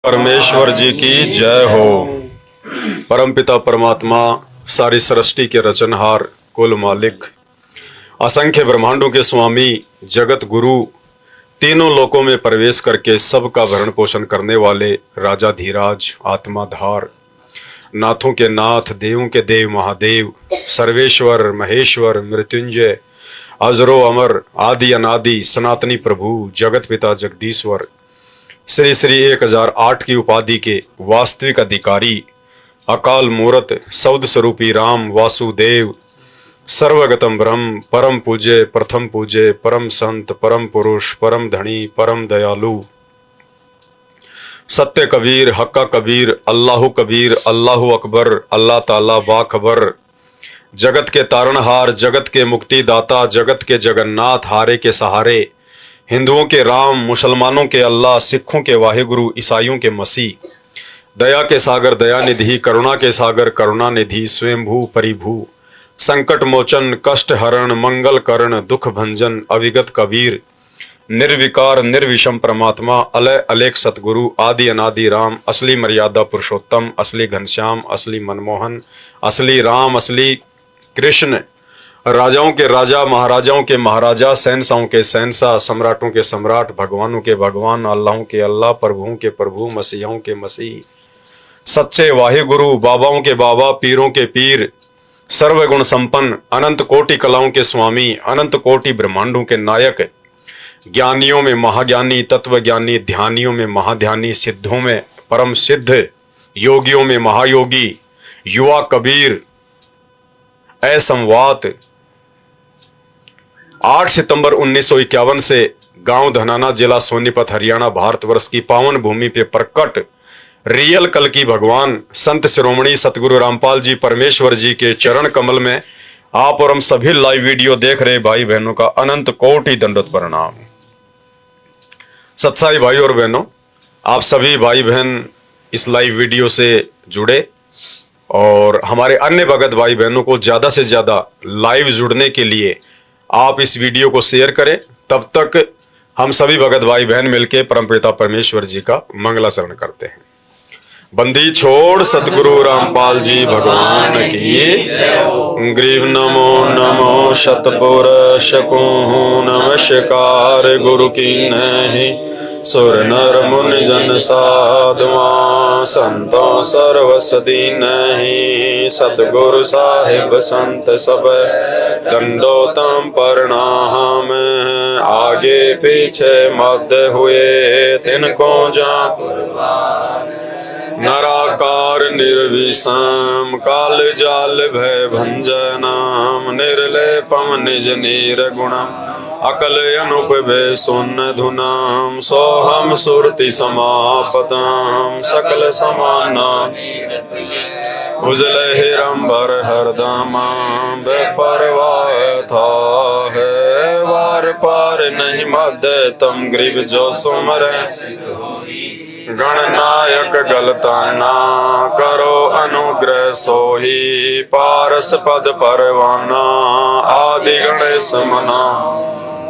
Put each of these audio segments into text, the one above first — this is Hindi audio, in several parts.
परमेश्वर जी की जय हो। परमपिता परमात्मा, सारी सृष्टि के रचनहार, कुल मालिक, असंख्य ब्रह्मांडों के स्वामी, जगत गुरु, तीनों लोकों में प्रवेश करके सबका भरण पोषण करने वाले राजाधीराज, आत्माधार, नाथों के नाथ, देवों के देव महादेव, सर्वेश्वर, महेश्वर, मृत्युंजय, अजरो अमर, आदि अनादि, सनातनी प्रभु, जगत पिता जगदीश्वर, श्री श्री 1008 की उपाधि के वास्तविक अधिकारी, अकाल मूरत, सौद स्वरूपी राम वासुदेव, सर्वगतम ब्रह्म, परम पूज्य, प्रथम पूज्य, परम संत, परम पुरुष, परम धनी, परम दयालु, सत्य कबीर, हक्का कबीर, अल्लाहु कबीर, अल्लाहु अकबर, अल्लाह ताला बाखबर, जगत के तारणहार, जगत के मुक्तिदाता, जगत के जगन्नाथ, हारे के सहारे, हिंदुओं के राम, मुसलमानों के अल्लाह, सिखों के वाहिगुरु, ईसाइयों के मसीह, दया के सागर दया निधि, करुणा के सागर करुणा निधि, स्वयंभू परिभू, संकट मोचन, कष्ट हरण, मंगल करण, दुख भंजन, अविगत कबीर, निर्विकार निर्विषम परमात्मा, अलय अलेख सतगुरु, आदि अनादि राम, असली मर्यादा पुरुषोत्तम, असली घनश्याम, असली मनमोहन, असली राम, असली कृष्ण, राजाओं के राजा, महाराजाओं के महाराजा, शहंशाहों के शहंशाह, सम्राटों के सम्राट, भगवानों के भगवान, अल्लाहों के अल्लाह, प्रभुओं के प्रभु, मसीहों के मसीह, सच्चे वाहिगुरु, बाबाओं के बाबा, पीरों के पीर, सर्वगुण संपन्न, अनंत कोटि कलाओं के स्वामी, अनंत कोटि ब्रह्मांडों के नायक, ज्ञानियों में महाज्ञानी, तत्व ज्ञानी, ध्यानियों में महाध्यानी, सिद्धों में परम सिद्ध, योगियों में महायोगी, युवा कबीर, असंवात, 8 सितंबर 1951 से गांव धनाना, जिला सोनीपत, हरियाणा, भारतवर्ष की पावन भूमि पे प्रकट रियल कल की भगवान संत शिरोमणि सतगुरु रामपाल जी परमेश्वर जी के चरण कमल में आप और हम सभी लाइव वीडियो देख रहे भाई बहनों का अनंत कोटि दंडवत प्रणाम। सत्साई भाई और बहनों, आप सभी भाई बहन इस लाइव वीडियो से जुड़े और हमारे अन्य भगत भाई बहनों को ज्यादा से ज्यादा लाइव जुड़ने के लिए आप इस वीडियो को शेयर करें। तब तक हम सभी भगत भाई बहन मिलकर परमपिता परमेश्वर जी का मंगलाचरण करते हैं। बंदी छोड़ सतगुरु रामपाल जी भगवान की, ग्रीव नमो नमो शतपुरुष को नमस्कार, गुरु की नहीं सुर नर मुनि जन साधुआ, संतों सर्वसदी नहीं, सतगुरु साहिब संत सब दंडोतम प्रणाम, आगे पीछे मध्य हुए तिनको जा कुर्बान, नराकार निर्विषम, काल जाल भय भंजनाम, निर्लेपम निज निर्गुणम, अकल अनुपवे सुन धुनाम, सोहम सुरति समापताम, सकल समाना उजल हिरंबर हरदमा, बेपरवाह था है वार पार नहीं मध्य, तम ग्रीव जो सुमर गणनायक गलता ना करो अनुग्रह सोही, पारस पद परवाना आदि गणेश मना,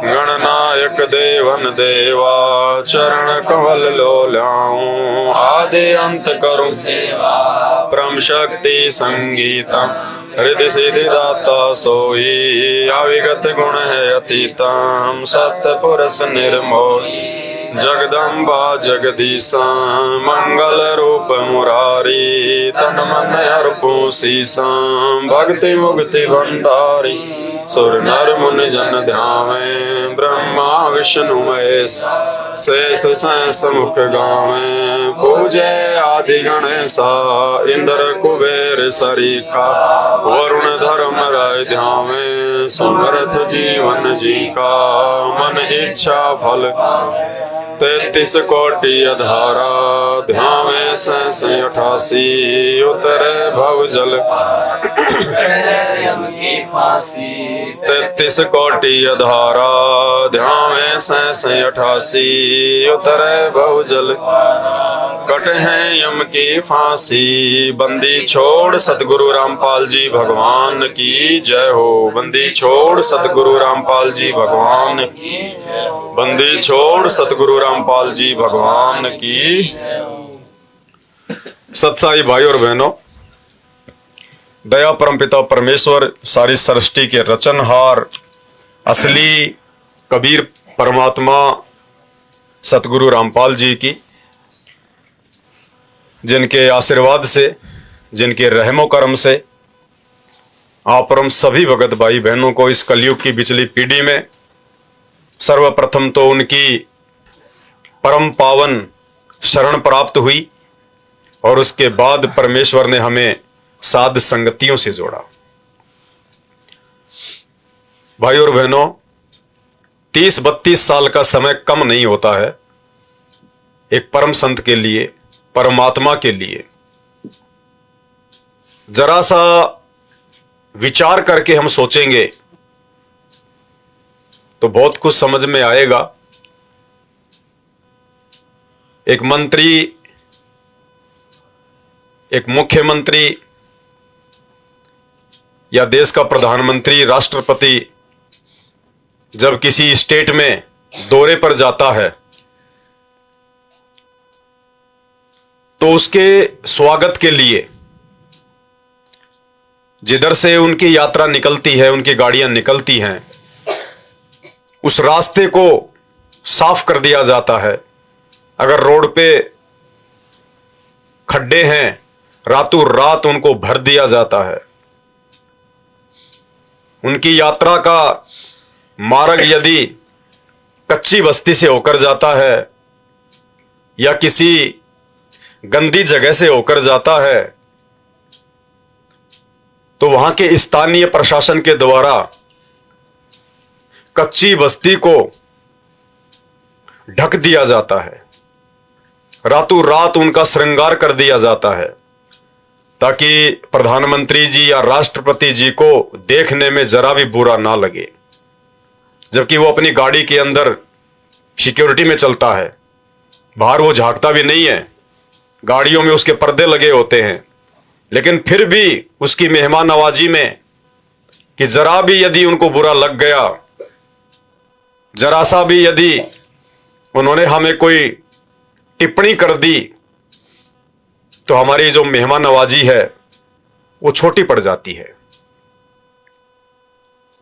गणनायक देवन देवा चरण कमल लो ल्याऊं, आदि अंत करूं सेवा, परम शक्ति संगीतम, हृदय सिद्धि दाता सोई, अविगत गुण है अतीतम, सत्य पुरुष निर्मोही, जगदम्बा जगदीशा, मंगल रूप मुरारी, तन मन अर्पू सीसा, भक्ति मुक्ति भंडारी, सुर नर मुनि जन ध्यावे, ब्रह्मा विष्णु महेश शेष सहस मुख गावे, पूजे आदि गणेशा, इंद्र कुबेर सरीखा, वरुण धर्म राय ध्यावे, समर्थ जीवन जी का, मन इच्छा फल 33 कोटि अधारा, ध्यावे सहस 88, उतरे भव जल यम की फांसी, 33 कोटि अधारा, ध्यावे सहस 88, उतरे भव जल कट है यम की फांसी। बंदी छोड़ सतगुरु रामपाल जी भगवान की जय हो। बंदी छोड़ सतगुरु रामपाल जी भगवान की, बंदी छोड़ सतगुरु रामपाल जी भगवान की। सत्साई भाई और बहनों, दया परमपिता परमेश्वर सारी सृष्टि के रचनहार असली कबीर परमात्मा सतगुरु रामपाल जी की, जिनके आशीर्वाद से, जिनके रहमो करम से आप और हम सभी भगत भाई बहनों को इस कलयुग की पिछली पीढ़ी में सर्वप्रथम तो उनकी परम पावन शरण प्राप्त हुई और उसके बाद परमेश्वर ने हमें साध संगतियों से जोड़ा। भाई और बहनों, 30-32 साल का समय कम नहीं होता है एक परम संत के लिए, परमात्मा के लिए। जरा सा विचार करके हम सोचेंगे तो बहुत कुछ समझ में आएगा। एक मंत्री, एक मुख्यमंत्री या देश का प्रधानमंत्री, राष्ट्रपति जब किसी स्टेट में दौरे पर जाता है तो उसके स्वागत के लिए जिधर से उनकी यात्रा निकलती है, उनकी गाड़ियां निकलती हैं, उस रास्ते को साफ कर दिया जाता है। अगर रोड पे खड्डे हैं, रातों रात उनको भर दिया जाता है। उनकी यात्रा का मार्ग यदि कच्ची बस्ती से होकर जाता है या किसी गंदी जगह से होकर जाता है तो वहां के स्थानीय प्रशासन के द्वारा कच्ची बस्ती को ढक दिया जाता है। रातों रात उनका श्रृंगार कर दिया जाता है ताकि प्रधानमंत्री जी या राष्ट्रपति जी को देखने में जरा भी बुरा ना लगे, जबकि वो अपनी गाड़ी के अंदर सिक्योरिटी में चलता है। बाहर वो झांकता भी नहीं है, गाड़ियों में उसके पर्दे लगे होते हैं, लेकिन फिर भी उसकी मेहमान नवाजी में कि जरा भी यदि उनको बुरा लग गया, जरा सा भी यदि उन्होंने हमें कोई टिप्पणी कर दी तो हमारी जो मेहमान नवाजी है वो छोटी पड़ जाती है।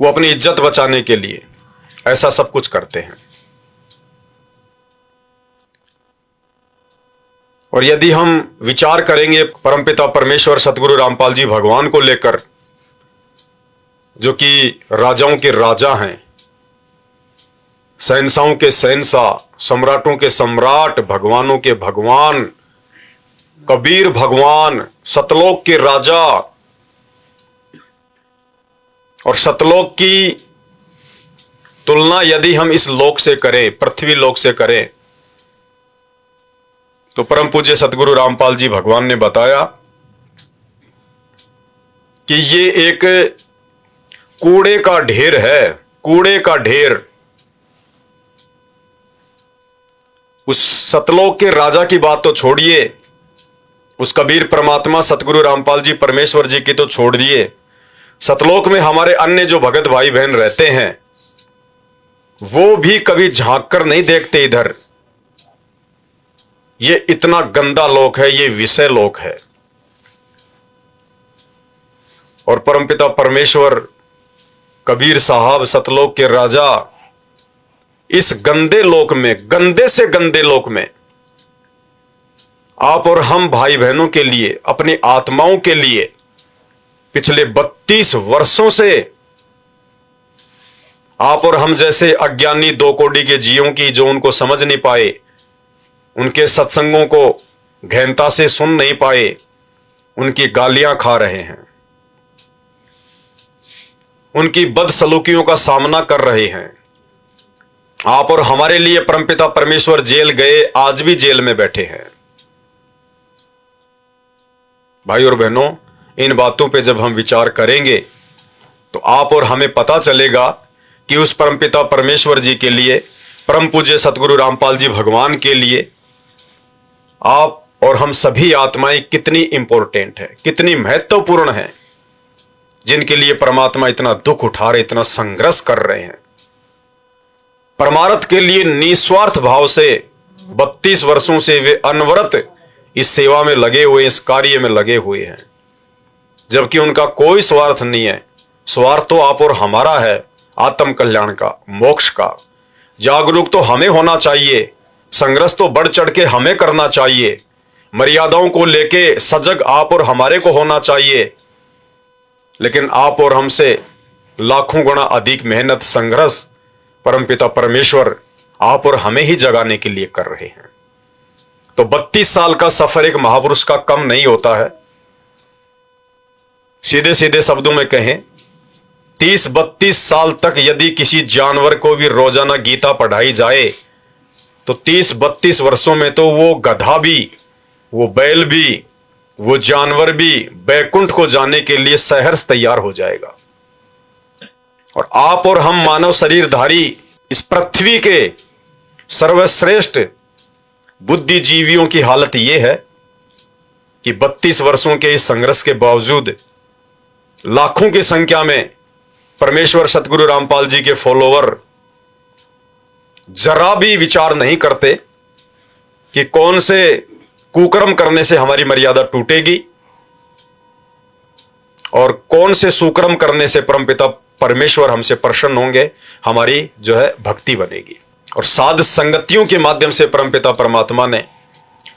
वो अपनी इज्जत बचाने के लिए ऐसा सब कुछ करते हैं। और यदि हम विचार करेंगे परमपिता परमेश्वर सतगुरु रामपाल जी भगवान को लेकर, जो कि राजाओं के राजा हैं, शहंशाहों के शहंशाह, सम्राटों के सम्राट, भगवानों के भगवान, कबीर भगवान, सतलोक के राजा, और सतलोक की तुलना यदि हम इस लोक से करें, पृथ्वी लोक से करें, तो परम पूज्य सतगुरु रामपाल जी भगवान ने बताया कि ये एक कूड़े का ढेर है, कूड़े का ढेर। उस सतलोक के राजा की बात तो छोड़िए, उस कबीर परमात्मा सतगुरु रामपाल जी परमेश्वर जी की तो छोड़ दिए, सतलोक में हमारे अन्य जो भगत भाई बहन रहते हैं वो भी कभी झांक कर नहीं देखते इधर। ये इतना गंदा लोक है, ये विषय लोक है। और परमपिता परमेश्वर कबीर साहब सतलोक के राजा इस गंदे लोक में, गंदे से गंदे लोक में आप और हम भाई बहनों के लिए, अपनी आत्माओं के लिए पिछले 32 वर्षों से आप और हम जैसे अज्ञानी दो कोड़ी के जीवों की, जो उनको समझ नहीं पाए, उनके सत्संगों को गहनता से सुन नहीं पाए, उनकी गालियां खा रहे हैं, उनकी बदसलूकियों का सामना कर रहे हैं। आप और हमारे लिए परमपिता परमेश्वर जेल गए, आज भी जेल में बैठे हैं। भाई और बहनों, इन बातों पे जब हम विचार करेंगे तो आप और हमें पता चलेगा कि उस परमपिता परमेश्वर जी के लिए, परम पूज्य सतगुरु रामपाल जी भगवान के लिए आप और हम सभी आत्माएं कितनी इंपॉर्टेंट है, कितनी महत्वपूर्ण है, जिनके लिए परमात्मा इतना दुख उठा रहे, इतना संघर्ष कर रहे हैं। परमार्थ के लिए निस्वार्थ भाव से 32 वर्षों से वे अनवरत इस सेवा में लगे हुए, इस कार्य में लगे हुए हैं, जबकि उनका कोई स्वार्थ नहीं है। स्वार्थ तो आप और हमारा है, आत्म कल्याण का, मोक्ष का। जागरूक तो हमें होना चाहिए, संघर्ष तो बढ़ चढ़ के हमें करना चाहिए, मर्यादाओं को लेके सजग आप और हमारे को होना चाहिए। लेकिन आप और हमसे लाखों गुना अधिक मेहनत, संघर्ष परमपिता परमेश्वर आप और हमें ही जगाने के लिए कर रहे हैं। तो 32 साल का सफर एक महापुरुष का कम नहीं होता है। सीधे सीधे शब्दों में कहें, 30-32 साल तक यदि किसी जानवर को भी रोजाना गीता पढ़ाई जाए तो 30-32 वर्षों में तो वो गधा भी, वो बैल भी, वो जानवर भी बैकुंठ को जाने के लिए सहर्ष तैयार हो जाएगा। और आप और हम मानव शरीरधारी इस पृथ्वी के सर्वश्रेष्ठ बुद्धिजीवियों की हालत यह है कि 32 वर्षों के इस संघर्ष के बावजूद लाखों की संख्या में परमेश्वर सतगुरु रामपाल जी के फॉलोवर जरा भी विचार नहीं करते कि कौन से कुकर्म करने से हमारी मर्यादा टूटेगी और कौन से सुकर्म करने से परमपिता परमेश्वर हमसे प्रसन्न होंगे, हमारी जो है भक्ति बनेगी। और साध संगतियों के माध्यम से परमपिता परमात्मा ने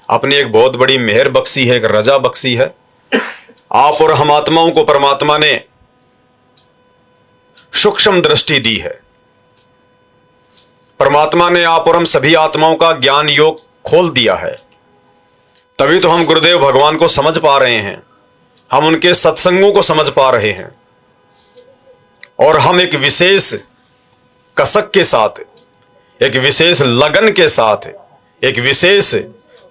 अपनी एक बहुत बड़ी मेहर बख्शी है, एक रजा बख्शी है। आप और हम आत्माओं को परमात्मा ने सूक्ष्म दृष्टि दी है। परमात्मा ने आप और हम सभी आत्माओं का ज्ञान योग खोल दिया है, तभी तो हम गुरुदेव भगवान को समझ पा रहे हैं, हम उनके सत्संगों को समझ पा रहे हैं। और हम एक विशेष कसक के साथ, एक विशेष लगन के साथ, एक विशेष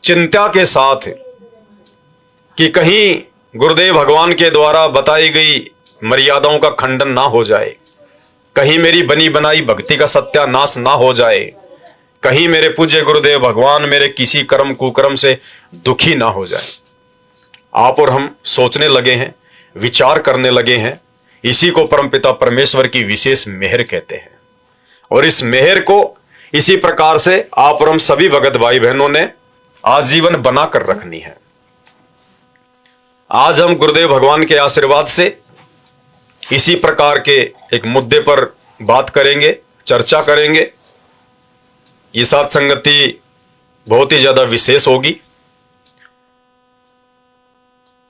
चिंता के साथ कि कहीं गुरुदेव भगवान के द्वारा बताई गई मर्यादाओं का खंडन ना हो जाए, कहीं मेरी बनी बनाई भक्ति का सत्यानाश ना हो जाए, कहीं मेरे पूज्य गुरुदेव भगवान मेरे किसी कर्म कुकर्म से दुखी ना हो जाए। आप और हम सोचने लगे हैं, विचार करने लगे हैं। इसी को परमपिता परमेश्वर की विशेष मेहर कहते हैं। और इस मेहर को इसी प्रकार से आप और हम सभी भगत भाई बहनों ने आजीवन बनाकर रखनी है। आज हम गुरुदेव भगवान के आशीर्वाद से इसी प्रकार के एक मुद्दे पर बात करेंगे, चर्चा करेंगे। ये साथ संगति बहुत ही ज्यादा विशेष होगी,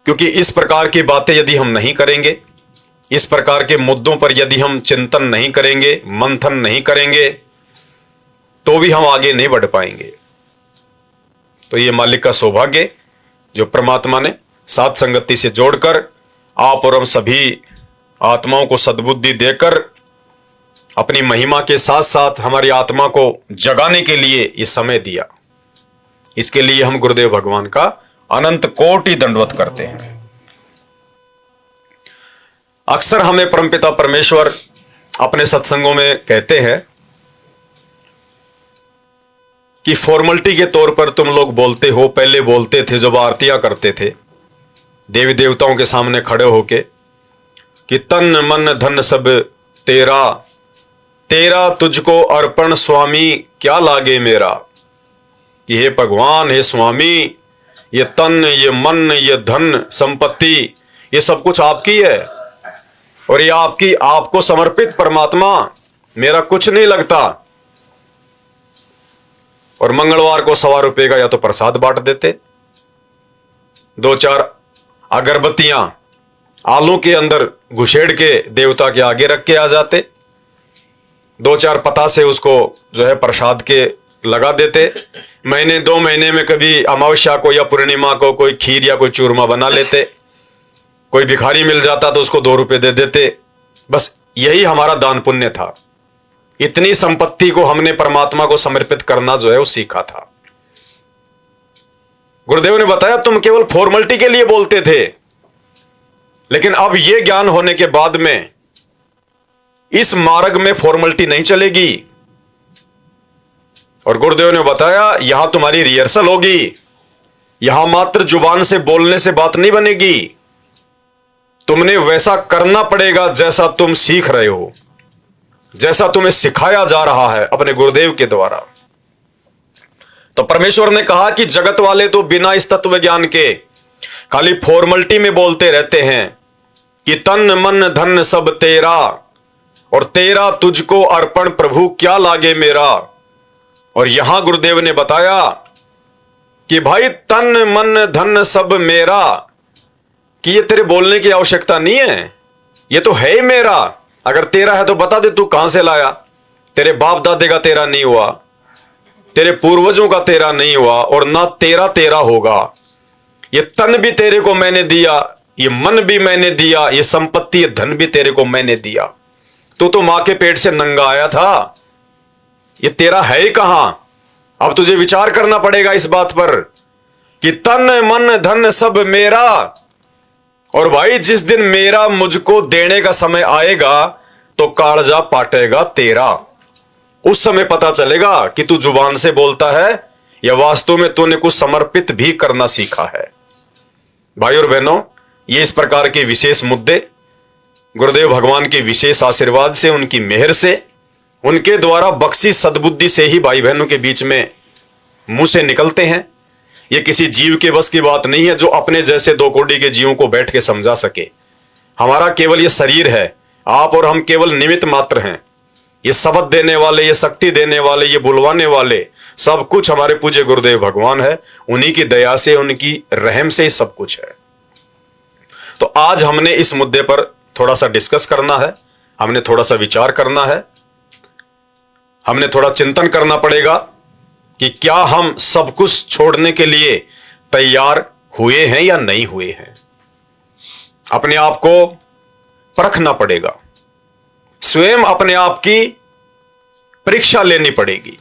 क्योंकि इस प्रकार की बातें यदि हम नहीं करेंगे, इस प्रकार के मुद्दों पर यदि हम चिंतन नहीं करेंगे, मंथन नहीं करेंगे, तो भी हम आगे नहीं बढ़ पाएंगे। तो ये मालिक का सौभाग्य जो परमात्मा ने साथ संगति से जोड़कर आप और हम सभी आत्माओं को सद्बुद्धि देकर अपनी महिमा के साथ साथ हमारी आत्मा को जगाने के लिए ये समय दिया। इसके लिए हम गुरुदेव भगवान का अनंत कोटि दंडवत करते हैं। अक्सर हमें परमपिता परमेश्वर अपने सत्संगों में कहते हैं कि फॉर्मेलिटी के तौर पर तुम लोग बोलते हो, पहले बोलते थे जब आरतियां करते थे देवी देवताओं के सामने खड़े होके कि तन मन धन सब तेरा, तेरा तुझको अर्पण स्वामी क्या लागे मेरा। कि हे भगवान, हे स्वामी, ये तन, ये मन, ये धन संपत्ति, ये सब कुछ आपकी है और ये आपकी, आपको समर्पित परमात्मा, मेरा कुछ नहीं लगता। और मंगलवार को 1.25 रुपए का या तो प्रसाद बांट देते, 2-4 अगरबत्तियां आलू के अंदर घुसेड़ के देवता के आगे रख के आ जाते, 2-4 पतासे उसको जो है प्रसाद के लगा देते। महीने 2 महीने में कभी अमावस्या को या पूर्णिमा को कोई खीर या कोई चूरमा बना लेते। कोई भिखारी मिल जाता तो उसको 2 रुपए दे देते। बस यही हमारा दान पुण्य था। इतनी संपत्ति को हमने परमात्मा को समर्पित करना जो है वो सीखा था। गुरुदेव ने बताया तुम केवल फॉर्मेलिटी के लिए बोलते थे, लेकिन अब यह ज्ञान होने के बाद में इस मार्ग में फॉर्मेलिटी नहीं चलेगी। और गुरुदेव ने बताया यहां तुम्हारी रिहर्सल होगी, यहां मात्र जुबान से बोलने से बात नहीं बनेगी, तुमने वैसा करना पड़ेगा जैसा तुम सीख रहे हो, जैसा तुम्हें सिखाया जा रहा है अपने गुरुदेव के द्वारा। तो परमेश्वर ने कहा कि जगत वाले तो बिना इस तत्व ज्ञान के खाली फॉर्मलिटी में बोलते रहते हैं कि तन मन धन सब तेरा, और तेरा तुझको अर्पण प्रभु क्या लागे मेरा। और यहां गुरुदेव ने बताया कि भाई तन मन धन सब मेरा, कि ये तेरे बोलने की आवश्यकता नहीं है, ये तो है ही मेरा। अगर तेरा है तो बता दे तू कहां से लाया। तेरे बाप दादे का तेरा नहीं हुआ, तेरे पूर्वजों का तेरा नहीं हुआ, और ना तेरा तेरा होगा। ये तन भी तेरे को मैंने दिया, ये मन भी मैंने दिया, ये संपत्ति ये धन भी तेरे को मैंने दिया। तू तो मां के पेट से नंगा आया था, ये तेरा है ही कहां। अब तुझे विचार करना पड़ेगा इस बात पर कि तन मन धन सब मेरा। और भाई जिस दिन मेरा मुझको देने का समय आएगा तो कालजा पाटेगा तेरा। उस समय पता चलेगा कि तू जुबान से बोलता है या वास्तव में तूने कुछ समर्पित भी करना सीखा है। भाई और बहनों, ये इस प्रकार के विशेष मुद्दे गुरुदेव भगवान के विशेष आशीर्वाद से, उनकी मेहर से, उनके द्वारा बख्शी सद्बुद्धि से ही भाई बहनों के बीच में मुंह से निकलते हैं। ये किसी जीव के बस की बात नहीं है जो अपने जैसे दो कोड़ी के जीवों को बैठ के समझा सके। हमारा केवल ये शरीर है, आप और हम केवल निमित्त मात्र हैं। ये शब्द देने वाले, ये शक्ति देने वाले, ये बुलवाने वाले, सब कुछ हमारे पूज्य गुरुदेव भगवान है। उन्हीं की दया से, उनकी रहम से ही सब कुछ है। तो आज हमने इस मुद्दे पर थोड़ा सा डिस्कस करना है, हमने थोड़ा सा विचार करना है, हमने थोड़ा चिंतन करना पड़ेगा कि क्या हम सब कुछ छोड़ने के लिए तैयार हुए हैं या नहीं हुए हैं। अपने आप को परखना पड़ेगा, स्वयं अपने आप की परीक्षा लेनी पड़ेगी।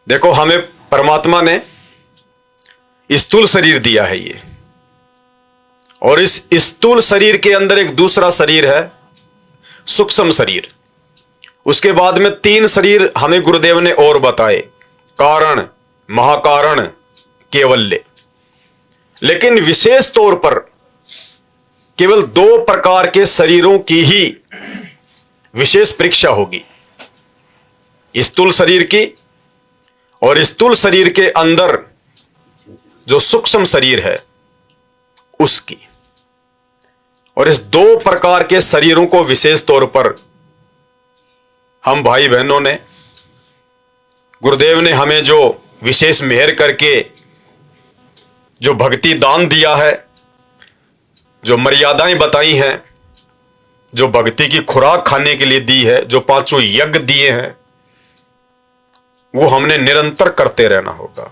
देखो, हमें परमात्मा ने स्थूल शरीर दिया है ये, और इस स्थूल शरीर के अंदर एक दूसरा शरीर है, सूक्ष्म शरीर। उसके बाद में 3 शरीर हमें गुरुदेव ने और बताए, कारण, महाकारण, केवल्य। लेकिन विशेष तौर पर केवल 2 प्रकार के शरीरों की ही विशेष परीक्षा होगी, स्थूल शरीर की और स्थूल शरीर के अंदर जो सूक्ष्म शरीर है उसकी। और इस 2 प्रकार के शरीरों को विशेष तौर पर हम भाई बहनों ने, गुरुदेव ने हमें जो विशेष मेहर करके जो भक्ति दान दिया है, जो मर्यादाएं बताई हैं, जो भक्ति की खुराक खाने के लिए दी है, जो 5 यज्ञ दिए हैं, वो हमने निरंतर करते रहना होगा।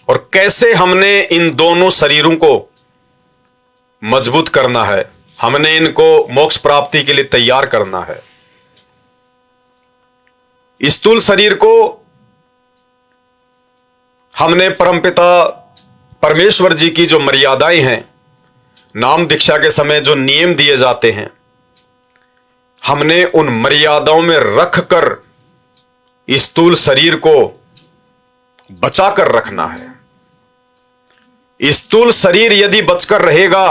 और कैसे हमने इन दोनों शरीरों को मजबूत करना है, हमने इनको मोक्ष प्राप्ति के लिए तैयार करना है। स्थूल शरीर को हमने परमपिता परमेश्वर जी की जो मर्यादाएं हैं, नाम दीक्षा के समय जो नियम दिए जाते हैं, हमने उन मर्यादाओं में रखकर स्थूल शरीर को बचाकर रखना है। स्थूल शरीर यदि बचकर रहेगा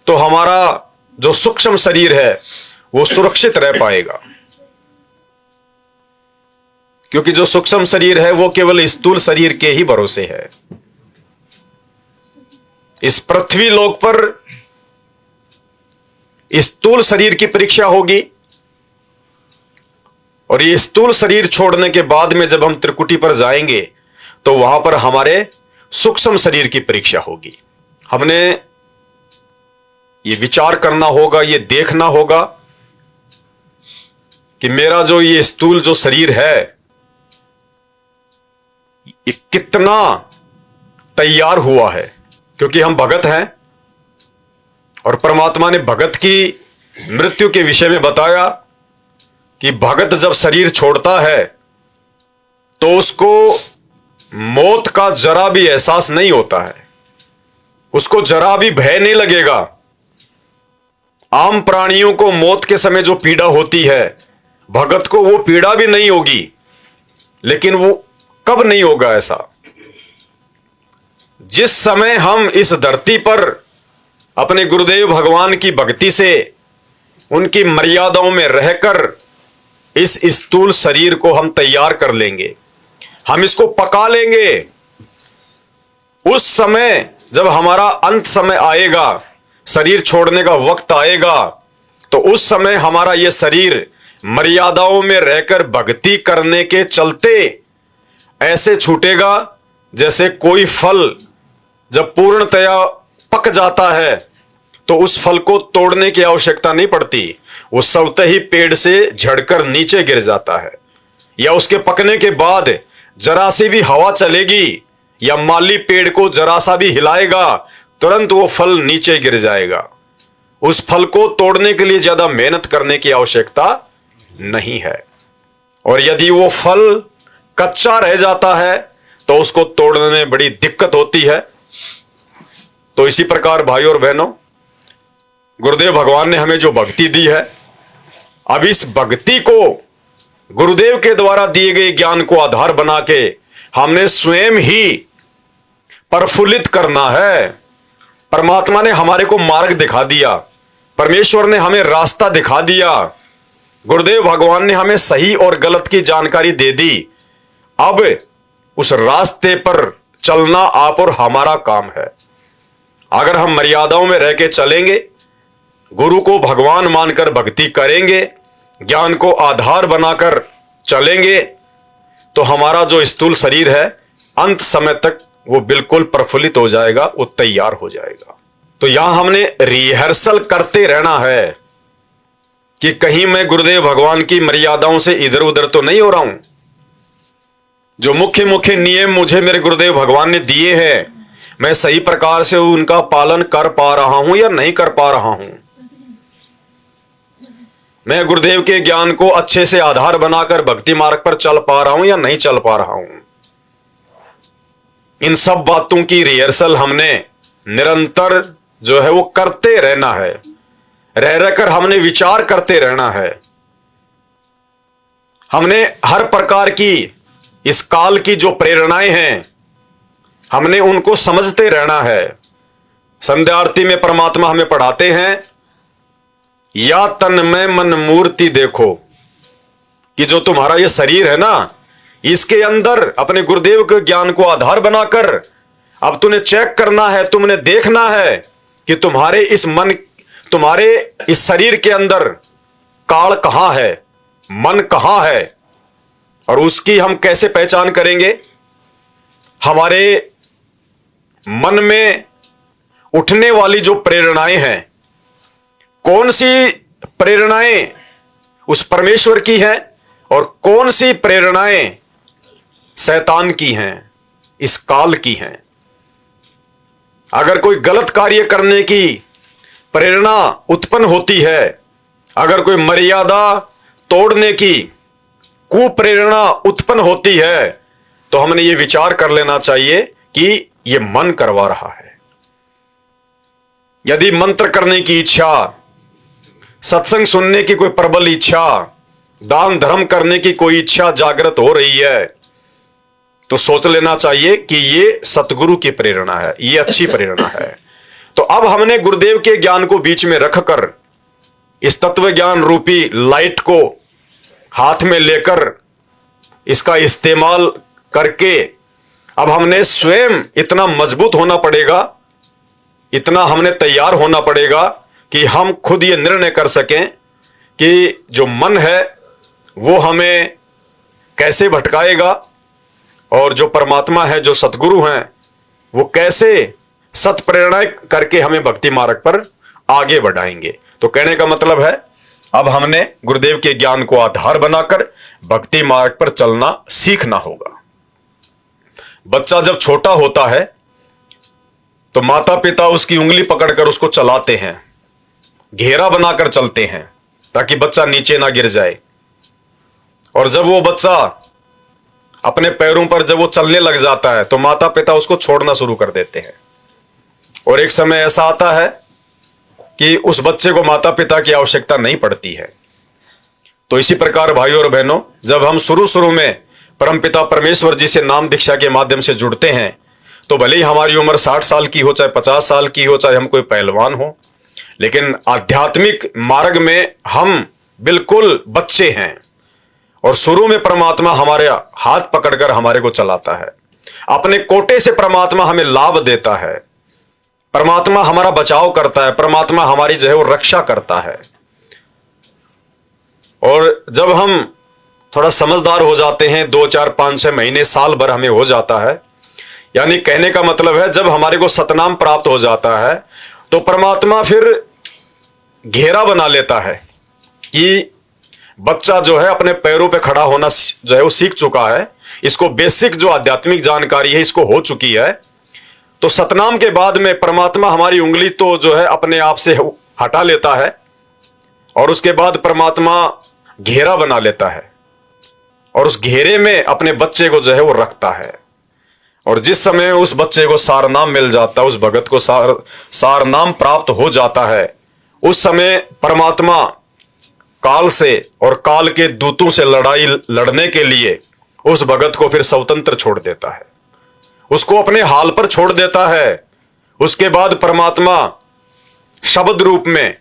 तो हमारा जो सूक्ष्म शरीर है वो सुरक्षित रह पाएगा, क्योंकि जो सूक्ष्म शरीर है वो केवल स्थूल शरीर के ही भरोसे है। इस पृथ्वी लोक पर स्थूल शरीर की परीक्षा होगी, और ये स्थूल शरीर छोड़ने के बाद में जब हम त्रिकुटी पर जाएंगे तो वहां पर हमारे सूक्ष्म शरीर की परीक्षा होगी। हमने ये विचार करना होगा, ये देखना होगा कि मेरा जो ये स्थूल जो शरीर है ये कितना तैयार हुआ है, क्योंकि हम भगत हैं। और परमात्मा ने भगत की मृत्यु के विषय में बताया कि भगत जब शरीर छोड़ता है तो उसको मौत का जरा भी एहसास नहीं होता है, उसको जरा भी भय नहीं लगेगा। आम प्राणियों को मौत के समय जो पीड़ा होती है, भगत को वो पीड़ा भी नहीं होगी। लेकिन वो कब नहीं होगा ऐसा? जिस समय हम इस धरती पर अपने गुरुदेव भगवान की भक्ति से, उनकी मर्यादाओं में रहकर इस स्थूल शरीर को हम तैयार कर लेंगे, हम इसको पका लेंगे। उस समय जब हमारा अंत समय आएगा, शरीर छोड़ने का वक्त आएगा, तो उस समय हमारा यह शरीर मर्यादाओं में रहकर भक्ति करने के चलते ऐसे छूटेगा जैसे कोई फल जब पूर्णतया पक जाता है तो उस फल को तोड़ने की आवश्यकता नहीं पड़ती, वो स्वतः ही पेड़ से झड़कर नीचे गिर जाता है। या उसके पकने के बाद जरा सी भी हवा चलेगी या माली पेड़ को जरा सा भी हिलाएगा, तुरंत वो फल नीचे गिर जाएगा। उस फल को तोड़ने के लिए ज्यादा मेहनत करने की आवश्यकता नहीं है। और यदि वो फल कच्चा रह जाता है तो उसको तोड़ने में बड़ी दिक्कत होती है। तो इसी प्रकार भाइयों और बहनों, गुरुदेव भगवान ने हमें जो भक्ति दी है, अब इस भक्ति को गुरुदेव के द्वारा दिए गए ज्ञान को आधार बना के हमने स्वयं ही प्रफुल्लित करना है। परमात्मा ने हमारे को मार्ग दिखा दिया, परमेश्वर ने हमें रास्ता दिखा दिया, गुरुदेव भगवान ने हमें सही और गलत की जानकारी दे दी। अब उस रास्ते पर चलना आप और हमारा काम है। अगर हम मर्यादाओं में रह के चलेंगे, गुरु को भगवान मानकर भक्ति करेंगे, ज्ञान को आधार बनाकर चलेंगे, तो हमारा जो स्थूल शरीर है अंत समय तक वो बिल्कुल प्रफुल्लित हो जाएगा, वो तैयार हो जाएगा। तो यहां हमने रिहर्सल करते रहना है कि कहीं मैं गुरुदेव भगवान की मर्यादाओं से इधर उधर तो नहीं हो रहा हूं। जो मुख्य मुख्य नियम मुझे मेरे गुरुदेव भगवान ने दिए हैं, मैं सही प्रकार से उनका पालन कर पा रहा हूं या नहीं कर पा रहा हूं। मैं गुरुदेव के ज्ञान को अच्छे से आधार बनाकर भक्ति मार्ग पर चल पा रहा हूं या नहीं चल पा रहा हूं। इन सब बातों की रिहर्सल हमने निरंतर जो है वो करते रहना है। रह रहकर हमने विचार करते रहना है। हमने हर प्रकार की इस काल की जो प्रेरणाएं हैं, हमने उनको समझते रहना है। संध्या आरती में परमात्मा हमें पढ़ाते हैं, या तन में मन मूर्ति देखो, कि जो तुम्हारा ये शरीर है ना, इसके अंदर अपने गुरुदेव के ज्ञान को आधार बनाकर अब तुम्हें चेक करना है, तुमने देखना है कि तुम्हारे इस मन, तुम्हारे इस शरीर के अंदर काल कहां है, मन कहां है। और उसकी हम कैसे पहचान करेंगे? हमारे मन में उठने वाली जो प्रेरणाएं हैं, कौन सी प्रेरणाएं उस परमेश्वर की हैं और कौन सी प्रेरणाएं शैतान की हैं, इस काल की हैं। अगर कोई गलत कार्य करने की प्रेरणा उत्पन्न होती है, अगर कोई मर्यादा तोड़ने की कुप्रेरणा उत्पन्न होती है, तो हमने ये विचार कर लेना चाहिए कि ये मन करवा रहा है। यदि मंत्र करने की इच्छा, सत्संग सुनने की कोई प्रबल इच्छा, दान धर्म करने की कोई इच्छा जागृत हो रही है, तो सोच लेना चाहिए कि ये सतगुरु की प्रेरणा है, ये अच्छी प्रेरणा है। तो अब हमने गुरुदेव के ज्ञान को बीच में रखकर इस तत्व ज्ञान रूपी लाइट को हाथ में लेकर इसका इस्तेमाल करके अब हमने स्वयं इतना मजबूत होना पड़ेगा, इतना हमने तैयार होना पड़ेगा कि हम खुद ये निर्णय कर सकें कि जो मन है वो हमें कैसे भटकाएगा और जो परमात्मा है, जो सतगुरु हैं, वो कैसे सत प्रेरणाएं करके हमें भक्ति मार्ग पर आगे बढ़ाएंगे। तो कहने का मतलब है, अब हमने गुरुदेव के ज्ञान को आधार बनाकर भक्ति मार्ग पर चलना सीखना होगा। बच्चा जब छोटा होता है तो माता पिता उसकी उंगली पकड़कर उसको चलाते हैं, घेरा बनाकर चलते हैं ताकि बच्चा नीचे ना गिर जाए। और जब वो बच्चा अपने पैरों पर जब वो चलने लग जाता है तो माता पिता उसको छोड़ना शुरू कर देते हैं। और एक समय ऐसा आता है कि उस बच्चे को माता पिता की आवश्यकता नहीं पड़ती है। तो इसी प्रकार भाइयों और बहनों, जब हम शुरू में परमपिता परमेश्वर जी से नाम दीक्षा के माध्यम से जुड़ते हैं, तो भले ही हमारी उम्र 60 साल की हो, चाहे 50 साल की हो, चाहे हम कोई पहलवान हो, लेकिन आध्यात्मिक मार्ग में हम बिल्कुल बच्चे हैं। और शुरू में परमात्मा हमारे हाथ पकड़कर हमारे को चलाता है, अपने कोटे से परमात्मा हमें लाभ देता है, परमात्मा हमारा बचाव करता है, परमात्मा हमारी जो है वो रक्षा करता है। और जब हम थोड़ा समझदार हो जाते हैं, 2, 4, 5, 6 महीने, साल भर हमें हो जाता है, यानी कहने का मतलब है जब हमारे को सतनाम प्राप्त हो जाता है तो परमात्मा फिर घेरा बना लेता है कि बच्चा जो है अपने पैरों पे खड़ा होना जो है वो सीख चुका है, इसको बेसिक जो आध्यात्मिक जानकारी है इसको हो चुकी है। तो सतनाम के बाद में परमात्मा हमारी उंगली तो जो है अपने आप से हटा लेता है और उसके बाद परमात्मा घेरा बना लेता है और उस घेरे में अपने बच्चे को जो है वो रखता है। और जिस समय उस बच्चे को सारनाम मिल जाता है, उस भगत को सारनाम प्राप्त हो जाता है, उस समय परमात्मा काल से और काल के दूतों से लड़ाई लड़ने के लिए उस भगत को फिर स्वतंत्र छोड़ देता है, उसको अपने हाल पर छोड़ देता है। उसके बाद परमात्मा शब्द रूप में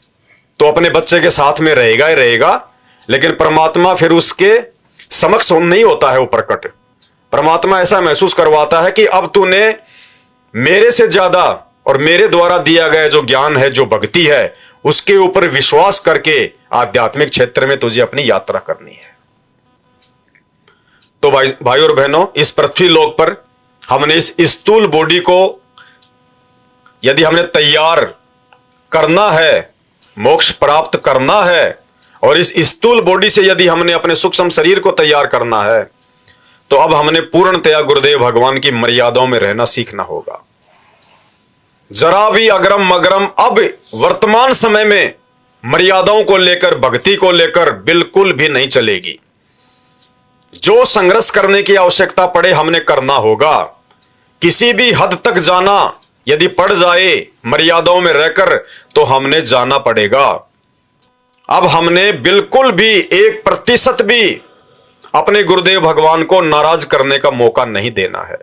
तो अपने बच्चे के साथ में रहेगा ही रहेगा, लेकिन परमात्मा फिर उसके समक्ष नहीं होता है वो प्रकट। परमात्मा ऐसा महसूस करवाता है कि अब तूने मेरे से ज्यादा और मेरे द्वारा दिया गया जो ज्ञान है, जो भक्ति है, उसके ऊपर विश्वास करके आध्यात्मिक क्षेत्र में तुझे अपनी यात्रा करनी है। तो भाई और बहनों, इस पृथ्वी लोक पर हमने इस स्थूल बॉडी को यदि हमने तैयार करना है, मोक्ष प्राप्त करना है, और इस स्थूल बॉडी से यदि हमने अपने सूक्ष्म शरीर को तैयार करना है, तो अब हमने पूर्णतया गुरुदेव भगवान की मर्यादाओं में रहना सीखना होगा। जरा भी अगरम मगरम अब वर्तमान समय में मर्यादाओं को लेकर, भक्ति को लेकर बिल्कुल भी नहीं चलेगी। जो संघर्ष करने की आवश्यकता पड़े हमने करना होगा। किसी भी हद तक जाना यदि पड़ जाए मर्यादाओं में रहकर, तो हमने जाना पड़ेगा। अब हमने बिल्कुल भी 1% भी अपने गुरुदेव भगवान को नाराज करने का मौका नहीं देना है,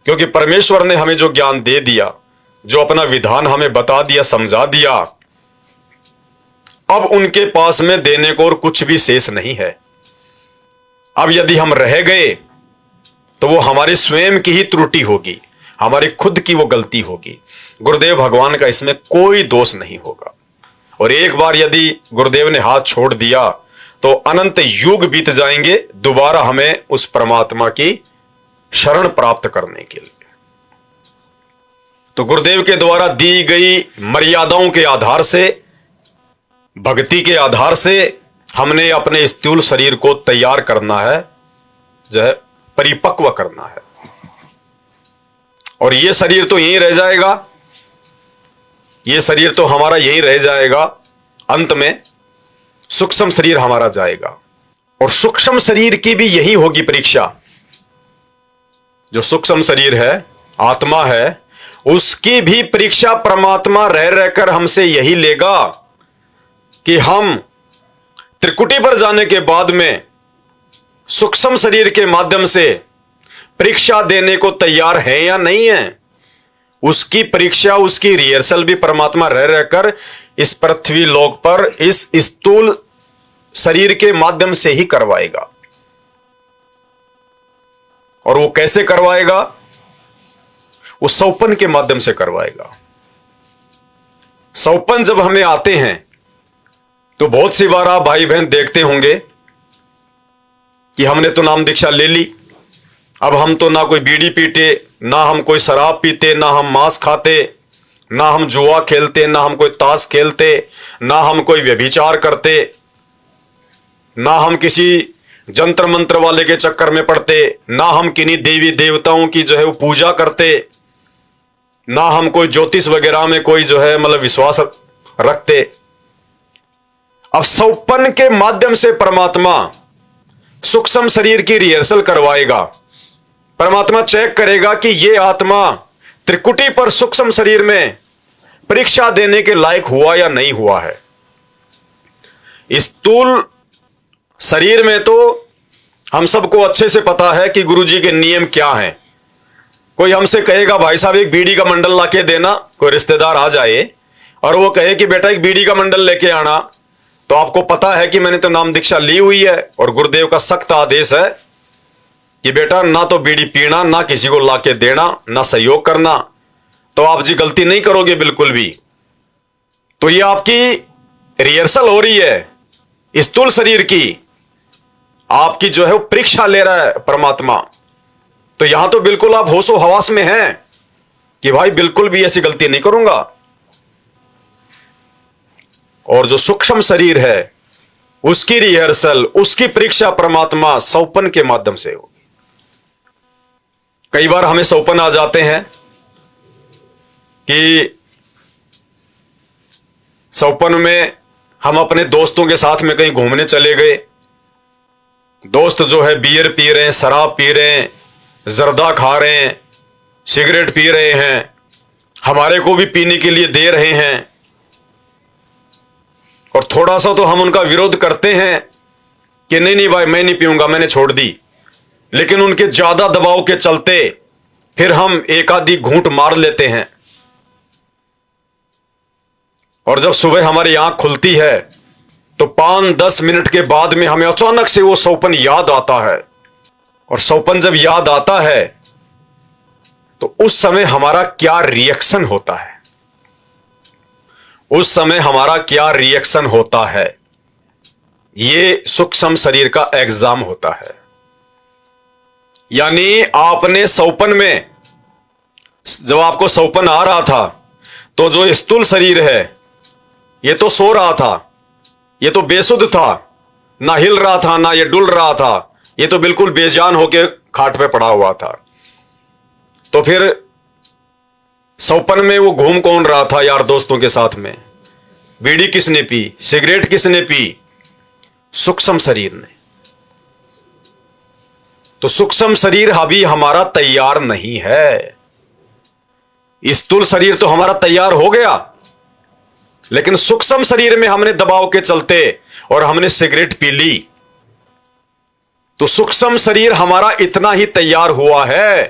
क्योंकि परमेश्वर ने हमें जो ज्ञान दे दिया, जो अपना विधान हमें बता दिया, समझा दिया, अब उनके पास में देने को और कुछ भी शेष नहीं है। अब यदि हम रह गए तो वो हमारी स्वयं की ही त्रुटि होगी, हमारी खुद की वो गलती होगी। गुरुदेव भगवान का इसमें कोई दोष नहीं होगा। और एक बार यदि गुरुदेव ने हाथ छोड़ दिया तो अनंत युग बीत जाएंगे दोबारा हमें उस परमात्मा की शरण प्राप्त करने के लिए। तो गुरुदेव के द्वारा दी गई मर्यादाओं के आधार से, भक्ति के आधार से हमने अपने स्थूल शरीर को तैयार करना है, जो है परिपक्व करना है। और ये शरीर तो यहीं रह जाएगा, ये शरीर तो हमारा यहीं रह जाएगा। अंत में सूक्ष्म शरीर हमारा जाएगा, और सूक्ष्म शरीर की भी यही होगी परीक्षा। जो सूक्ष्म शरीर है, आत्मा है, उसकी भी परीक्षा परमात्मा रह रहकर हमसे यही लेगा कि हम त्रिकुटी पर जाने के बाद में सूक्ष्म शरीर के माध्यम से परीक्षा देने को तैयार है या नहीं है। उसकी परीक्षा, उसकी रिहर्सल भी परमात्मा रह रहकर इस पृथ्वी लोक पर इस स्थूल शरीर के माध्यम से ही करवाएगा। और वो कैसे करवाएगा? वो सौपन के माध्यम से करवाएगा। सौपन जब हमें आते हैं तो बहुत सी बार आप भाई बहन देखते होंगे कि हमने तो नाम दीक्षा ले ली, अब हम तो ना कोई बीड़ी पीते, ना हम कोई शराब पीते, ना हम मांस खाते, ना हम जुआ खेलते, ना हम कोई ताश खेलते, ना हम कोई व्यभिचार करते, ना हम किसी जंत्र मंत्र वाले के चक्कर में पड़ते, ना हम किन्हीं देवी देवताओं की जो है वो पूजा करते, ना हम कोई ज्योतिष वगैरह में कोई जो है मतलब विश्वास रखते। अब सौपन के माध्यम से परमात्मा सूक्ष्म शरीर की रिहर्सल करवाएगा। परमात्मा चेक करेगा कि ये आत्मा त्रिकुटी पर सूक्ष्म शरीर में परीक्षा देने के लायक हुआ या नहीं हुआ है। स्थूल शरीर में तो हम सबको अच्छे से पता है कि गुरुजी के नियम क्या हैं। कोई हमसे कहेगा भाई साहब एक बीड़ी का मंडल लाके देना, कोई रिश्तेदार आ जाए और वो कहे कि बेटा एक बीड़ी का मंडल लेके आना, तो आपको पता है कि मैंने तो नाम दीक्षा ली हुई है और गुरुदेव का सख्त आदेश है कि बेटा ना तो बीड़ी पीना, ना किसी को लाके देना, ना सहयोग करना। तो आप जी गलती नहीं करोगे बिल्कुल भी। तो ये आपकी रिहर्सल हो रही है स्थूल शरीर की, आपकी जो है वो परीक्षा ले रहा है परमात्मा। तो यहां तो बिल्कुल आप होशो हवास में हैं कि भाई बिल्कुल भी ऐसी गलती नहीं करूंगा। और जो सूक्ष्म शरीर है उसकी रिहर्सल, उसकी परीक्षा परमात्मा सौपन के माध्यम से होगी। कई बार हमें सौपन आ जाते हैं कि सौपन में हम अपने दोस्तों के साथ में कहीं घूमने चले गए। दोस्त जो है बियर पी रहे हैं, शराब पी रहे हैं, जर्दा खा रहे हैं, सिगरेट पी रहे हैं, हमारे को भी पीने के लिए दे रहे हैं। और थोड़ा सा तो हम उनका विरोध करते हैं कि नहीं नहीं भाई मैं नहीं पीऊंगा, मैंने छोड़ दी। लेकिन उनके ज्यादा दबाव के चलते फिर हम एक आधी घूंट मार लेते हैं। और जब सुबह हमारी आंख खुलती है तो 5-10 मिनट के बाद में हमें अचानक से वो सौपन याद आता है। और सौपन जब याद आता है तो उस समय हमारा क्या रिएक्शन होता है, उस समय हमारा क्या रिएक्शन होता है, ये सूक्ष्म शरीर का एग्जाम होता है। यानी आपने सौपन में, जब आपको सौपन आ रहा था तो जो स्थूल शरीर है ये तो सो रहा था, ये तो बेसुध था, ना हिल रहा था ना ये डुल रहा था, ये तो बिल्कुल बेजान होके खाट पे पड़ा हुआ था। तो फिर सौपन में वो घूम कौन रहा था यार दोस्तों के साथ में? बीड़ी किसने पी, सिगरेट किसने पी? सूक्ष्म शरीर ने। तो सूक्ष्म शरीर अभी हमारा तैयार नहीं है। स्थूल शरीर तो हमारा तैयार हो गया, लेकिन सूक्ष्म शरीर में हमने दबाव के चलते और हमने सिगरेट पी ली। तो सूक्ष्म शरीर हमारा इतना ही तैयार हुआ है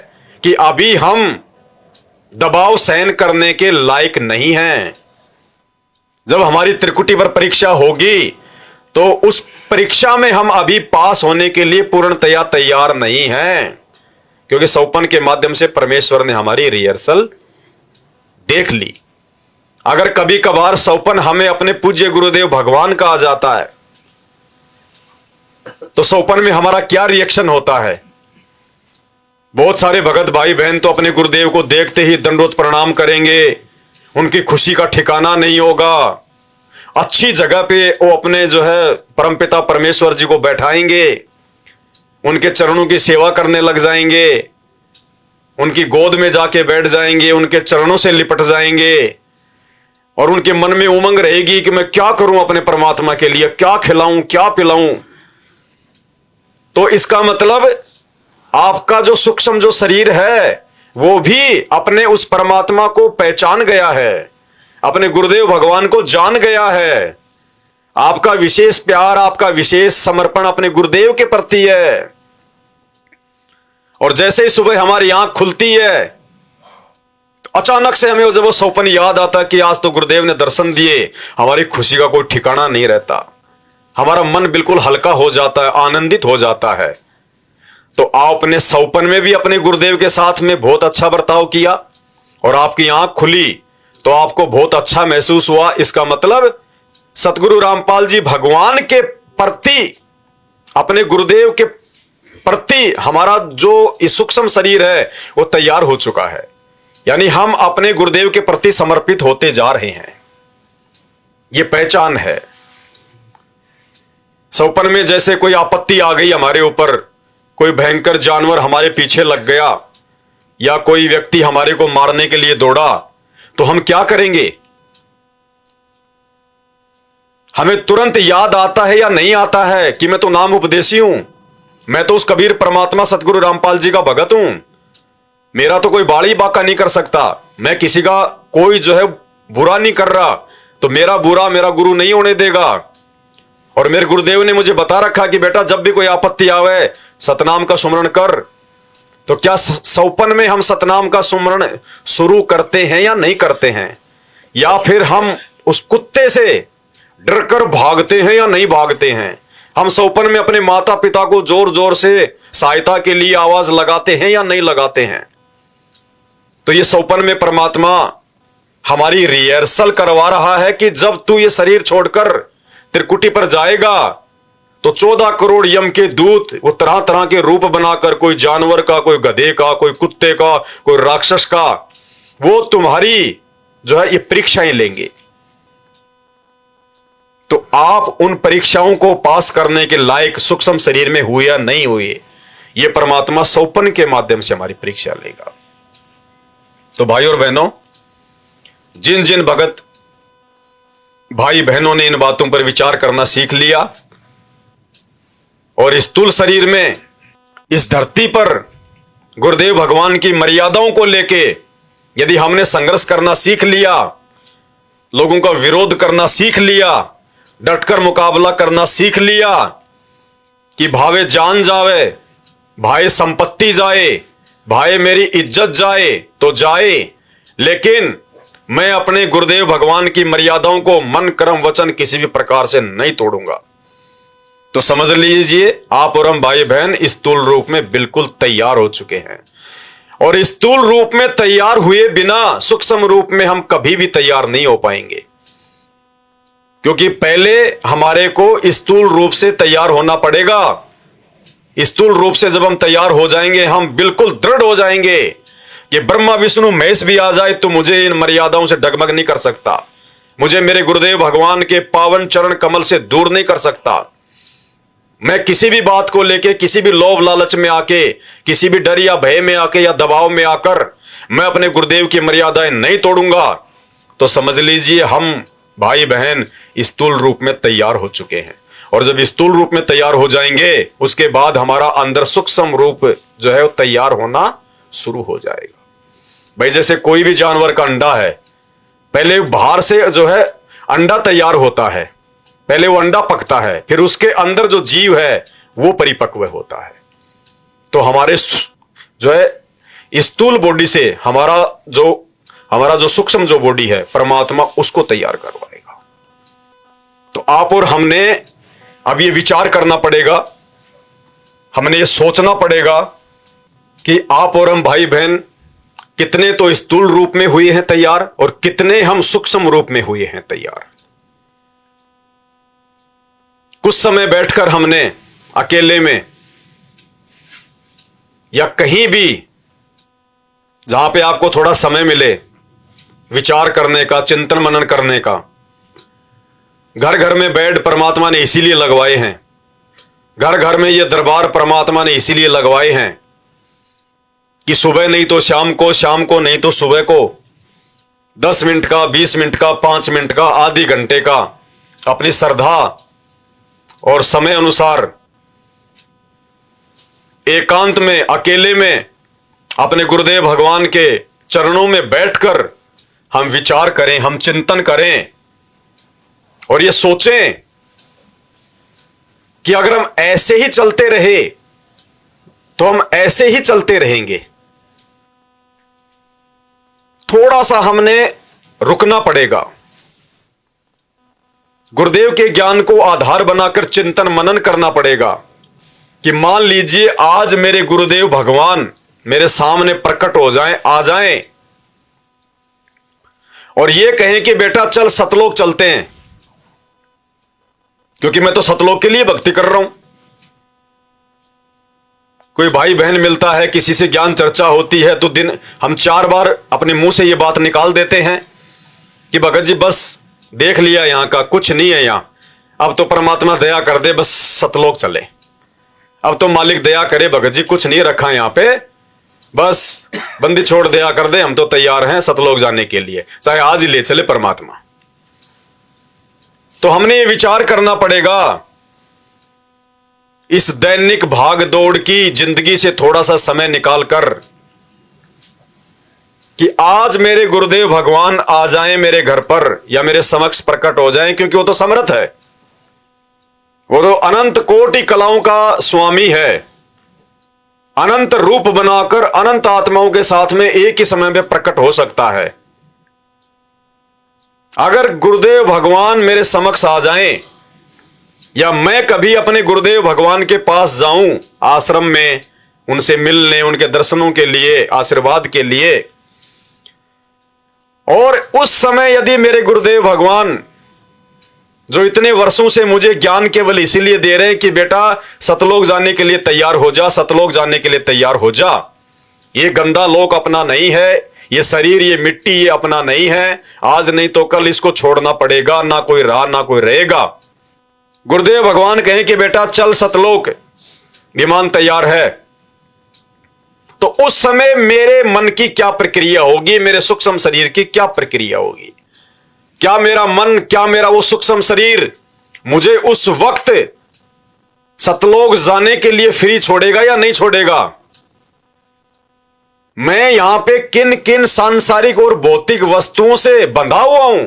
कि अभी हम दबाव सहन करने के लायक नहीं हैं। जब हमारी त्रिकुटी पर परीक्षा होगी तो उस परीक्षा में हम अभी पास होने के लिए पूर्णतया तैयार नहीं हैं, क्योंकि सौपन के माध्यम से परमेश्वर ने हमारी रिहर्सल देख ली। अगर कभी कभार सौपन हमें अपने पूज्य गुरुदेव भगवान का आ जाता है तो सौपन में हमारा क्या रिएक्शन होता है? बहुत सारे भगत भाई बहन तो अपने गुरुदेव को देखते ही दंडोत प्रणाम करेंगे, उनकी खुशी का ठिकाना नहीं होगा। अच्छी जगह पे वो अपने जो है परमपिता परमेश्वर जी को बैठाएंगे, उनके चरणों की सेवा करने लग जाएंगे, उनकी गोद में जाके बैठ जाएंगे, उनके चरणों से लिपट जाएंगे। और उनके मन में उमंग रहेगी कि मैं क्या करूं अपने परमात्मा के लिए, क्या खिलाऊं क्या पिलाऊं। तो इसका मतलब आपका जो सूक्ष्म जो शरीर है वो भी अपने उस परमात्मा को पहचान गया है, अपने गुरुदेव भगवान को जान गया है। आपका विशेष प्यार, आपका विशेष समर्पण अपने गुरुदेव के प्रति है। और जैसे ही सुबह हमारी आंख खुलती है तो अचानक से हमें जब वो सौपन याद आता कि आज तो गुरुदेव ने दर्शन दिए, हमारी खुशी का कोई ठिकाना नहीं रहता, हमारा मन बिल्कुल हल्का हो जाता है, आनंदित हो जाता है। तो आपने सौपन में भी अपने गुरुदेव के साथ में बहुत अच्छा बर्ताव किया और आपकी आंख खुली तो आपको बहुत अच्छा महसूस हुआ। इसका मतलब सतगुरु रामपाल जी भगवान के प्रति, अपने गुरुदेव के प्रति हमारा जो सूक्ष्म शरीर है वो तैयार हो चुका है। यानी हम अपने गुरुदेव के प्रति समर्पित होते जा रहे हैं, ये पहचान है। सौपन में जैसे कोई आपत्ति आ गई हमारे ऊपर, कोई भयंकर जानवर हमारे पीछे लग गया या कोई व्यक्ति हमारे को मारने के लिए दौड़ा, तो हम क्या करेंगे? हमें तुरंत याद आता है या नहीं आता है कि मैं तो नाम उपदेशी हूं, मैं तो उस कबीर परमात्मा सतगुरु रामपाल जी का भगत हूं, मेरा तो कोई बाड़ी बाका नहीं कर सकता, मैं किसी का कोई जो है बुरा नहीं कर रहा, तो मेरा बुरा मेरा गुरु नहीं होने देगा। और मेरे गुरुदेव ने मुझे बता रखा कि बेटा जब भी कोई आपत्ति आवे सतनाम का सुमरण कर। तो क्या सौपन में हम सतनाम का सुमरण शुरू करते हैं या नहीं करते हैं? या फिर हम उस कुत्ते से डरकर भागते हैं या नहीं भागते हैं? हम सौपन में अपने माता पिता को जोर जोर से सहायता के लिए आवाज लगाते हैं या नहीं लगाते हैं? तो ये सौपन में परमात्मा हमारी रिहर्सल करवा रहा है कि जब तू ये शरीर छोड़कर त्रिकुटी पर जाएगा तो 14 करोड़ यम के दूत वो तरह तरह के रूप बनाकर, कोई जानवर का, कोई गधे का, कोई कुत्ते का, कोई राक्षस का, वो तुम्हारी जो है ये परीक्षाएं लेंगे। तो आप उन परीक्षाओं को पास करने के लायक सूक्ष्म शरीर में हुए या नहीं हुए, ये परमात्मा सौपन के माध्यम से हमारी परीक्षा लेगा। तो भाई और बहनों, जिन जिन भगत भाई बहनों ने इन बातों पर विचार करना सीख लिया और स्थूल शरीर में इस धरती पर गुरुदेव भगवान की मर्यादाओं को लेके यदि हमने संघर्ष करना सीख लिया, लोगों का विरोध करना सीख लिया, डटकर मुकाबला करना सीख लिया कि भावे जान जावे, भाई संपत्ति जाए, भाई मेरी इज्जत जाए तो जाए, लेकिन मैं अपने गुरुदेव भगवान की मर्यादाओं को मन कर्म वचन किसी भी प्रकार से नहीं तोड़ूंगा, तो समझ लीजिए आप और हम भाई बहन स्थूल रूप में बिल्कुल तैयार हो चुके हैं। और स्थूल रूप में तैयार हुए बिना सूक्ष्म रूप में हम कभी भी तैयार नहीं हो पाएंगे, क्योंकि पहले हमारे को स्थूल रूप से तैयार होना पड़ेगा। स्थूल रूप से जब हम तैयार हो जाएंगे, हम बिल्कुल दृढ़ हो जाएंगे कि ब्रह्मा विष्णु महेश भी आ जाए तो मुझे इन मर्यादाओं से डगमग नहीं कर सकता, मुझे मेरे गुरुदेव भगवान के पावन चरण कमल से दूर नहीं कर सकता। मैं किसी भी बात को लेके, किसी भी लोभ लालच में आके, किसी भी डर या भय में आके या दबाव में आकर मैं अपने गुरुदेव की मर्यादाएं नहीं तोड़ूंगा। तो समझ लीजिए हम भाई बहन स्थूल रूप में तैयार हो चुके हैं। और जब स्थूल रूप में तैयार हो जाएंगे, उसके बाद हमारा अंदर सूक्ष्म रूप जो है वो तैयार होना शुरू हो जाएगा। भाई जैसे कोई भी जानवर का अंडा है, पहले बाहर से जो है अंडा तैयार होता है, पहले वो अंडा पकता है, फिर उसके अंदर जो जीव है वो परिपक्व होता है। तो हमारे जो है स्थूल बॉडी से हमारा जो सूक्ष्म जो बॉडी है, परमात्मा उसको तैयार करवाएगा। तो आप और हमने अब ये विचार करना पड़ेगा, हमने ये सोचना पड़ेगा कि आप और हम भाई बहन कितने तो स्थूल रूप में हुए हैं तैयार और कितने हम सूक्ष्म रूप में हुए हैं तैयार। कुछ समय बैठकर हमने अकेले में या कहीं भी जहां पे आपको थोड़ा समय मिले विचार करने का, चिंतन मनन करने का, घर घर में बेड परमात्मा ने इसीलिए लगवाए हैं, घर घर में ये दरबार परमात्मा ने इसीलिए लगवाए हैं कि सुबह नहीं तो शाम को, शाम को नहीं तो सुबह को 10 मिनट का, 20 मिनट का, 5 मिनट का, आधे घंटे का अपनी श्रद्धा और समय अनुसार एकांत में, अकेले में अपने गुरुदेव भगवान के चरणों में बैठकर हम विचार करें, हम चिंतन करें और ये सोचें कि अगर हम ऐसे ही चलते रहे तो हम ऐसे ही चलते रहेंगे। थोड़ा सा हमने रुकना पड़ेगा, गुरुदेव के ज्ञान को आधार बनाकर चिंतन मनन करना पड़ेगा कि मान लीजिए आज मेरे गुरुदेव भगवान मेरे सामने प्रकट हो जाएं, आ जाएं और ये कहें कि बेटा चल सतलोक चलते हैं, क्योंकि मैं तो सतलोक के लिए भक्ति कर रहा हूं। कोई भाई बहन मिलता है, किसी से ज्ञान चर्चा होती है तो दिन हम 4 बार अपने मुंह से ये बात निकाल देते हैं कि भगत जी बस देख लिया, यहां का कुछ नहीं है, यहां अब तो परमात्मा दया कर दे, बस सतलोक चले, अब तो मालिक दया करे, भगत जी कुछ नहीं रखा यहां पे, बस बंदी छोड़ दया कर दे, हम तो तैयार हैं सतलोक जाने के लिए, चाहे आज ही ले चले परमात्मा। तो हमने ये विचार करना पड़ेगा इस दैनिक भाग दौड़ की जिंदगी से थोड़ा सा समय निकालकर कि आज मेरे गुरुदेव भगवान आ जाएं मेरे घर पर या मेरे समक्ष प्रकट हो जाएं, क्योंकि वो तो समर्थ है, वो तो अनंत कोटि कलाओं का स्वामी है, अनंत रूप बनाकर अनंत आत्माओं के साथ में एक ही समय में प्रकट हो सकता है। अगर गुरुदेव भगवान मेरे समक्ष आ जाएं या मैं कभी अपने गुरुदेव भगवान के पास जाऊं आश्रम में, उनसे मिलने, उनके दर्शनों के लिए, आशीर्वाद के लिए, और उस समय यदि मेरे गुरुदेव भगवान जो इतने वर्षों से मुझे ज्ञान केवल इसीलिए दे रहे हैं कि बेटा सतलोक जाने के लिए तैयार हो जा, सतलोक जाने के लिए तैयार हो जा, ये गंदा लोक अपना नहीं है, ये शरीर, ये मिट्टी, ये अपना नहीं है, आज नहीं तो कल इसको छोड़ना पड़ेगा, ना कोई रहा ना कोई रहेगा। गुरुदेव भगवान कहें कि बेटा चल सतलोक, विमान तैयार है, तो उस समय मेरे मन की क्या प्रक्रिया होगी, मेरे सूक्ष्म शरीर की क्या प्रक्रिया होगी? क्या मेरा मन, क्या मेरा वो सूक्ष्म शरीर मुझे उस वक्त सतलोक जाने के लिए फ्री छोड़ेगा या नहीं छोड़ेगा? मैं यहां पे किन किन सांसारिक और भौतिक वस्तुओं से बंधा हुआ हूं?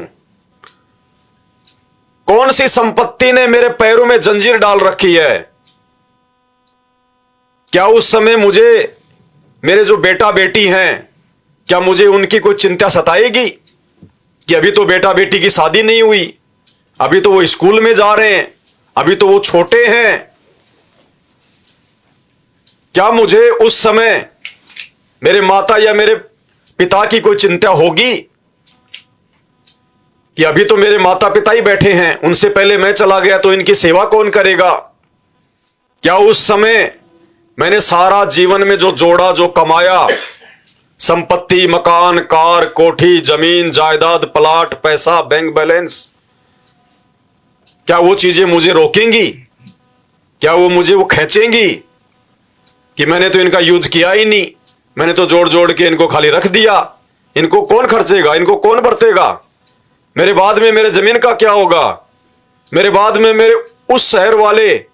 कौन सी संपत्ति ने मेरे पैरों में जंजीर डाल रखी है? क्या उस समय मुझे, मेरे जो बेटा बेटी हैं, क्या मुझे उनकी कोई चिंता सताएगी कि अभी तो बेटा बेटी की शादी नहीं हुई, अभी तो वो स्कूल में जा रहे हैं, अभी तो वो छोटे हैं? क्या मुझे उस समय मेरे माता या मेरे पिता की कोई चिंता होगी कि अभी तो मेरे माता पिता ही बैठे हैं, उनसे पहले मैं चला गया तो इनकी सेवा कौन करेगा? क्या उस समय मैंने सारा जीवन में जो जोड़ा, जो कमाया, संपत्ति, मकान, कार, कोठी, जमीन, जायदाद, प्लाट, पैसा, बैंक बैलेंस, क्या वो चीजें मुझे रोकेंगी? क्या वो मुझे वो खींचेंगी कि मैंने तो इनका यूज किया ही नहीं, मैंने तो जोड़ जोड़ के इनको खाली रख दिया, इनको कौन खर्चेगा, इनको कौन बरतेगा? मेरे बाद में मेरे जमीन का क्या होगा? मेरे बाद में मेरे उस शहर वाले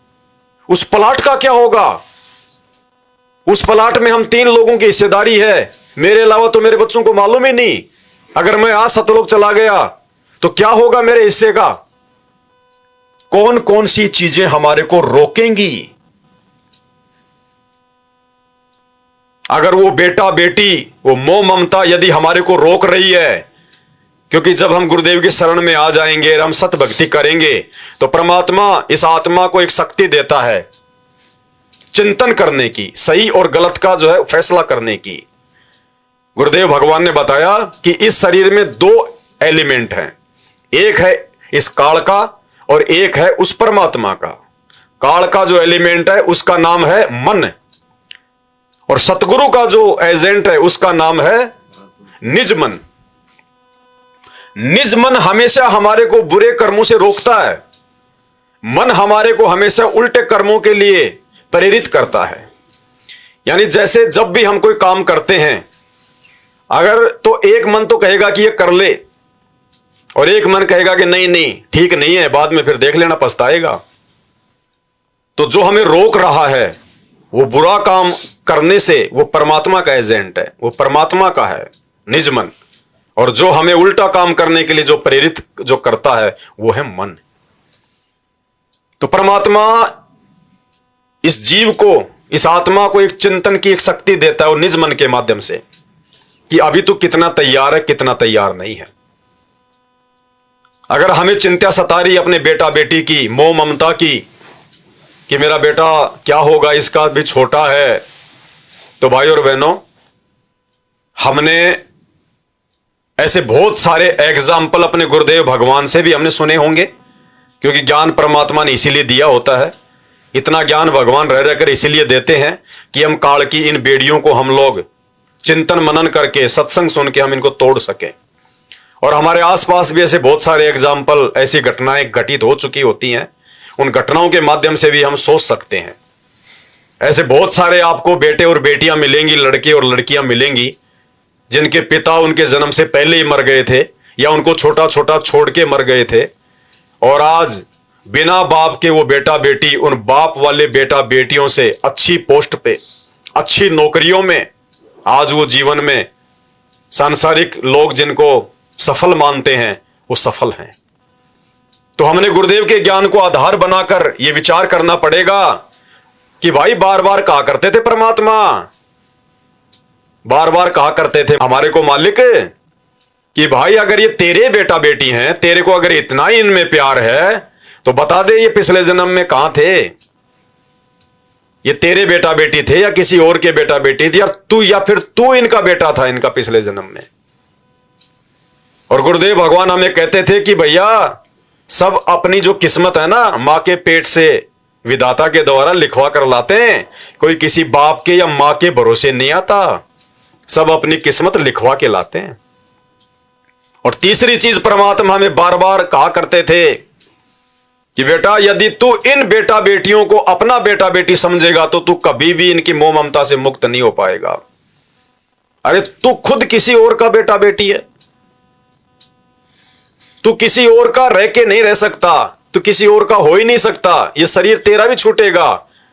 उस प्लाट का क्या होगा? उस प्लाट में हम 3 लोगों की हिस्सेदारी है, मेरे अलावा तो मेरे बच्चों को मालूम ही नहीं। अगर मैं आज सतलोक चला गया तो क्या होगा मेरे हिस्से का? कौन कौन सी चीजें हमारे को रोकेंगी? अगर वो बेटा बेटी, वो मोह ममता यदि हमारे को रोक रही है, क्योंकि जब हम गुरुदेव की शरण में आ जाएंगे और हम सत भक्ति करेंगे तो परमात्मा इस आत्मा को एक शक्ति देता है चिंतन करने की, सही और गलत का जो है फैसला करने की। गुरुदेव भगवान ने बताया कि इस शरीर में 2 एलिमेंट हैं, एक है इस काल का और एक है उस परमात्मा का। काल का जो एलिमेंट है उसका नाम है मन, और सतगुरु का जो एजेंट है उसका नाम है निज मन। निज मन हमेशा हमारे को बुरे कर्मों से रोकता है, मन हमारे को हमेशा उल्टे कर्मों के लिए प्रेरित करता है। यानी जैसे जब भी हम कोई काम करते हैं, अगर तो एक मन तो कहेगा कि ये कर ले, और एक मन कहेगा कि नहीं नहीं ठीक नहीं है, बाद में फिर देख लेना, पछताएगा। तो जो हमें रोक रहा है वो बुरा काम करने से, वो परमात्मा का एजेंट है, वो परमात्मा का है निज मन, और जो हमें उल्टा काम करने के लिए जो प्रेरित जो करता है वो है मन। तो परमात्मा इस जीव को, इस आत्मा को एक चिंतन की एक शक्ति देता है और निज मन के माध्यम से कि अभी तो कितना तैयार है, कितना तैयार नहीं है। अगर हमें चिंता सता रही अपने बेटा बेटी की, मोह ममता की, कि मेरा बेटा क्या होगा, इसका भी छोटा है, तो भाई और बहनों, हमने ऐसे बहुत सारे एग्जाम्पल अपने गुरुदेव भगवान से भी हमने सुने होंगे, क्योंकि ज्ञान परमात्मा ने इसीलिए दिया होता है। इतना ज्ञान भगवान रह रहकर इसीलिए देते हैं कि हम काल की इन बेड़ियों को हम लोग चिंतन मनन करके, सत्संग सुन के हम इनको तोड़ सकें। और हमारे आसपास भी ऐसे बहुत सारे एग्जाम्पल, ऐसी घटनाएं घटित हो चुकी होती हैं, उन घटनाओं के माध्यम से भी हम सोच सकते हैं। ऐसे बहुत सारे आपको बेटे और बेटियां मिलेंगी, लड़के और लड़कियां मिलेंगी, जिनके पिता उनके जन्म से पहले ही मर गए थे या उनको छोटा छोटा छोड़ के मर गए थे, और आज बिना बाप के वो बेटा बेटी उन बाप वाले बेटा बेटियों से अच्छी पोस्ट पे, अच्छी नौकरियों में, आज वो जीवन में सांसारिक लोग जिनको सफल मानते हैं वो सफल हैं। तो हमने गुरुदेव के ज्ञान को आधार बनाकर यह विचार करना पड़ेगा कि भाई बार बार कहा करते थे परमात्मा, बार बार कहा करते थे हमारे को मालिक कि भाई अगर ये तेरे बेटा बेटी हैं, तेरे को अगर इतना ही इनमें प्यार है तो बता दे ये पिछले जन्म में कहां थे, ये तेरे बेटा बेटी थे या किसी और के बेटा बेटी थे, या फिर तू इनका बेटा था इनका पिछले जन्म में। और गुरुदेव भगवान हमें कहते थे कि भैया सब अपनी जो किस्मत है ना मां के पेट से विधाता के द्वारा लिखवा कर लाते हैं, कोई किसी बाप के या मां के भरोसे नहीं आता, सब अपनी किस्मत लिखवा के लाते हैं। और तीसरी चीज परमात्मा हमें बार बार कहा करते थे कि बेटा यदि तू इन बेटा बेटियों को अपना बेटा बेटी समझेगा तो तू कभी भी इनकी मोह ममता से मुक्त नहीं हो पाएगा। अरे तू खुद किसी और का बेटा बेटी है, तू किसी और का रह के नहीं रह सकता, तू किसी और का हो ही नहीं सकता। ये शरीर तेरा भी छूटेगा,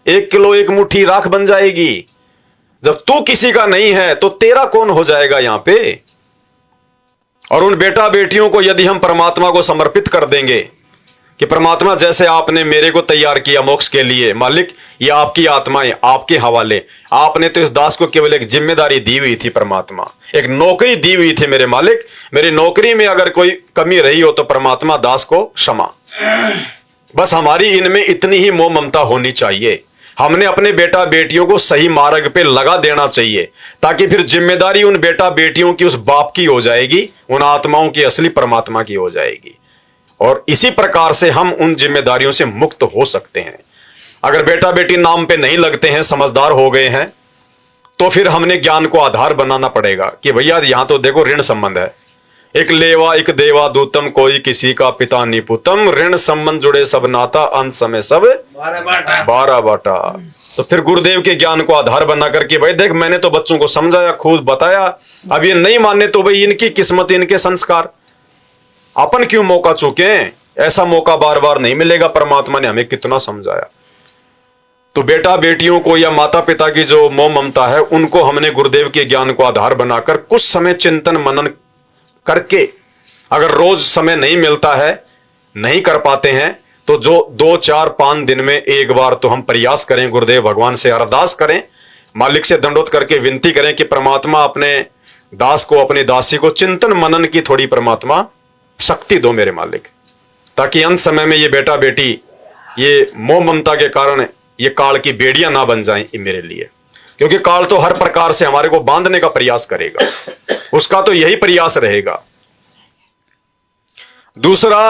1 किलो 1 मुट्ठी राख बन जाएगी। जब तू किसी का नहीं है तो तेरा कौन हो जाएगा यहां पे। और उन बेटा बेटियों को यदि हम परमात्मा को समर्पित कर देंगे कि परमात्मा जैसे आपने मेरे को तैयार किया मोक्ष के लिए, मालिक ये आपकी आत्माएं आपके हवाले, आपने तो इस दास को केवल एक जिम्मेदारी दी हुई थी, परमात्मा एक नौकरी दी हुई थी मेरे मालिक, मेरी नौकरी में अगर कोई कमी रही हो तो परमात्मा दास को क्षमा। बस हमारी इनमें इतनी ही मोह ममता होनी चाहिए, हमने अपने बेटा बेटियों को सही मार्ग पे लगा देना चाहिए, ताकि फिर जिम्मेदारी उन बेटा बेटियों की उस बाप की हो जाएगी, उन आत्माओं की असली परमात्मा की हो जाएगी। और इसी प्रकार से हम उन जिम्मेदारियों से मुक्त हो सकते हैं। अगर बेटा बेटी नाम पे नहीं लगते हैं, समझदार हो गए हैं, तो फिर हमने ज्ञान को आधार बनाना पड़ेगा कि भैया यहां तो देखो ऋण संबंध है, एक लेवा एक देवा दूतम, कोई किसी का पिता निपुतम, ऋण संबंध जुड़े सब नाता, अंत समय सब 12 बाटा। तो फिर गुरुदेव के ज्ञान को आधार बना करके भाई देख मैंने तो बच्चों को समझाया, खुद बताया, अब ये नहीं माने तो भाई इनकी किस्मत इनके संस्कार, अपन क्यों मौका चूके, ऐसा मौका बार बार नहीं मिलेगा। परमात्मा ने हमें कितना समझाया। तो बेटा बेटियों को या माता पिता की जो मोह ममता है उनको हमने गुरुदेव के ज्ञान को आधार बनाकर कुछ समय चिंतन मनन करके, अगर रोज समय नहीं मिलता है, नहीं कर पाते हैं, तो जो 2 4 5 दिन में एक बार तो हम प्रयास करें, गुरुदेव भगवान से अरदास करें, मालिक से दंडोत करके विनती करें कि परमात्मा अपने दास को, अपनी दासी को चिंतन मनन की थोड़ी परमात्मा शक्ति दो मेरे मालिक, ताकि अंत समय में ये बेटा बेटी ये मोह ममता के कारण ये काल की बेड़ियां ना बन जाएं मेरे लिए, क्योंकि काल तो हर प्रकार से हमारे को बांधने का प्रयास करेगा, उसका तो यही प्रयास रहेगा। दूसरा,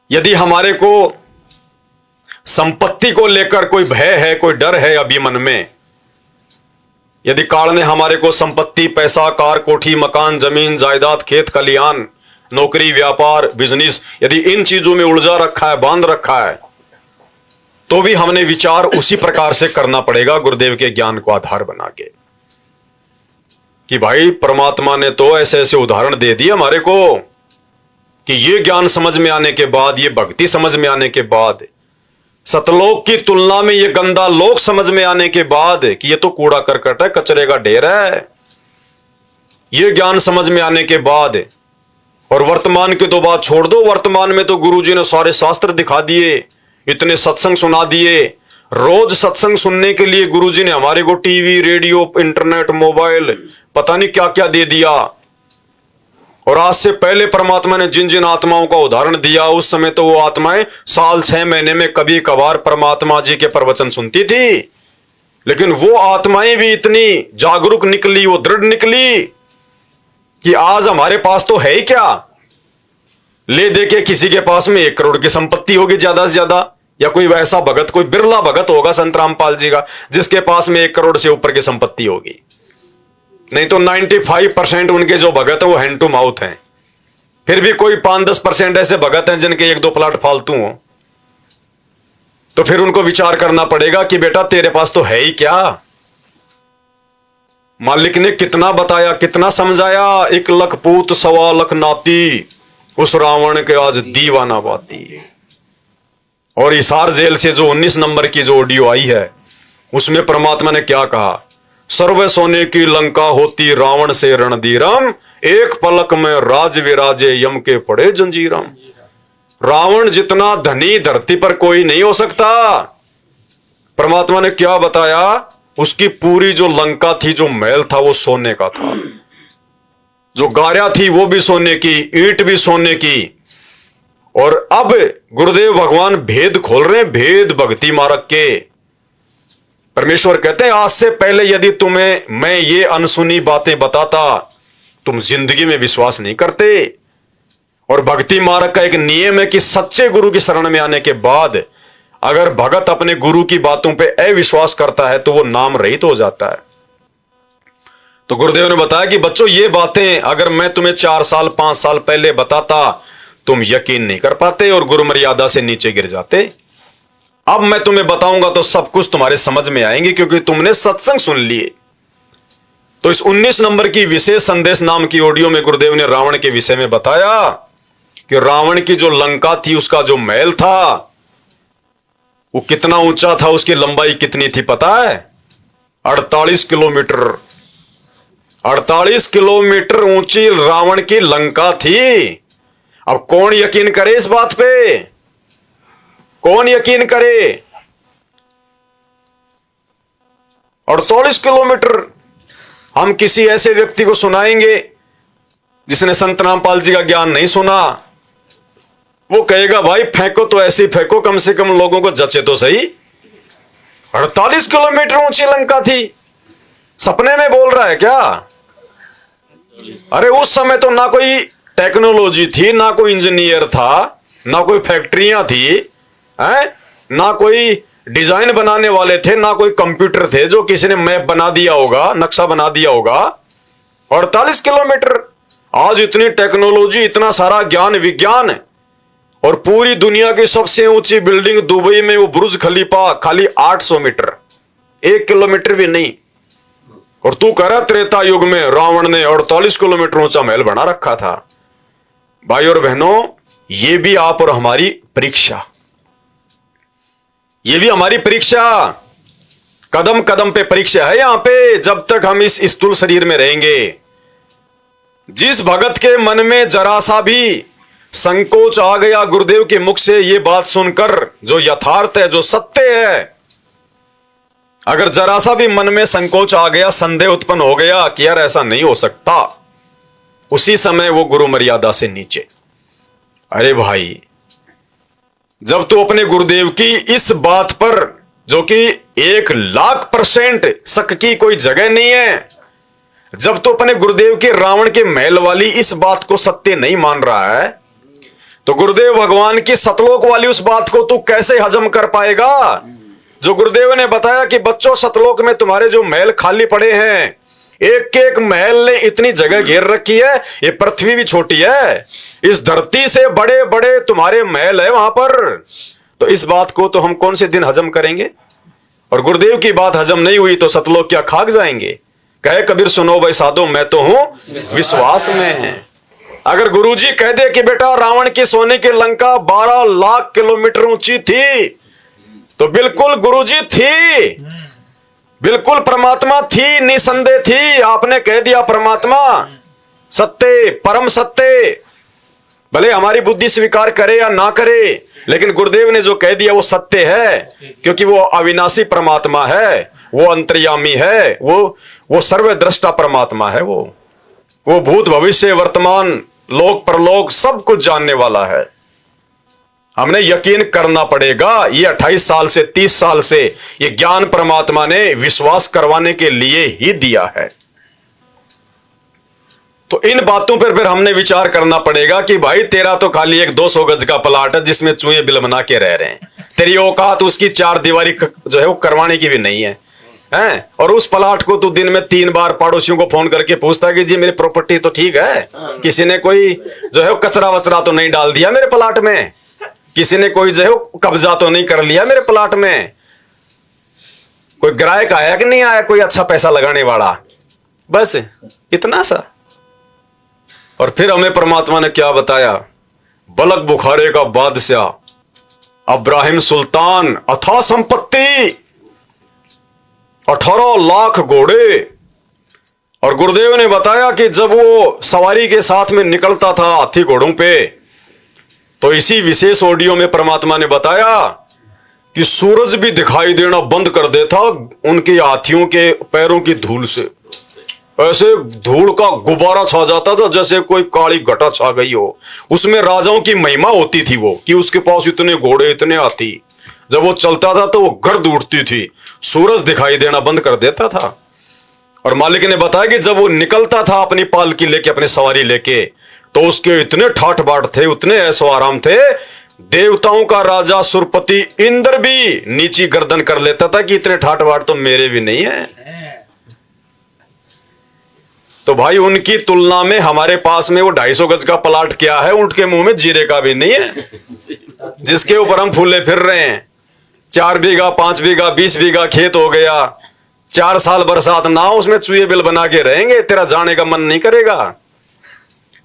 यदि हमारे को संपत्ति को लेकर कोई भय है, कोई डर है अभी मन में, यदि काल ने हमारे को संपत्ति, पैसा, कार, कोठी, मकान, जमीन, जायदाद, खेत खलिहान, नौकरी, व्यापार, बिजनेस, यदि इन चीजों में उलझा रखा है, बांध रखा है, तो भी हमने विचार उसी प्रकार से करना पड़ेगा गुरुदेव के ज्ञान को आधार बना के, कि भाई परमात्मा ने तो ऐसे ऐसे उदाहरण दे दिए हमारे को कि ये ज्ञान समझ में आने के बाद, ये भक्ति समझ में आने के बाद, सतलोक की तुलना में ये गंदा लोक समझ में आने के बाद कि ये तो कूड़ा करकट है, कचरे का ढेर है, ये ज्ञान समझ में आने के बाद, और वर्तमान की तो बात छोड़ दो, वर्तमान में तो गुरुजी ने सारे शास्त्र दिखा दिए, इतने सत्संग सुना दिए, रोज सत्संग सुनने के लिए गुरुजी ने हमारे को टीवी, रेडियो, इंटरनेट, मोबाइल, पता नहीं क्या क्या दे दिया। और आज से पहले परमात्मा ने जिन जिन आत्माओं का उदाहरण दिया, उस समय तो वो आत्माएं साल 6 महीने में कभी कभार परमात्मा जी के प्रवचन सुनती थी, लेकिन वो आत्माएं भी इतनी जागरूक निकली, वो दृढ़ निकली कि आज हमारे पास तो है ही क्या, ले दे के किसी के पास में 1 करोड़ की संपत्ति होगी ज्यादा से ज्यादा, या कोई ऐसा भगत, कोई बिरला भगत होगा संत रामपाल जी का जिसके पास में 1 करोड़ से ऊपर की संपत्ति होगी, नहीं तो 95% उनके जो भगत है वो हैंड टू माउथ हैं। फिर भी कोई 5-10% ऐसे भगत हैं जिनके 1-2 प्लाट फालतू हो, तो फिर उनको विचार करना पड़ेगा कि बेटा तेरे पास तो है ही क्या, मालिक ने कितना बताया, कितना समझाया, 1 लाख पूत 1.25 लाख नाती, उस रावण के आज दीवाना बाती। और हिसार जेल से जो 19 नंबर की जो ऑडियो आई है उसमें परमात्मा ने क्या कहा, सर्व सोने की लंका होती रावण से रणधीरम, एक पलक में राज विराजे यम के पड़े जंजीरम। रावण जितना धनी धरती पर कोई नहीं हो सकता। परमात्मा ने क्या बताया, उसकी पूरी जो लंका थी, जो महल था, वो सोने का था। जो गारियां थी वो भी सोने की, ईंट भी सोने की। और अब गुरुदेव भगवान भेद खोल रहे हैं, भेद भक्ति मार्ग के। परमेश्वर कहते हैं आज से पहले यदि तुम्हें मैं ये अनसुनी बातें बताता, तुम जिंदगी में विश्वास नहीं करते। और भक्ति मार्ग का एक नियम है कि सच्चे गुरु की शरण में आने के बाद अगर भगत अपने गुरु की बातों पे अविश्वास करता है तो वो नाम रहित हो जाता है। तो गुरुदेव ने बताया कि बच्चों ये बातें अगर मैं तुम्हें 4 साल 5 साल पहले बताता, तुम यकीन नहीं कर पाते और गुरु मर्यादा से नीचे गिर जाते। अब मैं तुम्हें बताऊंगा तो सब कुछ तुम्हारे समझ में आएंगे, क्योंकि तुमने सत्संग सुन लिए। तो इस 19 नंबर की विशेष संदेश नाम की ऑडियो में गुरुदेव ने रावण के विषय में बताया कि रावण की जो लंका थी, उसका जो महल था वो कितना ऊंचा था, उसकी लंबाई कितनी थी पता है? 48 किलोमीटर। 48 किलोमीटर ऊंची रावण की लंका थी। अब कौन यकीन करे इस बात पे? कौन यकीन करे? 48 किलोमीटर। हम किसी ऐसे व्यक्ति को सुनाएंगे जिसने संत रामपाल जी का ज्ञान नहीं सुना, वो कहेगा भाई फेंको तो ऐसे ही फेंको, कम से कम लोगों को जचे तो सही। 48 किलोमीटर ऊंची लंका थी। सपने में बोल रहा है क्या? अरे उस समय तो ना कोई टेक्नोलॉजी थी, ना कोई इंजीनियर था, ना कोई फैक्ट्रियां थी, है ना कोई डिजाइन बनाने वाले थे, ना कोई कंप्यूटर थे जो किसी ने मैप बना दिया होगा, नक्शा बना दिया होगा। 48 किलोमीटर। आज इतनी टेक्नोलॉजी, इतना सारा ज्ञान विज्ञान, और पूरी दुनिया की सबसे ऊंची बिल्डिंग दुबई में वो बुर्ज खलीफा खाली 800 मीटर, 1 किलोमीटर भी नहीं। और तू कह रहा त्रेता युग में रावण ने 48 किलोमीटर ऊंचा महल बना रखा था। भाई और बहनों, ये भी आप और हमारी परीक्षा, ये भी हमारी परीक्षा, कदम कदम पे परीक्षा है यहां पे। जब तक हम इस स्थूल शरीर में रहेंगे, जिस भगत के मन में जरा सा भी संकोच आ गया गुरुदेव के मुख से ये बात सुनकर, जो यथार्थ है, जो सत्य है, अगर जरा सा भी मन में संकोच आ गया, संदेह उत्पन्न हो गया कि यार ऐसा नहीं हो सकता, उसी समय वो गुरु मर्यादा से नीचे। अरे भाई, जब तू अपने गुरुदेव की इस बात पर, जो कि 1,00,000% शक की कोई जगह नहीं है, जब तू अपने गुरुदेव के रावण के महल वाली इस बात को सत्य नहीं मान रहा है, तो गुरुदेव भगवान की सतलोक वाली उस बात को तू कैसे हजम कर पाएगा? जो गुरुदेव ने बताया कि बच्चों, सतलोक में तुम्हारे जो महल खाली पड़े हैं, एक एक महल ने इतनी जगह घेर रखी है, ये पृथ्वी भी छोटी है, इस धरती से बड़े बड़े तुम्हारे महल है वहां पर। तो इस बात को तो हम कौन से दिन हजम करेंगे? और गुरुदेव की बात हजम नहीं हुई तो सतलोक क्या खाक जाएंगे? कहे कबीर सुनो भाई साधो, मैं तो हूं विश्वास में। अगर गुरुजी कह दे कि बेटा रावण की सोने की लंका 12 लाख किलोमीटर ऊंची थी, तो बिल्कुल गुरुजी थी, बिल्कुल परमात्मा थी, निसंदेह थी। आपने कह दिया परमात्मा सत्य, परम सत्य, भले हमारी बुद्धि स्वीकार करे या ना करे, लेकिन गुरुदेव ने जो कह दिया वो सत्य है, क्योंकि वो अविनाशी परमात्मा है, वो अंतर्यामी है, वो सर्वद्रष्टा परमात्मा है, वो भूत भविष्य वर्तमान लोक परलोक सब कुछ जानने वाला है। हमने यकीन करना पड़ेगा। ये 28 साल से 30 साल से ये ज्ञान परमात्मा ने विश्वास करवाने के लिए ही दिया है। तो इन बातों पर फिर हमने विचार करना पड़ेगा कि भाई तेरा तो खाली एक 200 गज का प्लाट है जिसमें चूहे बिल बना के रह रहे हैं, तेरी औकात उसकी 4 दीवारी जो है वो करवाने की भी नहीं है, हैं? और उस प्लाट को तू दिन में 3 बार पड़ोसियों को फोन करके पूछता है कि जी मेरी प्रॉपर्टी तो ठीक है, किसी ने कोई जो है कचरा वचरा तो नहीं डाल दिया मेरे प्लाट में, किसी ने कोई जो है कब्जा तो नहीं कर लिया मेरे प्लाट में, कोई ग्राहक आया कि नहीं आया, कोई अच्छा पैसा लगाने वाला, बस इतना सा। और फिर हमें परमात्मा ने क्या बताया? बलक बुखारे का बादशाह अब्राहिम सुल्तान, अथाह संपत्ति, 18 लाख घोड़े। और गुरुदेव ने बताया कि जब वो सवारी के साथ में निकलता था हाथी घोड़ों पे, तो इसी विशेष ऑडियो में परमात्मा ने बताया कि सूरज भी दिखाई देना बंद कर देता उनके हाथियों के पैरों की धूल से। ऐसे धूल का गुब्बारा छा जाता था जैसे कोई काली घटा छा गई हो। उसमें राजाओं की महिमा होती थी वो, कि उसके पास इतने घोड़े इतने हाथी। जब वो चलता था तो वो गर्द उठती थी, सूरज दिखाई देना बंद कर देता था। और मालिक ने बताया कि जब वो निकलता था अपनी पालकी लेके, अपनी सवारी लेके, तो उसके इतने ठाठ बाट थे, उतने ऐसो आराम थे, देवताओं का राजा सुरपति इंद्र भी नीची गर्दन कर लेता था कि इतने ठाठ बाट तो मेरे भी नहीं है। तो भाई उनकी तुलना में हमारे पास में वो 250 गज का प्लाट क्या है, ऊंट के मुंह में जीरे का भी नहीं है, जिसके ऊपर हम फूले फिर रहे हैं। 4 बीघा 5 बीघा 20 बीघा खेत हो गया, 4 साल बरसात ना हो, उसमें चूहे बिल बना के रहेंगे, तेरा जाने का मन नहीं करेगा।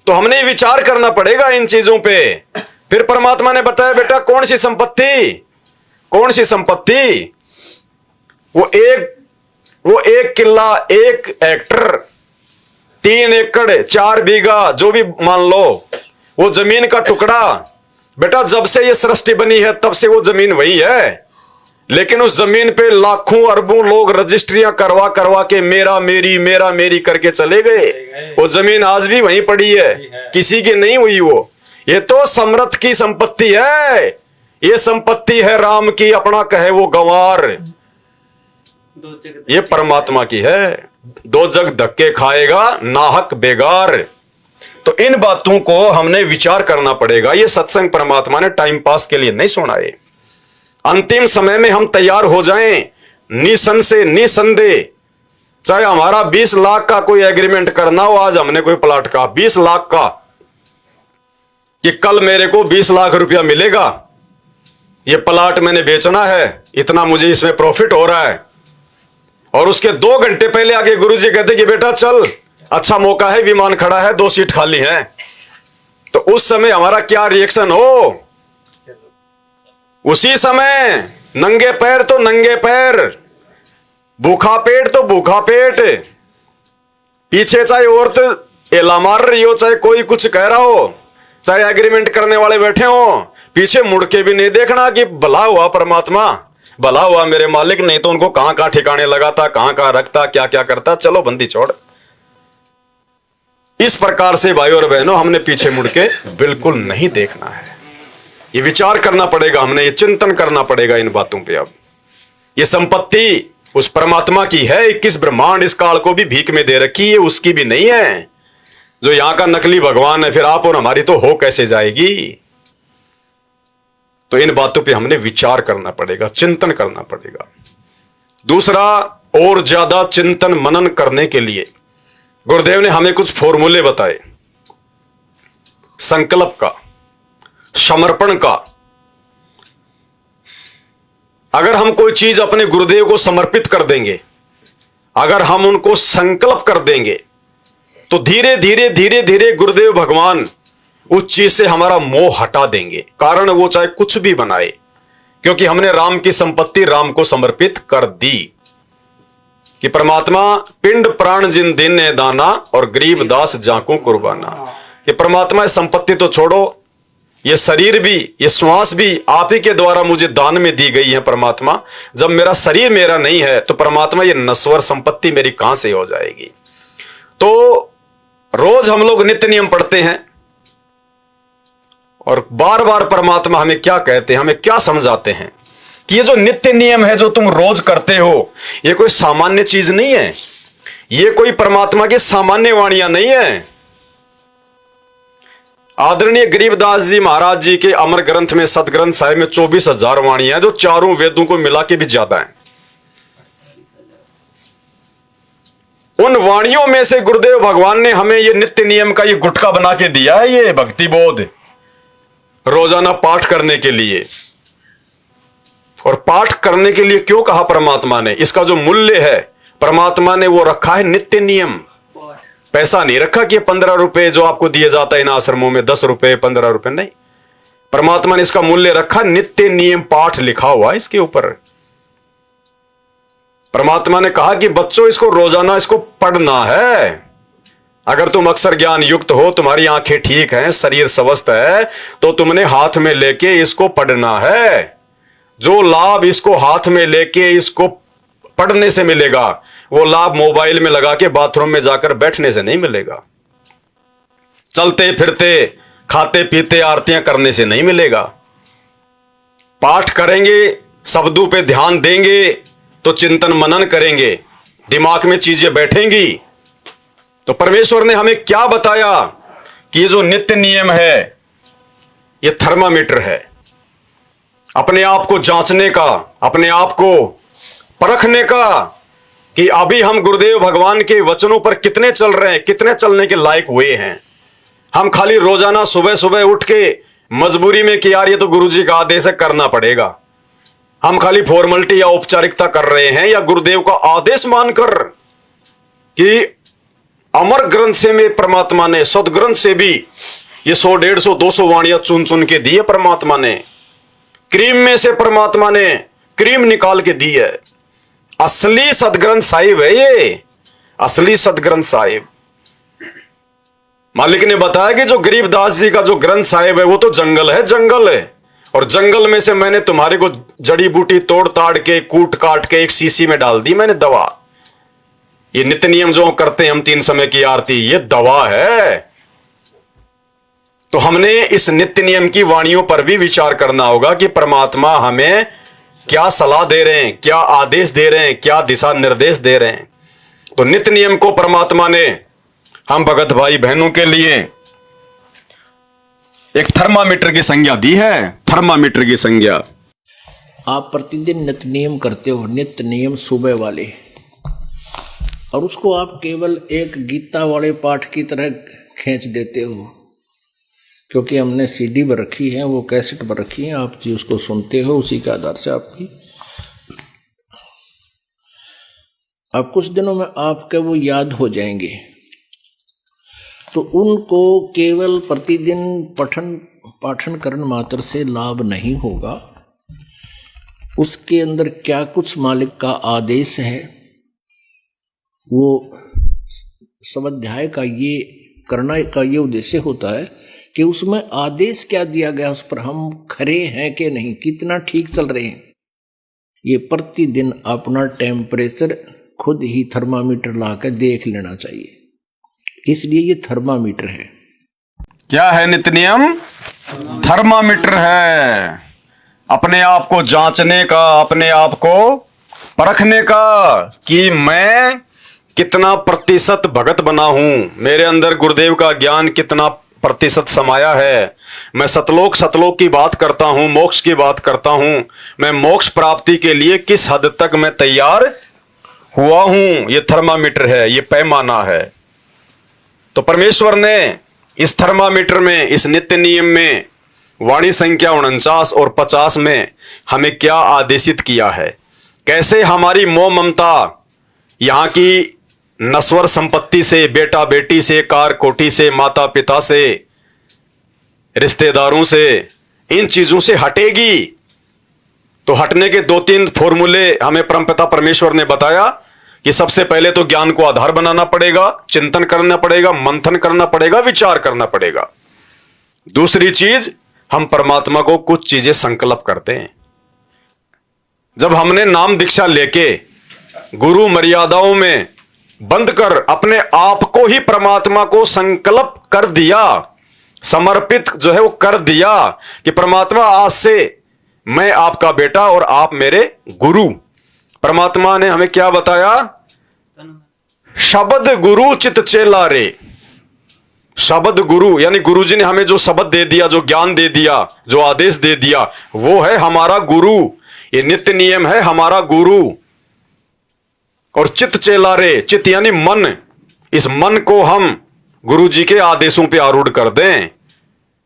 तो हमने विचार करना पड़ेगा इन चीजों पे। फिर परमात्मा ने बताया, बेटा कौन सी संपत्ति, कौन सी संपत्ति, वो एक किला 1 हेक्टर 3 एकड़ 4 बीघा जो भी मान लो, वो जमीन का टुकड़ा। बेटा जब से ये सृष्टि बनी है तब से वो जमीन वही है, लेकिन उस जमीन पे लाखों अरबों लोग रजिस्ट्रियां करवा करवा के मेरा मेरी करके चले गए। वो जमीन आज भी वहीं पड़ी है, किसी की नहीं हुई वो। ये तो समर्थ की संपत्ति है, ये संपत्ति है राम की, अपना कहे वो गंवार, ये परमात्मा की है। 2 जग धक्के खाएगा नाहक बेगार। तो इन बातों को हमने विचार करना पड़ेगा। ये सत्संग परमात्मा ने टाइम पास के लिए नहीं सुनाए। अंतिम समय में हम तैयार हो जाएं निसंदेह, चाहे हमारा 20 लाख का कोई एग्रीमेंट करना हो। आज हमने कोई प्लाट का 20 लाख का, कि कल मेरे को 20 लाख रुपया मिलेगा, ये प्लाट मैंने बेचना है, इतना मुझे इसमें प्रॉफिट हो रहा है। और उसके 2 घंटे पहले आके गुरुजी कहते कि बेटा चल, अच्छा मौका है, विमान खड़ा है, 2 सीट खाली है। तो उस समय हमारा क्या रिएक्शन हो? उसी समय नंगे पैर तो नंगे पैर, भूखा पेट तो भूखा पेट, पीछे चाहे औरत एला मार रही हो, चाहे कोई कुछ कह रहा हो, चाहे एग्रीमेंट करने वाले बैठे हो, पीछे मुड़ के भी नहीं देखना कि भला हुआ परमात्मा, भला हुआ मेरे मालिक, नहीं तो उनको कहां कहां ठिकाने लगाता, कहां कहां रखता, क्या क्या करता, चलो बंदी छोड़। इस प्रकार से भाई और बहनों हमने पीछे मुड़ के बिल्कुल नहीं देखना है। ये विचार करना पड़ेगा, हमने ये चिंतन करना पड़ेगा इन बातों पे। अब ये संपत्ति उस परमात्मा की है, 21 ब्रह्मांड इस काल को भी भीख में दे रखी है, उसकी भी नहीं है। जो यहां का नकली भगवान है, फिर आप और हमारी तो हो कैसे जाएगी? तो इन बातों पे हमने विचार करना पड़ेगा, चिंतन करना पड़ेगा। दूसरा, और ज्यादा चिंतन मनन करने के लिए गुरुदेव ने हमें कुछ फॉर्मूले बताए, संकल्प का, समर्पण का। अगर हम कोई चीज अपने गुरुदेव को समर्पित कर देंगे, अगर हम उनको संकल्प कर देंगे, तो धीरे धीरे धीरे धीरे गुरुदेव भगवान उस चीज से हमारा मोह हटा देंगे। कारण वो चाहे कुछ भी बनाए, क्योंकि हमने राम की संपत्ति राम को समर्पित कर दी। कि परमात्मा पिंड प्राण जिन दिन ने दाना, और गरीब दास जाको कुर्बाना। ये परमात्मा संपत्ति तो छोड़ो, ये शरीर भी, ये श्वास भी आप ही के द्वारा मुझे दान में दी गई है परमात्मा। जब मेरा शरीर मेरा नहीं है तो परमात्मा ये नश्वर संपत्ति मेरी कहां से हो जाएगी? तो रोज हम लोग नित्य नियम पढ़ते हैं, और बार बार परमात्मा हमें क्या कहते हैं, हमें क्या समझाते हैं कि ये जो नित्य नियम है जो तुम रोज करते हो, ये कोई सामान्य चीज नहीं है, ये कोई परमात्मा की सामान्य वाणियां नहीं है। आदरणीय गरीबदास जी महाराज जी के अमर ग्रंथ में, सदग्रंथ साहिब में 24,000 वाणियां, जो चारों वेदों को मिला के भी ज्यादा है। उन वाणियों में से गुरुदेव भगवान ने हमें ये नित्य नियम का ये गुटका बना के दिया है, ये भक्ति बोध, रोजाना पाठ करने के लिए। और पाठ करने के लिए क्यों कहा परमात्मा ने? इसका जो मूल्य है परमात्मा ने वो रखा है नित्य नियम। पैसा नहीं रखा कि 15 रुपए जो आपको दिए जाता है इन आश्रमों में, 10 रुपए 15 रुपए, नहीं। परमात्मा ने इसका मूल्य रखा, नित्य नियम पाठ लिखा हुआ इसके ऊपर। परमात्मा ने कहा कि बच्चों इसको रोजाना इसको पढ़ना है। अगर तुम अक्षर ज्ञान युक्त हो, तुम्हारी आंखें ठीक हैं, शरीर स्वस्थ है, तो तुमने हाथ में लेके इसको पढ़ना है। जो लाभ इसको हाथ में लेके इसको पढ़ने से मिलेगा, वो लाभ मोबाइल में लगा के बाथरूम में जाकर बैठने से नहीं मिलेगा, चलते फिरते खाते पीते आरतियां करने से नहीं मिलेगा। पाठ करेंगे, शब्दों पे ध्यान देंगे तो चिंतन मनन करेंगे, दिमाग में चीजें बैठेंगी। तो परमेश्वर ने हमें क्या बताया कि ये जो नित्य नियम है ये थर्मामीटर है, अपने आप को जांचने का, अपने आप को परखने का कि अभी हम गुरुदेव भगवान के वचनों पर कितने चल रहे हैं, कितने चलने के लायक हुए हैं। हम खाली रोजाना सुबह सुबह उठ के मजबूरी में कि यार ये तो गुरुजी का आदेश है करना पड़ेगा, हम खाली फॉर्मेलिटी या औपचारिकता कर रहे हैं, या गुरुदेव का आदेश मानकर कि अमर ग्रंथ से में परमात्मा ने, सदग्रंथ से भी ये 100, 150, 200 वाणियां चुन चुन के दी है परमात्मा ने, क्रीम में से परमात्मा ने क्रीम निकाल के दी है। असली सदग्रंथ साहिब है ये, असली सदग्रंथ साहिब। मालिक ने बताया कि जो गरीबदास जी का जो ग्रंथ साहिब है वो तो जंगल है, जंगल है, और जंगल में से मैंने तुम्हारे को जड़ी बूटी तोड़ ताड़ के कूट काट के एक शीशी में डाल दी मैंने दवा। ये नित्य नियम जो करते हैं हम 3 समय की आरती, ये दवा है। तो हमने इस नित्य नियम की वाणियों पर भी विचार करना होगा कि परमात्मा हमें क्या सलाह दे रहे हैं, क्या आदेश दे रहे हैं, क्या दिशा निर्देश दे रहे हैं। तो नित्य नियम को परमात्मा ने हम भगत भाई बहनों के लिए एक थर्मामीटर की संज्ञा दी है, थर्मामीटर की संज्ञा। आप प्रतिदिन नित्य नियम करते हो, नित्य नियम सुबह वाले, और उसको आप केवल एक गीता वाले पाठ की तरह खींच देते हो, क्योंकि हमने सीडी पर रखी है, वो कैसेट पर रखी है, आप जी उसको सुनते हो, उसी के आधार से आपकी अब कुछ दिनों में आपके वो याद हो जाएंगे। तो उनको केवल प्रतिदिन पाठन करण मात्र से लाभ नहीं होगा, उसके अंदर क्या कुछ मालिक का आदेश है, वो स्वाध्याय का ये करना का ये उद्देश्य होता है कि उसमें आदेश क्या दिया गया, उस पर हम खरे हैं कि नहीं, कितना ठीक चल रहे हैं। ये प्रतिदिन अपना टेम्परेचर खुद ही थर्मामीटर लाकर देख लेना चाहिए, इसलिए ये थर्मामीटर है। क्या है नित्य नियम? थर्मामीटर है, अपने आप को जांचने का, अपने आप को परखने का कि मैं कितना प्रतिशत भगत बना हूं, मेरे अंदर गुरुदेव का ज्ञान कितना प्रतिशत समाया है, मैं सतलोक की बात करता हूं, मोक्ष की बात करता हूं, मैं मोक्ष प्राप्ति के लिए किस हद तक मैं तैयार हुआ हूं। ये थर्मामीटर है, ये पैमाना है। तो परमेश्वर ने इस थर्मामीटर में, इस नित्य नियम में वाणी संख्या 49 और 50 में हमें क्या आदेशित किया है, कैसे हमारी मोह ममता यहां की नश्वर संपत्ति से, बेटा बेटी से, कार कोठी से, माता पिता से, रिश्तेदारों से, इन चीजों से हटेगी। तो हटने के 2-3 फॉर्मूले हमें परमपिता परमेश्वर ने बताया कि सबसे पहले तो ज्ञान को आधार बनाना पड़ेगा, चिंतन करना पड़ेगा, मंथन करना पड़ेगा, विचार करना पड़ेगा। दूसरी चीज, हम परमात्मा को कुछ चीजें संकल्प करते हैं। जब हमने नाम दीक्षा लेके गुरु मर्यादाओं में बंद कर अपने आप को ही परमात्मा को संकल्प कर दिया, समर्पित जो है वो कर दिया कि परमात्मा आज से मैं आपका बेटा और आप मेरे गुरु। परमात्मा ने हमें क्या बताया? शब्द गुरु चित चेला रे। शब्द गुरु यानी गुरुजी ने हमें जो शब्द दे दिया, जो ज्ञान दे दिया, जो आदेश दे दिया, वो है हमारा गुरु। ये नित्य नियम है हमारा गुरु। और चित चेला रे, चित यानी मन, इस मन को हम गुरुजी के आदेशों पे आरूढ़ कर दें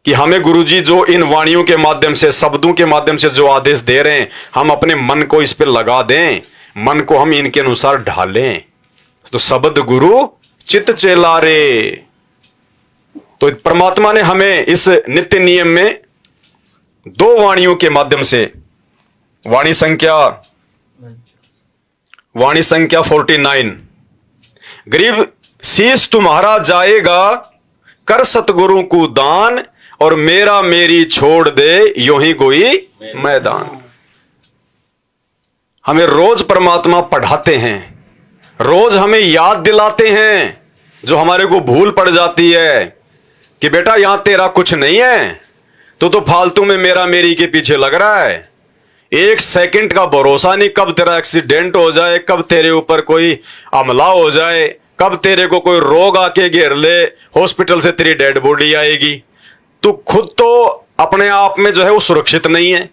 कि हमें गुरुजी जो इन वाणियों के माध्यम से, शब्दों के माध्यम से जो आदेश दे रहे हैं, हम अपने मन को इस पे लगा दें, मन को हम इनके अनुसार ढालें। तो शब्द गुरु चित चेला रे। तो परमात्मा ने हमें इस नित्य नियम में 2 वाणियों के माध्यम से, वाणी संख्या 49, गरीब शीश तुम्हारा जाएगा, कर सतगुरु को दान, और मेरा मेरी छोड़ दे यूं ही गोई मैदान। हमें रोज परमात्मा पढ़ाते हैं, रोज हमें याद दिलाते हैं, जो हमारे को भूल पड़ जाती है कि बेटा यहां तेरा कुछ नहीं है, तो फालतू में मेरा मेरी के पीछे लग रहा है। एक सेकंड का भरोसा नहीं, कब तेरा एक्सीडेंट हो जाए, कब तेरे ऊपर कोई हमला हो जाए, कब तेरे को कोई रोग आके घेर ले, हॉस्पिटल से तेरी डेड बॉडी आएगी। तू खुद तो अपने आप में जो है वो सुरक्षित नहीं है,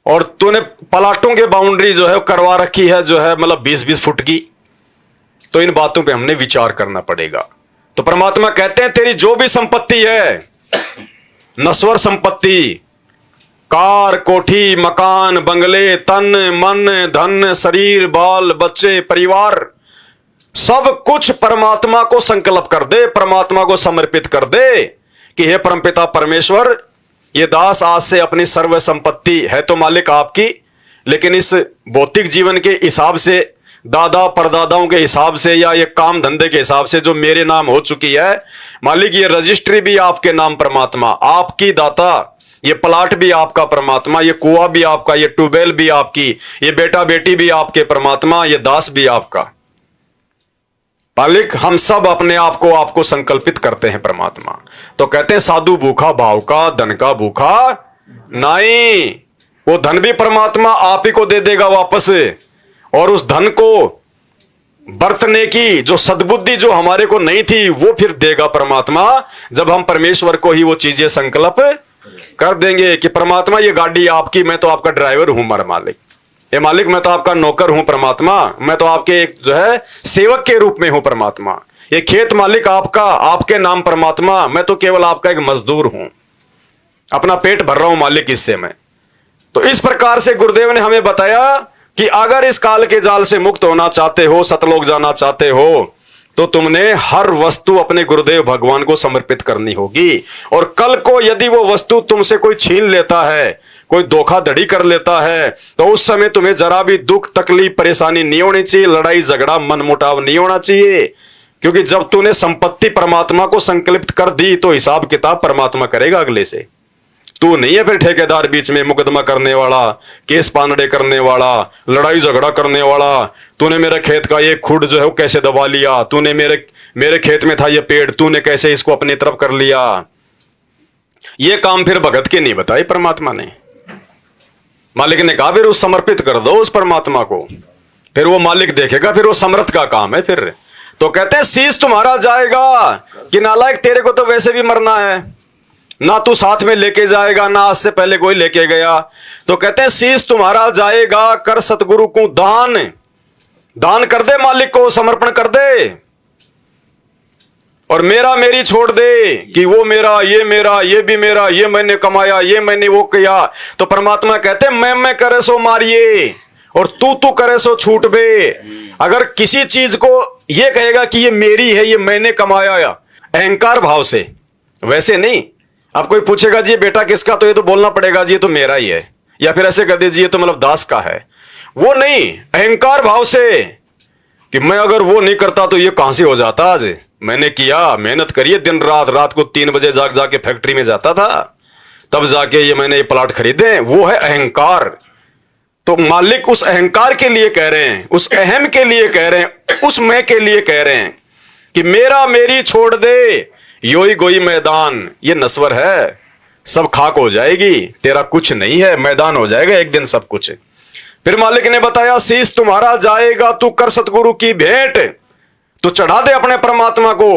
और तूने प्लाटों के बाउंड्री जो है वो करवा रखी है, जो है मतलब 20-20 फुट की। तो इन बातों पे हमने विचार करना पड़ेगा। तो परमात्मा कहते हैं तेरी जो भी संपत्ति है, नश्वर संपत्ति, कार, कोठी, मकान, बंगले, तन, मन, धन, शरीर, बाल बच्चे, परिवार, सब कुछ परमात्मा को संकल्प कर दे, परमात्मा को समर्पित कर दे कि हे परमपिता परमेश्वर, ये दास आज से अपनी सर्व संपत्ति है तो मालिक आपकी, लेकिन इस भौतिक जीवन के हिसाब से, दादा परदादाओं के हिसाब से, या ये काम धंधे के हिसाब से जो मेरे नाम हो चुकी है मालिक, ये रजिस्ट्री भी आपके नाम परमात्मा, आपकी दाता, ये प्लाट भी आपका परमात्मा, ये कुआं भी आपका, ये ट्यूबवेल भी आपकी, ये बेटा बेटी भी आपके परमात्मा, ये दास भी आपका। मालिक हम सब अपने आप को आपको संकल्पित करते हैं परमात्मा। तो कहते हैं साधु भूखा भाव का, धन का भूखा नहीं। वो धन भी परमात्मा आप ही को दे देगा वापस, और उस धन को बरतने की जो सद्बुद्धि जो हमारे को नहीं थी वो फिर देगा परमात्मा, जब हम परमेश्वर को ही वो चीजें संकल्प कर देंगे कि परमात्मा ये गाड़ी आपकी, मैं तो आपका ड्राइवर हूं मर मालिक, ये मालिक मैं तो आपका नौकर हूं परमात्मा, मैं तो आपके एक जो है सेवक के रूप में हूं परमात्मा, ये खेत मालिक आपका, आपके नाम परमात्मा, मैं तो केवल आपका एक मजदूर हूं, अपना पेट भर रहा हूं मालिक इससे मैं। तो इस प्रकार से गुरुदेव ने हमें बताया कि अगर इस काल के जाल से मुक्त होना चाहते हो, सतलोक जाना चाहते हो, तो तुमने हर वस्तु अपने गुरुदेव भगवान को समर्पित करनी होगी। और कल को यदि वो वस्तु तुमसे कोई छीन लेता है, कोई धोखाधड़ी कर लेता है, तो उस समय तुम्हें जरा भी दुख तकलीफ परेशानी नहीं होनी चाहिए, लड़ाई झगड़ा मनमुटाव नहीं होना चाहिए, क्योंकि जब तूने संपत्ति परमात्मा को संकल्पित कर दी तो हिसाब किताब परमात्मा करेगा अगले से। तू नहीं है फिर ठेकेदार बीच में मुकदमा करने वाला, केस पानड़े करने वाला, लड़ाई झगड़ा करने वाला। तूने मेरे खेत का ये खुड जो है वो कैसे दबा लिया, तूने मेरे खेत में था ये पेड़, तूने कैसे इसको अपनी तरफ कर लिया। ये काम फिर भगत के नहीं बताई परमात्मा ने। मालिक ने कहा फिर उस समर्पित कर दो उस परमात्मा को, फिर वो मालिक देखेगा, फिर वो समर्थ का काम है फिर। तो कहते हैं शीश तुम्हारा जाएगा कि नालायक तेरे को तो वैसे भी मरना है, ना तू साथ में लेके जाएगा, ना आज से पहले कोई लेके गया। तो कहते हैं शीश तुम्हारा जाएगा, कर सतगुरु को दान, दान कर दे, मालिक को समर्पण कर दे, और मेरा मेरी छोड़ दे कि वो मेरा, ये भी मेरा, ये मैंने कमाया, ये मैंने वो किया। तो परमात्मा कहते हैं मैं करे सो मारिए और तू करे सो छूट बे। अगर किसी चीज को ये कहेगा कि ये मेरी है, ये मैंने कमाया, या अहंकार भाव से, वैसे नहीं। अब कोई पूछेगा जी बेटा किसका, तो ये तो बोलना पड़ेगा जी ये तो मेरा ही है, या फिर ऐसे कर दीजिए तो मतलब दास का है। वो नहीं, अहंकार भाव से कि मैं अगर वो नहीं करता तो ये कहां से हो जाता, आज मैंने किया, मेहनत करिए दिन रात, रात को 3 बजे जाके फैक्ट्री में जाता था, तब जाके ये मैंने ये प्लाट खरीदे। वो है अहंकार। तो मालिक उस अहंकार के लिए कह रहे हैं, उस अहम के लिए कह रहे हैं, उस मैं के लिए कह रहे हैं कि मेरा मेरी छोड़ दे, योई गोई मैदान, ये नश्वर है, सब खाक हो जाएगी, तेरा कुछ नहीं है, मैदान हो जाएगा एक दिन सब कुछ। फिर मालिक ने बताया शीश तुम्हारा जाएगा, तू कर सतगुरु की भेंट, तू चढ़ा दे अपने परमात्मा को।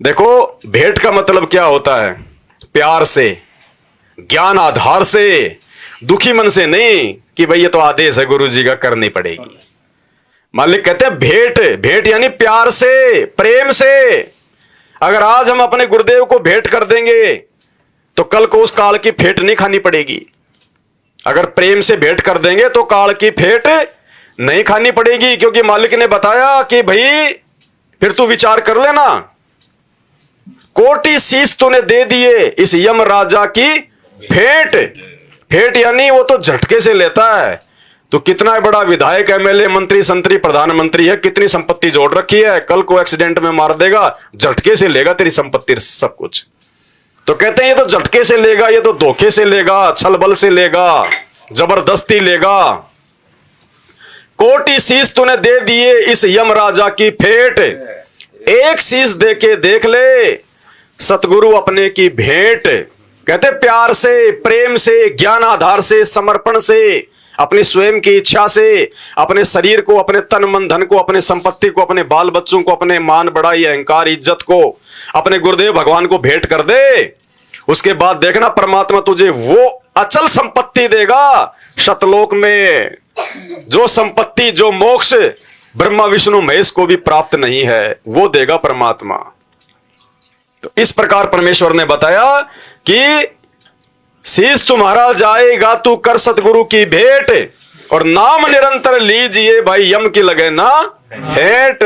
देखो भेंट का मतलब क्या होता है, प्यार से, ज्ञान आधार से, दुखी मन से नहीं कि भाई ये तो आदेश है गुरु जी का करनी पड़ेगी। मालिक कहते हैं भेंट, भेंट यानी प्यार से, प्रेम से। अगर आज हम अपने गुरुदेव को भेंट कर देंगे तो कल को उस काल की फेंट नहीं खानी पड़ेगी। अगर प्रेम से भेंट कर देंगे तो काल की फेंट नहीं खानी पड़ेगी, क्योंकि मालिक ने बताया कि भाई फिर तू विचार कर लेना, कोटि शीश तूने दे दिए इस यम राजा की भेंट। भेंट यानी वो तो झटके से लेता है। तो कितना बड़ा विधायक, एमएलए, मंत्री, संतरी, प्रधानमंत्री है, कितनी संपत्ति जोड़ रखी है, कल को एक्सीडेंट में मार देगा, झटके से लेगा तेरी संपत्ति सब कुछ। तो कहते हैं ये तो झटके से लेगा, ये तो धोखे से लेगा, छल बल से लेगा, जबरदस्ती लेगा। कोटि शीश तूने दे दिए इस यम राजा की फेट, एक शीश दे के देख ले सतगुरु अपने की भेंट। कहते प्यार से, प्रेम से, ज्ञान आधार से, समर्पण से, अपनी स्वयं की इच्छा से, अपने शरीर को, अपने तन मन धन को, अपने संपत्ति को, अपने बाल बच्चों को, अपने मान बढ़ाई अहंकार इज्जत को अपने गुरुदेव भगवान को भेंट कर दे। उसके बाद देखना परमात्मा तुझे वो अचल संपत्ति देगा शतलोक में, जो संपत्ति, जो मोक्ष ब्रह्मा विष्णु महेश को भी प्राप्त नहीं है, वो देगा परमात्मा। तो इस प्रकार परमेश्वर ने बताया कि शीश तुम्हारा जाएगा तू कर सतगुरु की भेंट, और नाम निरंतर लीजिए भाई यम की लगे ना भेंट।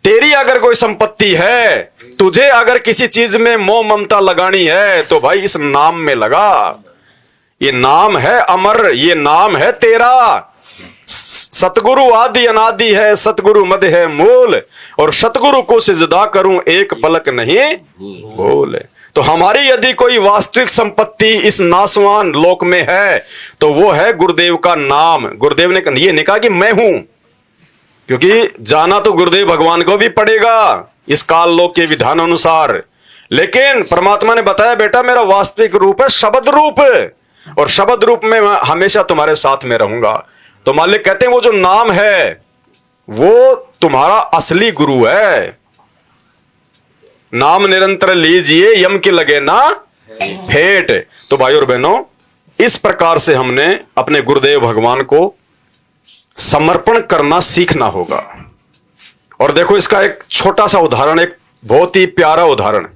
तेरी अगर कोई संपत्ति है, तुझे अगर किसी चीज में मोह ममता लगानी है, तो भाई इस नाम में लगा। ये नाम है अमर, ये नाम है तेरा। सतगुरु आदि अनादि है, सतगुरु मद है मूल, और सतगुरु को सिजदा करूं एक पलक नहीं भूल। तो हमारी यदि कोई वास्तविक संपत्ति इस नासवान लोक में है, तो वो है गुरुदेव का नाम। गुरुदेव ने ये नहीं कहा कि मैं हूं, क्योंकि जाना तो गुरुदेव भगवान को भी पड़ेगा इस काल लोक के विधान अनुसार, लेकिन परमात्मा ने बताया बेटा मेरा वास्तविक रूप है शब्द रूप, और शब्द रूप में मैं हमेशा तुम्हारे साथ में रहूंगा। तो मालिक कहते हैं वो जो नाम है वो तुम्हारा असली गुरु है। नाम निरंतर लीजिए यम की लगे ना भेंट। तो भाई और बहनों, इस प्रकार से हमने अपने गुरुदेव भगवान को समर्पण करना सीखना होगा। और देखो इसका एक छोटा सा उदाहरण, एक बहुत ही प्यारा उदाहरण।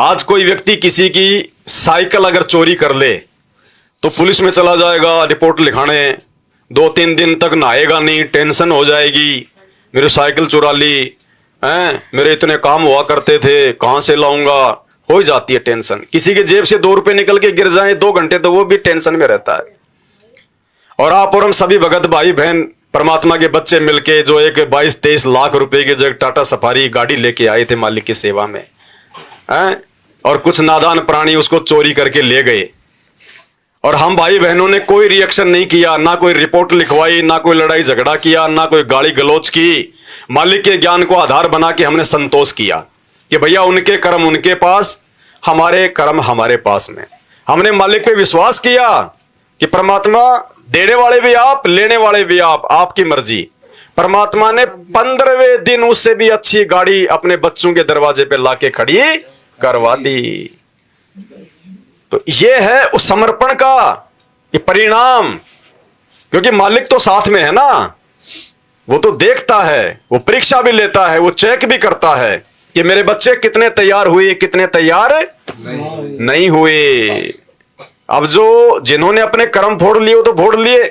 आज कोई व्यक्ति किसी की साइकिल अगर चोरी कर ले तो पुलिस में चला जाएगा रिपोर्ट लिखाने, 2-3 दिन तक नहाएगा नहीं, टेंशन हो जाएगी, मेरी साइकिल चुरा ली हैं, मेरे इतने काम हुआ करते थे, कहां से लाऊंगा, हो जाती है टेंशन। किसी के जेब से 2 रुपए निकल के गिर जाए 2 घंटे, तो वो भी टेंशन में रहता है। और आप और हम सभी भगत भाई बहन परमात्मा के बच्चे मिलके जो एक 22-23 लाख रुपए की जो एक टाटा सफारी गाड़ी लेके आए थे मालिक की सेवा में, हैं, और कुछ नादान प्राणी उसको चोरी करके ले गए, और हम भाई बहनों ने कोई रिएक्शन नहीं किया, ना कोई रिपोर्ट लिखवाई, ना कोई लड़ाई झगड़ा किया, ना कोई गाली गलौज की। मालिक के ज्ञान को आधार बना के हमने संतोष किया कि भैया उनके कर्म उनके पास, हमारे कर्म हमारे पास में। हमने मालिक पे विश्वास किया कि परमात्मा देने वाले भी आप, लेने वाले भी आप, आपकी मर्जी। परमात्मा ने 15वें दिन उससे भी अच्छी गाड़ी अपने बच्चों के दरवाजे पे लाके खड़ी करवा दी। तो ये है उस समर्पण का ये परिणाम, क्योंकि मालिक तो साथ में है ना, वो तो देखता है, वो परीक्षा भी लेता है, वो चेक भी करता है कि मेरे बच्चे कितने तैयार हुए, कितने तैयार नहीं हुए। अब जो जिन्होंने अपने कर्म फोड़ लिए वो तो फोड़ लिए,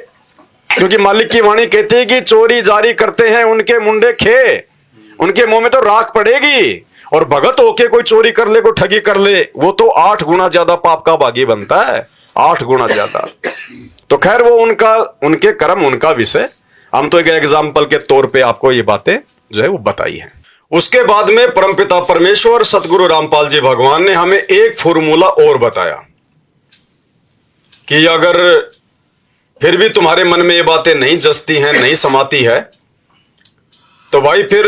क्योंकि मालिक की वाणी कहती है कि चोरी जारी करते हैं उनके मुंडे खे, उनके मुंह में तो राख पड़ेगी। और भगत होके कोई चोरी कर ले, कोई ठगी कर ले, वो तो 8 गुना ज्यादा पाप का भागी बनता है, 8 गुना ज्यादा। तो खैर वो उनका, उनके कर्म उनका विषय। हम तो एक एग्जाम्पल के तौर पे आपको ये बातें जो है वो बताई है। उसके बाद में परमपिता परमेश्वर सतगुरु रामपाल जी भगवान ने हमें एक फॉर्मूला और बताया कि अगर फिर भी तुम्हारे मन में ये बातें नहीं जचती हैं, नहीं समाती है, तो भाई फिर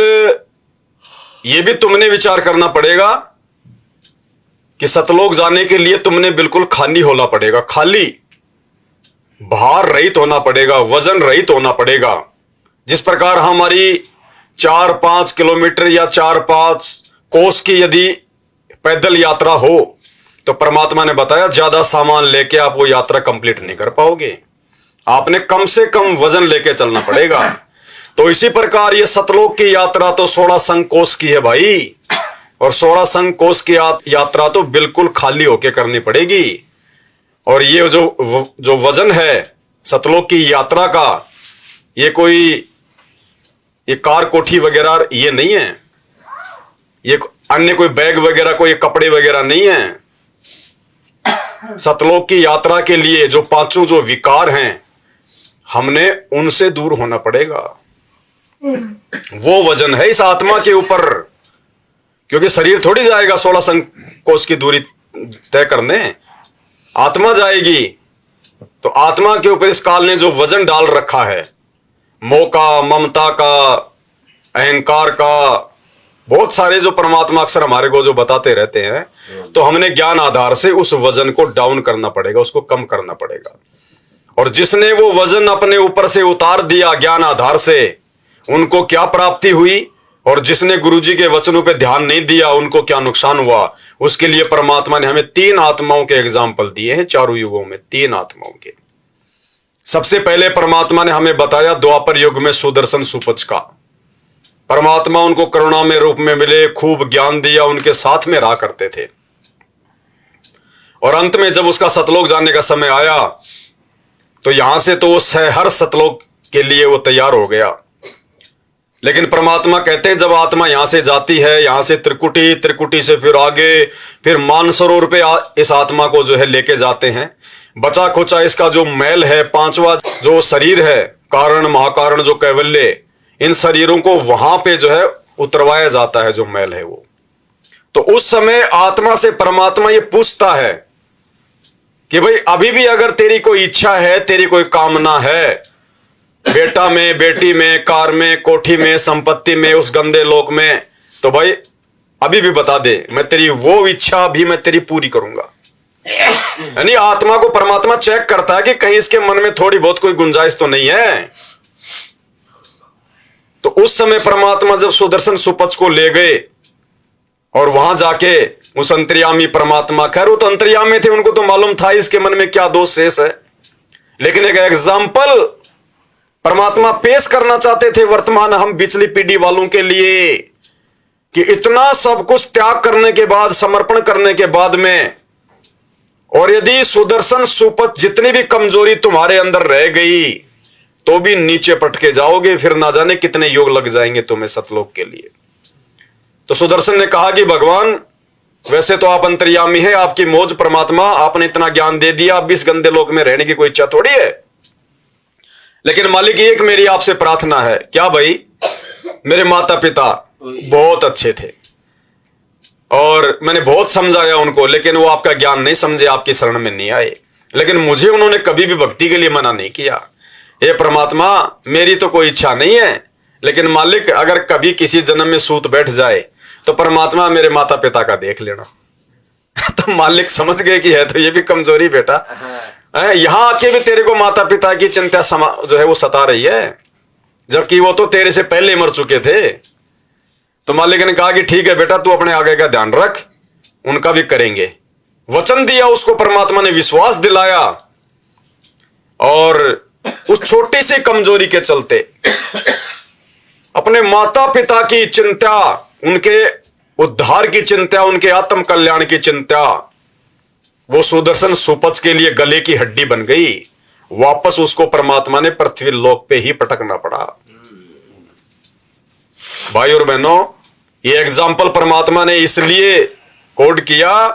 ये भी तुमने विचार करना पड़ेगा कि सतलोक जाने के लिए तुमने बिल्कुल खाली होना पड़ेगा, खाली, भार रहित होना पड़ेगा, वजन रहित होना पड़ेगा। जिस प्रकार हमारी 4-5 किलोमीटर या 4-5 कोस की यदि पैदल यात्रा हो, तो परमात्मा ने बताया ज्यादा सामान लेके आप वो यात्रा कंप्लीट नहीं कर पाओगे, आपने कम से कम वजन लेके चलना पड़ेगा। तो इसी प्रकार ये सतलोक की यात्रा तो 16 संग कोस की है भाई, और 16 संग कोस की यात्रा तो बिल्कुल खाली होके करनी पड़ेगी। और ये जो वजन है सतलोक की यात्रा का, ये कोई ये कार कोठी वगैरह ये नहीं है, ये अन्य कोई बैग वगैरह, कोई कपड़े वगैरह नहीं है। सतलोक की यात्रा के लिए जो 5 जो विकार हैं, हमने उनसे दूर होना पड़ेगा। वो वजन है इस आत्मा के ऊपर, क्योंकि शरीर थोड़ी जाएगा 16 संकोच की दूरी तय करने, आत्मा जाएगी। तो आत्मा के ऊपर इस काल ने जो वजन डाल रखा है, मोह का, ममता का, अहंकार का, बहुत सारे जो परमात्मा अक्सर हमारे को जो बताते रहते हैं, तो हमने ज्ञान आधार से उस वजन को डाउन करना पड़ेगा, उसको कम करना पड़ेगा। और जिसने वो वजन अपने ऊपर से उतार दिया ज्ञान आधार से, उनको क्या प्राप्ति हुई, और जिसने गुरुजी के वचनों पे ध्यान नहीं दिया उनको क्या नुकसान हुआ। उसके लिए परमात्मा ने हमें 3 आत्माओं के एग्जाम्पल दिए हैं चारों युगों में, 3 आत्माओं के। सबसे पहले परमात्मा ने हमें बताया द्वापर युग में सुदर्शन सुपच का। परमात्मा उनको करुणा में रूप में मिले, खूब ज्ञान दिया, उनके साथ में रहा करते थे। और अंत में जब उसका सतलोक जाने का समय आया तो यहां से तो वो हर सतलोक के लिए वो तैयार हो गया। लेकिन परमात्मा कहते हैं जब आत्मा यहां से जाती है, यहां से त्रिकुटी, त्रिकुटी से फिर आगे, फिर मानसरोवर पे इस आत्मा को जो है लेके जाते हैं। बचा खुचा इसका जो मैल है, 5वां जो शरीर है, कारण, महाकारण, जो कैवल्य, इन शरीरों को वहां पे जो है उतरवाया जाता है, जो मैल है वो। तो उस समय आत्मा से परमात्मा ये पूछता है कि भाई अभी भी अगर तेरी कोई इच्छा है, तेरी कोई कामना है, बेटा में, बेटी में, कार में, कोठी में, संपत्ति में, उस गंदे लोक में, तो भाई अभी भी बता दे, मैं तेरी वो इच्छा भी मैं तेरी पूरी करूंगा। यानी आत्मा को परमात्मा चेक करता है कि कहीं इसके मन में थोड़ी बहुत कोई गुंजाइश तो नहीं है। तो उस समय परमात्मा जब सुदर्शन सुपच को ले गए और वहां जाके उस अंतर्यामी परमात्मा, खैर वो तो अंतर्यामी थे, उनको तो मालूम था इसके मन में क्या दोष शेष है, लेकिन एक एग्जाम्पल परमात्मा पेश करना चाहते थे वर्तमान हम पिछली पीढ़ी वालों के लिए, कि इतना सब कुछ त्याग करने के बाद, समर्पण करने के बाद में, और यदि सुदर्शन सुपच जितनी भी कमजोरी तुम्हारे अंदर रह गई तो भी नीचे पटके जाओगे, फिर ना जाने कितने योग लग जाएंगे तुम्हें सतलोक के लिए। तो सुदर्शन ने कहा कि भगवान वैसे तो आप अंतर्यामी है, आपकी मौज परमात्मा, आपने इतना ज्ञान दे दिया, अब इस गंदे लोक में रहने की कोई इच्छा थोड़ी है, लेकिन मालिक एक मेरी आपसे प्रार्थना है। क्या भाई? मेरे माता पिता बहुत अच्छे थे और मैंने बहुत समझाया उनको, लेकिन वो आपका ज्ञान नहीं समझे, आपकी शरण में नहीं आए, लेकिन मुझे उन्होंने कभी भी भक्ति के लिए मना नहीं किया। हे परमात्मा, मेरी तो कोई इच्छा नहीं है, लेकिन मालिक अगर कभी किसी जन्म में सूत बैठ जाए तो परमात्मा मेरे माता पिता का देख लेना। तो मालिक समझ गए कि है तो ये भी कमजोरी बेटा, यहां आके भी तेरे को माता पिता की चिंता जो है वो सता रही है, जबकि वो तो तेरे से पहले मर चुके थे। तो मालिक ने कहा कि ठीक है बेटा, तू अपने आगे का ध्यान रख, उनका भी करेंगे। वचन दिया उसको, परमात्मा ने विश्वास दिलाया, और उस छोटी सी कमजोरी के चलते अपने माता पिता की चिंता, उनके उद्धार की चिंता, उनके आत्म कल्याण की चिंता, वो सुदर्शन सुपच के लिए गले की हड्डी बन गई। वापस उसको परमात्मा ने पृथ्वी लोक पे ही पटकना पड़ा। भाई और बहनों, ये एग्जाम्पल परमात्मा ने इसलिए कोड किया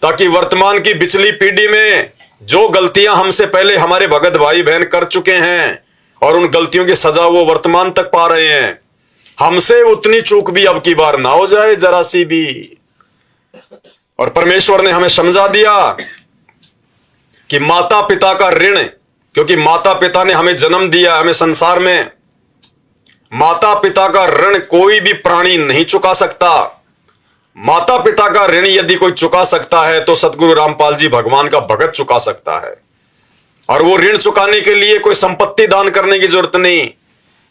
ताकि वर्तमान की पिछली पीढ़ी में जो गलतियां हमसे पहले हमारे भगत भाई बहन कर चुके हैं और उन गलतियों की सजा वो वर्तमान तक पा रहे हैं, हमसे उतनी चूक भी अब की बार ना हो जाए, जरा सी भी। और परमेश्वर ने हमें समझा दिया कि माता पिता का ऋण, क्योंकि माता पिता ने हमें जन्म दिया, हमें संसार में, माता पिता का ऋण कोई भी प्राणी नहीं चुका सकता। माता पिता का ऋण यदि कोई चुका सकता है तो सतगुरु रामपाल जी भगवान का भगत चुका सकता है। और वो ऋण चुकाने के लिए कोई संपत्ति दान करने की जरूरत नहीं,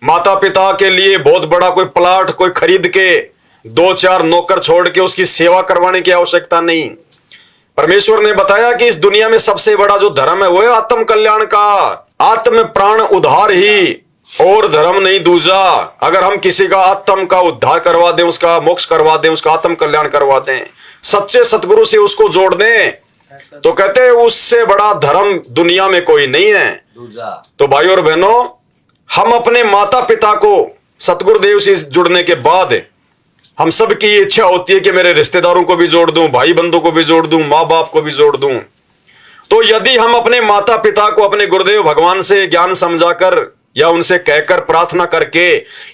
माता पिता के लिए बहुत बड़ा कोई प्लाट कोई खरीद के 2-4 नौकर छोड़ के उसकी सेवा करवाने की आवश्यकता नहीं। परमेश्वर ने बताया कि इस दुनिया में सबसे बड़ा जो धर्म है वो है आत्म कल्याण का, आत्म प्राण उद्धार ही, और धर्म नहीं दूजा। अगर हम किसी का आत्म का उद्धार करवा दें, उसका मोक्ष करवा दें, उसका आत्म कल्याण करवा दें, सच्चे सतगुरु से उसको जोड़ दें, तो कहते हैं उससे बड़ा धर्म दुनिया में कोई नहीं है। तो भाई और बहनों, हम अपने माता पिता को सतगुरुदेव से जुड़ने के बाद हम सब की इच्छा होती है कि मेरे रिश्तेदारों को भी जोड़ दूं, भाई बंधु को भी जोड़ दूं, माँ बाप को भी जोड़ दूं। तो यदि हम अपने माता पिता को अपने गुरुदेव भगवान से ज्ञान समझाकर या उनसे कहकर प्रार्थना करके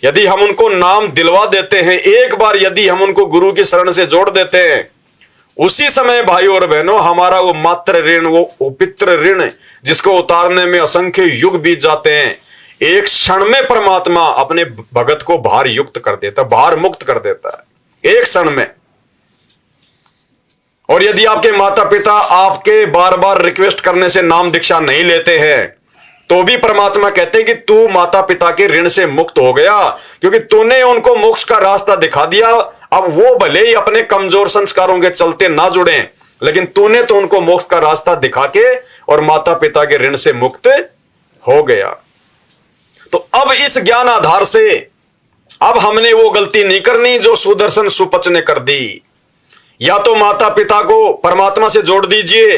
यदि हम उनको नाम दिलवा देते हैं, एक बार यदि हम उनको गुरु की शरण से जोड़ देते हैं, उसी समय भाई और बहनों हमारा वो मात्र ऋण, वो पितृ ऋण जिसको उतारने में असंख्य युग बीत जाते हैं, एक क्षण में परमात्मा अपने भगत को भार युक्त कर देता, भार मुक्त कर देता है एक क्षण में। और यदि आपके माता पिता आपके बार बार रिक्वेस्ट करने से नाम दीक्षा नहीं लेते हैं तो भी परमात्मा कहते हैं कि तू माता पिता के ऋण से मुक्त हो गया, क्योंकि तूने उनको मोक्ष का रास्ता दिखा दिया। अब वो भले ही अपने कमजोर संस्कारों के चलते ना जुड़े, लेकिन तूने तो उनको मोक्ष का रास्ता दिखा के और माता पिता के ऋण से मुक्त हो गया। तो अब इस ज्ञान आधार से अब हमने वो गलती नहीं करनी जो सुदर्शन सुपच ने कर दी। या तो माता पिता को परमात्मा से जोड़ दीजिए,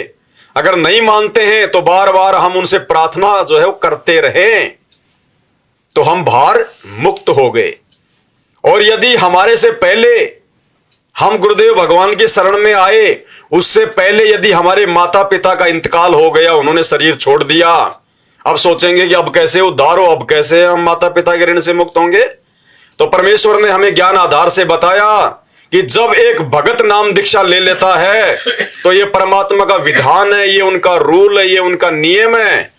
अगर नहीं मानते हैं तो बार बार हम उनसे प्रार्थना जो है वो करते रहे, तो हम भार मुक्त हो गए। और यदि हमारे से पहले हम गुरुदेव भगवान की शरण में आए, उससे पहले यदि हमारे माता पिता का इंतकाल हो गया, उन्होंने शरीर छोड़ दिया, अब सोचेंगे कि अब कैसे उद्धार हो, अब कैसे हम माता पिता के ऋण से मुक्त होंगे। तो परमेश्वर ने हमें ज्ञान आधार से बताया कि जब एक भगत नाम दीक्षा ले लेता है तो ये परमात्मा का विधान है, ये उनका रूल है, ये उनका नियम है।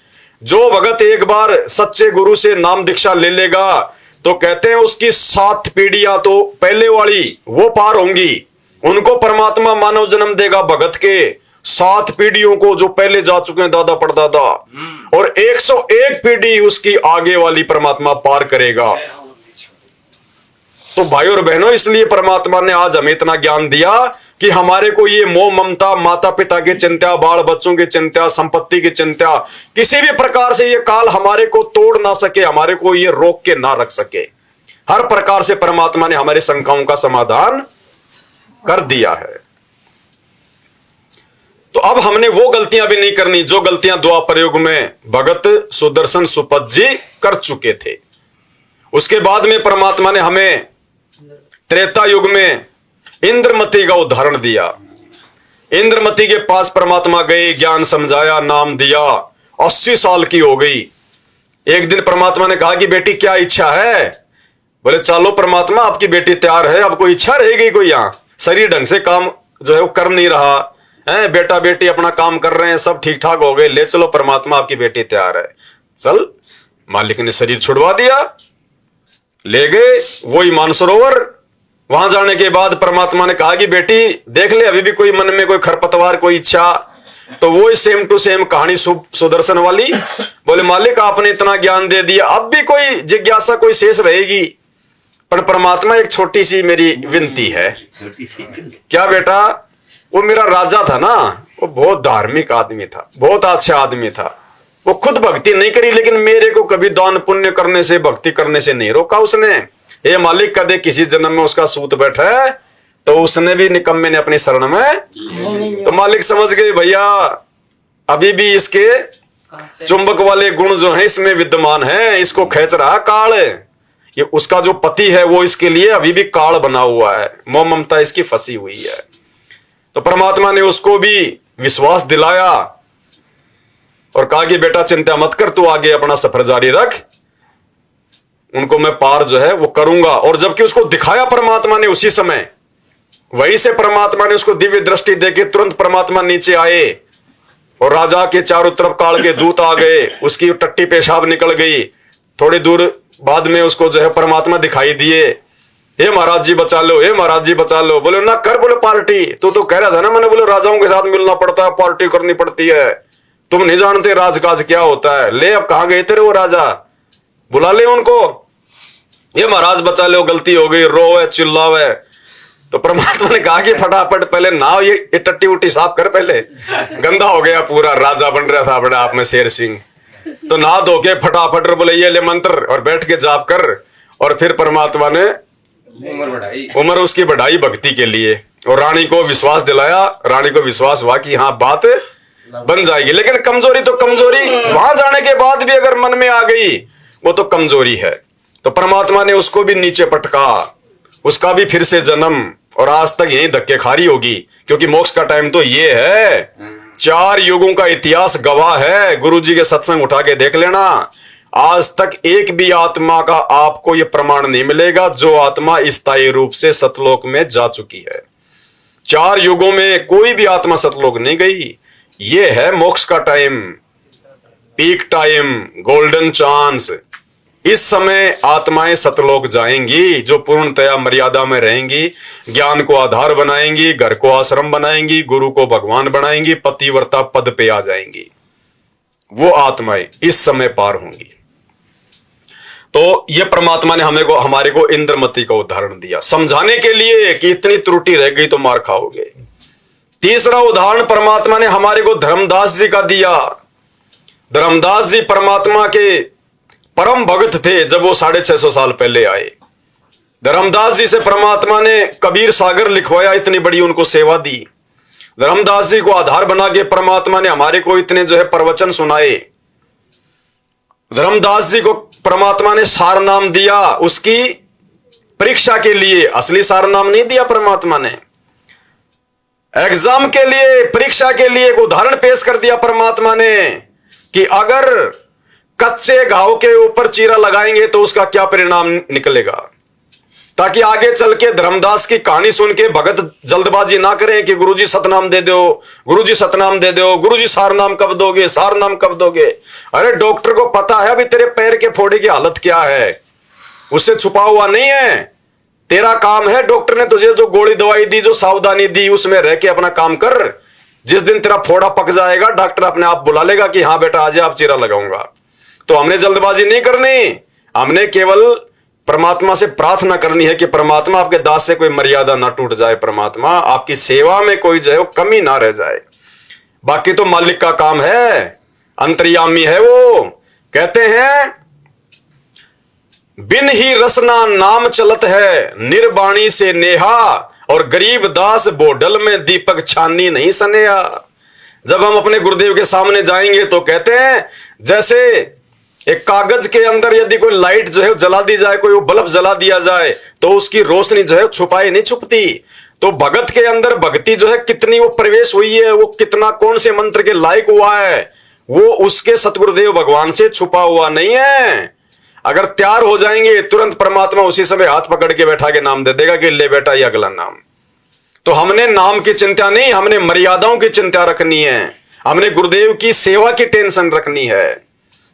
जो भगत एक बार सच्चे गुरु से नाम दीक्षा ले लेगा तो कहते हैं उसकी 7 पीढ़ियां तो पहले वाली वो पार होंगी, उनको परमात्मा मानव जन्म देगा भगत के 7 पीढ़ियों को जो पहले जा चुके हैं दादा परदादा, और 101 पीढ़ी उसकी आगे वाली परमात्मा पार करेगा। तो भाई और बहनों, इसलिए परमात्मा ने आज हमें इतना ज्ञान दिया कि हमारे को ये मोह ममता, माता पिता की चिंता, बाल बच्चों की चिंता, संपत्ति की चिंता, किसी भी प्रकार से ये काल हमारे को तोड़ ना सके, हमारे को ये रोक के ना रख सके। हर प्रकार से परमात्मा ने हमारी शंकाओं का समाधान कर दिया है। तो अब हमने वो गलतियां भी नहीं करनी जो गलतियां द्वापर युग में भगत सुदर्शन सुपथ जी कर चुके थे। उसके बाद में परमात्मा ने हमें त्रेता युग में इंद्रमती का उदाहरण दिया। इंद्रमती के पास परमात्मा गए, ज्ञान समझाया, नाम दिया, 80 साल की हो गई। एक दिन परमात्मा ने कहा कि बेटी क्या इच्छा है? बोले चलो परमात्मा आपकी बेटी तैयार है, अब कोई इच्छा रहेगी कोई? यहां शरीर ढंग से काम जो है वो कर नहीं रहा है, बेटा बेटी अपना काम कर रहे हैं, सब ठीक ठाक हो गए, ले चलो परमात्मा आपकी बेटी तैयार है। चल, मालिक ने शरीर छुड़वा दिया, ले गए वही मानसरोवर। वहां जाने के बाद परमात्मा ने कहा कि बेटी देख ले, अभी भी कोई मन में कोई खरपतवार, कोई इच्छा, तो वो सेम टू सेम कहानी सुदर्शन वाली। बोले मालिक आपने इतना ज्ञान दे दिया, अब भी कोई जिज्ञासा कोई शेष रहेगी। पर परमात्मा एक छोटी सी मेरी विनती है। क्या बेटा? वो मेरा राजा था ना, वो बहुत धार्मिक आदमी था, बहुत अच्छा आदमी था, वो खुद भक्ति नहीं करी, लेकिन मेरे को कभी दान पुण्य करने से, भक्ति करने से नहीं रोका उसने। ये मालिक कदे किसी जन्म में उसका सूत बैठा है तो उसने भी निकम्मे ने अपनी शरण में। तो मालिक समझ गए भैया अभी भी इसके चुंबक वाले गुण जो है इसमें विद्यमान है, इसको खींच रहा काल। ये उसका जो पति है वो इसके लिए अभी भी काल बना हुआ है, मोह ममता इसकी फंसी हुई है। तो परमात्मा ने उसको भी विश्वास दिलाया और कहा कि बेटा चिंता मत कर, तू आगे अपना सफर जारी रख, उनको मैं पार जो है वो करूंगा। और जबकि उसको दिखाया परमात्मा ने उसी समय, वहीं से परमात्मा ने उसको दिव्य दृष्टि देके तुरंत परमात्मा नीचे आए और राजा के चारों तरफ काल के दूत आ गए, उसकी टट्टी पेशाब निकल गई। थोड़ी दूर बाद में उसको जो है परमात्मा दिखाई दिए, हे महाराज जी बचा लो, हे महाराज जी बचा लो। बोले ना कर, बोले पार्टी, तू तो कह रहा था ना, मैंने बोले राजाओं के साथ मिलना पड़ता है, पार्टी करनी पड़ती है, तुम नहीं जानते राजकाज क्या होता है। ले अब कहां गए तेरे वो राजा, बुला ले उनको, ये महाराज बचा लो, गलती हो गई, रोवे चिल्लावे। तो परमात्मा ने कहा कि फटाफट पहले नाव ये टट्टी उट्टी साफ कर, पहले गंदा हो गया पूरा, राजा बन रहा था बड़ा आप में शेर सिंह। तो नहा धो के फटाफट बोले ये ले मंत्र और बैठ के जाप कर। और फिर परमात्मा ने उम्र उसकी बढ़ाई भक्ति के लिए और रानी को विश्वास दिलाया। रानी को विश्वास हुआ कि हाँ बात बन जाएगी, लेकिन कमजोरी तो कमजोरी वहां जाने के बाद भी अगर मन में आ गई वो तो कमजोरी है। तो परमात्मा ने उसको भी नीचे पटका, उसका भी फिर से जन्म, और आज तक यही धक्के खारी होगी, क्योंकि मोक्ष का टाइम तो ये है। 4 युगों का इतिहास गवाह है, गुरुजी के सत्संग उठा के देख लेना। आज तक एक भी आत्मा का आपको यह प्रमाण नहीं मिलेगा जो आत्मा स्थायी रूप से सतलोक में जा चुकी है। 4 युगों में कोई भी आत्मा सतलोक नहीं गई। ये है मोक्ष का time, peak time, golden chance. इस समय आत्माएं सतलोक जाएंगी जो पूर्णतया मर्यादा में रहेंगी, ज्ञान को आधार बनाएंगी, घर को आश्रम बनाएंगी, गुरु को भगवान बनाएंगी, पतिव्रता पद पे आ जाएंगी। वो आत्माएं इस समय पार होंगी। तो ये परमात्मा ने हमारे को इंद्रमती का उदाहरण दिया समझाने के लिए कि इतनी त्रुटि रह गई तो मार खाओगे। तीसरा उदाहरण परमात्मा ने हमारे को धर्मदास जी का दिया। धर्मदास जी परमात्मा के परम भगत थे जब वो 650 साल पहले आए। धर्मदास जी से परमात्मा ने कबीर सागर लिखवाया, इतनी बड़ी उनको सेवा दी। धर्मदास जी को आधार बना के परमात्मा ने हमारे को इतने जो है प्रवचन सुनाए। धर्मदास जी को परमात्मा ने सार नाम दिया, उसकी परीक्षा के लिए। असली सार नाम नहीं दिया परमात्मा ने, एग्जाम के लिए, परीक्षा के लिए एक उदाहरण पेश कर दिया परमात्मा ने कि अगर कच्चे घाव के ऊपर चीरा लगाएंगे तो उसका क्या परिणाम निकलेगा, ताकि आगे चल के धर्मदास की कहानी सुन के भगत जल्दबाजी ना करें कि गुरुजी सतनाम दे दो, गुरुजी सतनाम दे दो, गुरुजी सार नाम कब दोगे, सार नाम कब दोगे। अरे डॉक्टर को पता है अभी तेरे पैर के फोड़े की हालत क्या है, उससे छुपा हुआ नहीं है। तेरा काम है, डॉक्टर ने तुझे जो गोली दवाई दी, जो सावधानी दी, उसमें रह के अपना काम कर। जिस दिन तेरा फोड़ा पक जाएगा डॉक्टर अपने आप बुला लेगा कि हाँ बेटा आज आप चीरा लगाऊंगा। तो हमने जल्दबाजी नहीं करनी, हमने केवल परमात्मा से प्रार्थना करनी है कि परमात्मा आपके दास से कोई मर्यादा ना टूट जाए, परमात्मा आपकी सेवा में कोई जो है वो कमी ना रह जाए। बाकी तो मालिक का काम है, अंतर्यामी है वो। कहते हैं बिन ही रसना नाम चलत है, निर्वाणी से नेहा, और गरीब दास बोडल में दीपक छानी नहीं सनेहा। जब हम अपने गुरुदेव के सामने जाएंगे तो कहते हैं जैसे एक कागज के अंदर यदि कोई लाइट जो है जला दी जाए, कोई बल्ब जला दिया जाए तो उसकी रोशनी जो है छुपाई नहीं छुपती। तो भगत के अंदर भक्ति जो है कितनी वो प्रवेश हुई है, वो कितना कौन से मंत्र के लायक हुआ है, वो उसके सतगुरुदेव भगवान से छुपा हुआ नहीं है। अगर तैयार हो जाएंगे तुरंत परमात्मा उसी समय हाथ पकड़ के बैठा के नाम दे देगा कि ले बेटा ये अगला नाम। तो हमने नाम की चिंता नहीं, हमने मर्यादाओं की चिंता रखनी है, हमने गुरुदेव की सेवा की टेंशन रखनी है।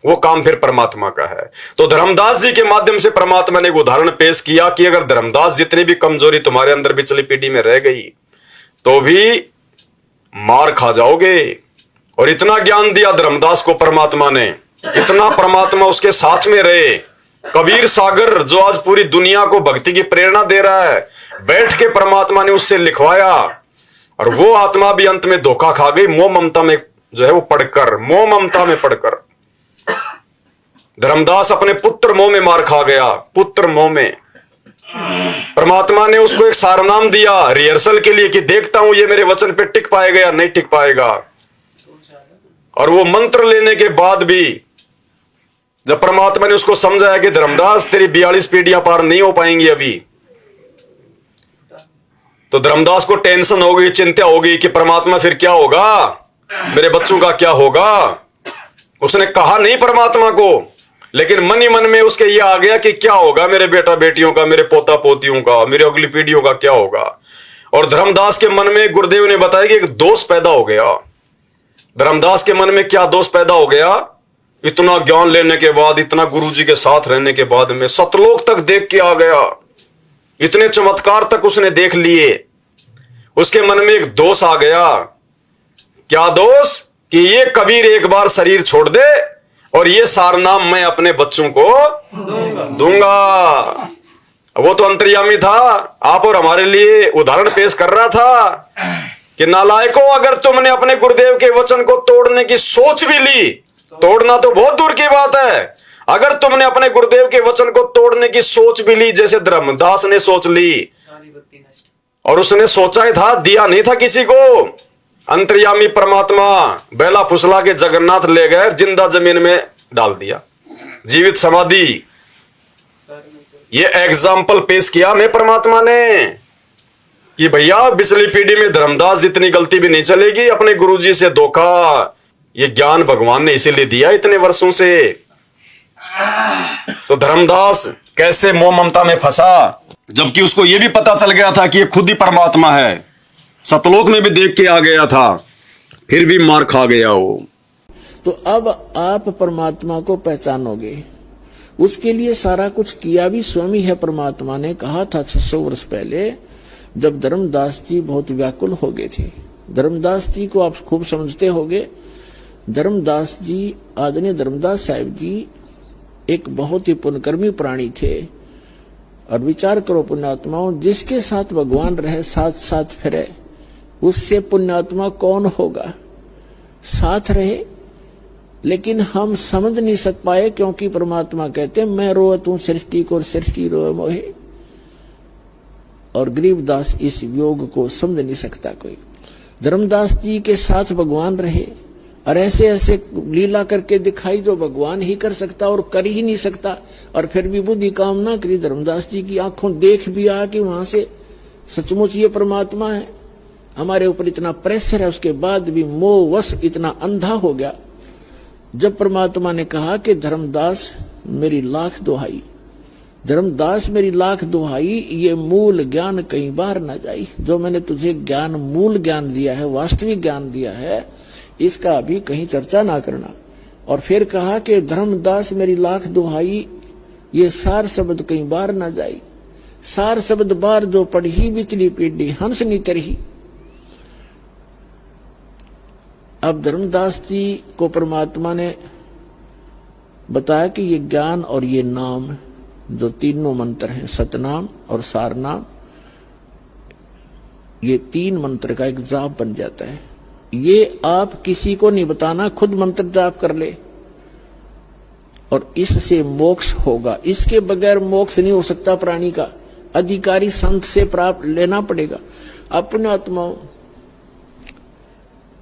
वो काम फिर परमात्मा का है। तो धर्मदास जी के माध्यम से परमात्मा ने एक उदाहरण पेश किया कि अगर धर्मदास जितनी भी कमजोरी तुम्हारे अंदर पिछली पीढ़ी में रह गई तो भी मार खा जाओगे। और इतना ज्ञान दिया धर्मदास को परमात्मा ने, इतना परमात्मा उसके साथ में रहे। कबीर सागर जो आज पूरी दुनिया को भक्ति की प्रेरणा दे रहा है, बैठ के परमात्मा ने उससे लिखवाया। और वो आत्मा भी अंत में धोखा खा गई, मोह ममता में जो है वो पढ़कर, मोह ममता में पढ़कर। धर्मदास अपने पुत्र मोह में मार खा गया, पुत्र मोह में। परमात्मा ने उसको एक सारनाम दिया रिहर्सल के लिए कि देखता हूं ये मेरे वचन पे टिक पाएगा या नहीं टिक पाएगा। और वो मंत्र लेने के बाद भी जब परमात्मा ने उसको समझाया कि धर्मदास तेरी 42 पीढ़ियां पार नहीं हो पाएंगी अभी, तो धर्मदास को टेंशन हो गई, चिंता हो गई कि परमात्मा फिर क्या होगा, मेरे बच्चों का क्या होगा। उसने कहा नहीं परमात्मा को, लेकिन मन ही मन में उसके ये आ गया कि क्या होगा मेरे बेटा बेटियों का, मेरे पोता पोतियों का, मेरे अगली पीढ़ियों का क्या होगा। और धर्मदास के मन में गुरुदेव ने बताया कि एक दोष पैदा हो गया। धर्मदास के मन में क्या दोष पैदा हो गया, इतना ज्ञान लेने के बाद, इतना गुरुजी के साथ रहने के बाद में सतलोक तक देख के आ गया, इतने चमत्कार तक उसने देख लिए। उसके मन में एक दोष आ गया। क्या दोष? कि ये कबीर एक बार शरीर छोड़ दे और ये सारनाम मैं अपने बच्चों को दूंगा। वो तो अंतर्यामी था, आप और हमारे लिए उदाहरण पेश कर रहा था कि नालायकों, अगर तुमने अपने गुरुदेव के वचन को तोड़ने की सोच भी ली, तोड़ना तो बहुत दूर की बात है, अगर तुमने अपने गुरुदेव के वचन को तोड़ने की सोच भी ली, जैसे धर्मदास ने सोच ली, और उसने सोचा ही था, दिया नहीं था किसी को। अंतर्यामी परमात्मा बेला फुसला के जगन्नाथ ले गए, जिंदा जमीन में डाल दिया, जीवित समाधि। ये एग्जाम्पल पेश किया मैं परमात्मा ने कि भैया पिछली पीढ़ी में धर्मदास जितनी गलती भी नहीं चलेगी। अपने गुरुजी से धोखा, ये ज्ञान भगवान ने इसीलिए दिया इतने वर्षों से। तो धर्मदास कैसे मोह ममता में फंसा, जबकि उसको यह भी पता चल गया था कि ये खुद ही परमात्मा है। सतलोक में भी देख के आ गया था, फिर भी मार खा गया वो। तो अब आप परमात्मा को पहचानोगे। उसके लिए सारा कुछ किया भी स्वयं ही है। परमात्मा ने कहा था 600 वर्ष पहले, जब धर्मदास जी बहुत व्याकुल हो गए थे। धर्मदास जी को आप खूब समझते होंगे। धर्मदास जी, आदरणीय धर्मदास साहिब जी एक बहुत ही पुण्यकर्मी प्राणी थे। और विचार करो पुण्यात्माओं, जिसके साथ भगवान रहे, साथ साथ फिरे, उससे पुण्यात्मा कौन होगा? साथ रहे, लेकिन हम समझ नहीं सक पाए, क्योंकि परमात्मा कहते हैं मैं रोवत हूं सृष्टि को और सृष्टि रोए मोहे। और गरीबदास इस योग को समझ नहीं सकता कोई। धर्मदास जी के साथ भगवान रहे और ऐसे ऐसे लीला करके दिखाई जो भगवान ही कर सकता और कर ही नहीं सकता। और फिर भी बुद्धि काम ना करी। धर्मदास जी की आंखों देख भी आ कि वहां से सचमुच ये परमात्मा है। हमारे ऊपर इतना प्रेशर है, उसके बाद भी मोहवश इतना अंधा हो गया। जब परमात्मा ने कहा कि धर्मदास मेरी लाख दुहाई, धर्मदास मेरी लाख दुहाई, ये मूल ज्ञान कई बार न जाई। जो मैंने तुझे ज्ञान, मूल ज्ञान दिया है, वास्तविक ज्ञान दिया है, इसका अभी कहीं चर्चा ना करना। और फिर कहा कि धर्मदास मेरी लाख दुहाई, ये सार शब्द कई बार न जाई। सार शब्द बार जो पढ़ी बिचली पीढ़ी हंस नी तरही। अब धर्मदास जी को परमात्मा ने बताया कि ये ज्ञान और ये नाम जो तीनों मंत्र हैं, सतनाम और सारनाम, ये 3 मंत्र का एक जाप बन जाता है। ये आप किसी को नहीं बताना, खुद मंत्र जाप कर ले और इससे मोक्ष होगा। इसके बगैर मोक्ष नहीं हो सकता प्राणी का। अधिकारी संत से प्राप्त लेना पड़ेगा। अपने आत्माओं,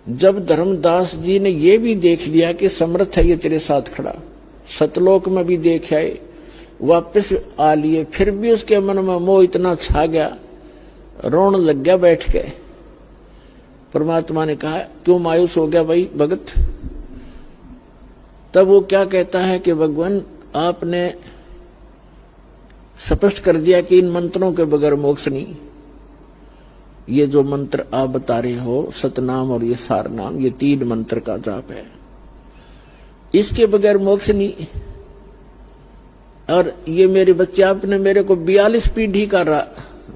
जब धर्मदास जी ने ये भी देख लिया कि समर्थ है ये तेरे साथ खड़ा, सतलोक में भी देख आए, वापस आ लिए, फिर भी उसके मन में मोह इतना छा गया, रोने लग गया बैठ के। परमात्मा ने कहा क्यों मायूस हो गया भाई भगत? तब वो क्या कहता है कि भगवान आपने स्पष्ट कर दिया कि इन मंत्रों के बगैर मोक्ष नहीं। ये जो मंत्र आप बता रहे हो, सतनाम और ये सारनाम, ये 3 मंत्र का जाप है, इसके बगैर मोक्ष नहीं। और ये मेरे बच्चे, आपने मेरे को 42 पीढ़ी का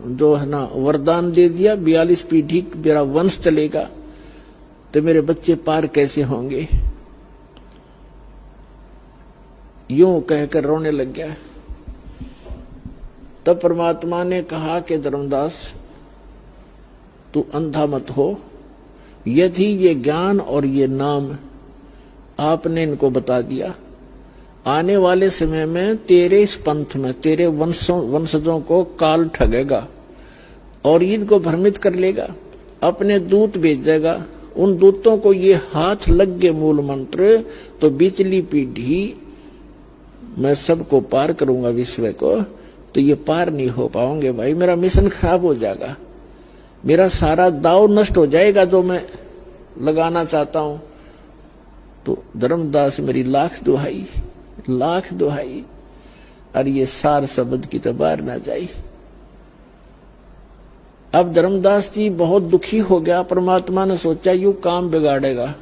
जो है ना वरदान दे दिया, 42 पीढ़ी मेरा वंश चलेगा, तो मेरे बच्चे पार कैसे होंगे? यूं कहकर रोने लग गया। तब परमात्मा ने कहा कि धर्मदास तू अंधा मत हो। यदि ये ज्ञान और ये नाम आपने इनको बता दिया, आने वाले समय में तेरे इस पंथ में तेरे वंशजों को काल ठगेगा और इनको भ्रमित कर लेगा। अपने दूत भेजेगा, उन दूतों को ये हाथ लग गए मूल मंत्र, तो बिचली पीढ़ी मैं सबको पार करूंगा विश्व को, तो ये पार नहीं हो पाओगे भाई। मेरा मिशन खराब हो जाएगा, मेरा सारा दाव नष्ट हो जाएगा जो मैं लगाना चाहता हूं। तो धर्मदास मेरी लाख दुहाई, लाख दुहाई, और ये सार शब्द की तो बार ना जाई। अब धर्मदास जी बहुत दुखी हो गया। परमात्मा ने सोचा यू काम बिगाड़ेगा,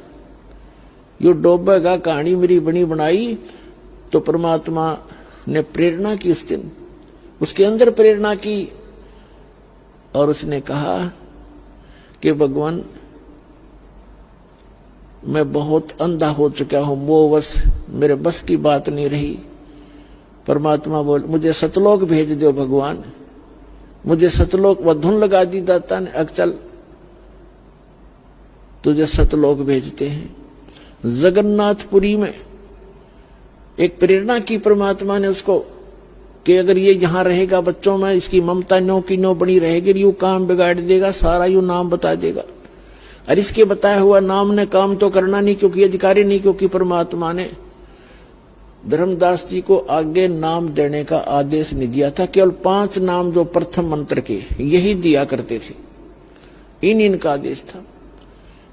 यू डोबेगा, कहानी मेरी बनी बनाई। तो परमात्मा ने प्रेरणा की उस दिन, उसके अंदर प्रेरणा की और उसने कहा कि भगवान मैं बहुत अंधा हो चुका हूं, मोहवश मेरे बस की बात नहीं रही। परमात्मा बोल मुझे सतलोक भेज दो भगवान, मुझे सतलोक व धुन लगा दी दाता ने, चल तुझे सतलोक भेजते हैं। जगन्नाथपुरी में एक प्रेरणा की परमात्मा ने उसको कि अगर ये यहां रहेगा बच्चों में, इसकी ममता नो की नो बनी रहेगी, यू काम बिगाड़ देगा, सारा यू नाम बता देगा। और इसके बताया हुआ नाम ने काम तो करना नहीं, क्योंकि अधिकारी नहीं, क्योंकि परमात्मा ने धर्मदास जी को आगे नाम देने का आदेश नहीं दिया था। केवल 5 नाम जो प्रथम मंत्र के यही दिया करते थे, इनका आदेश था।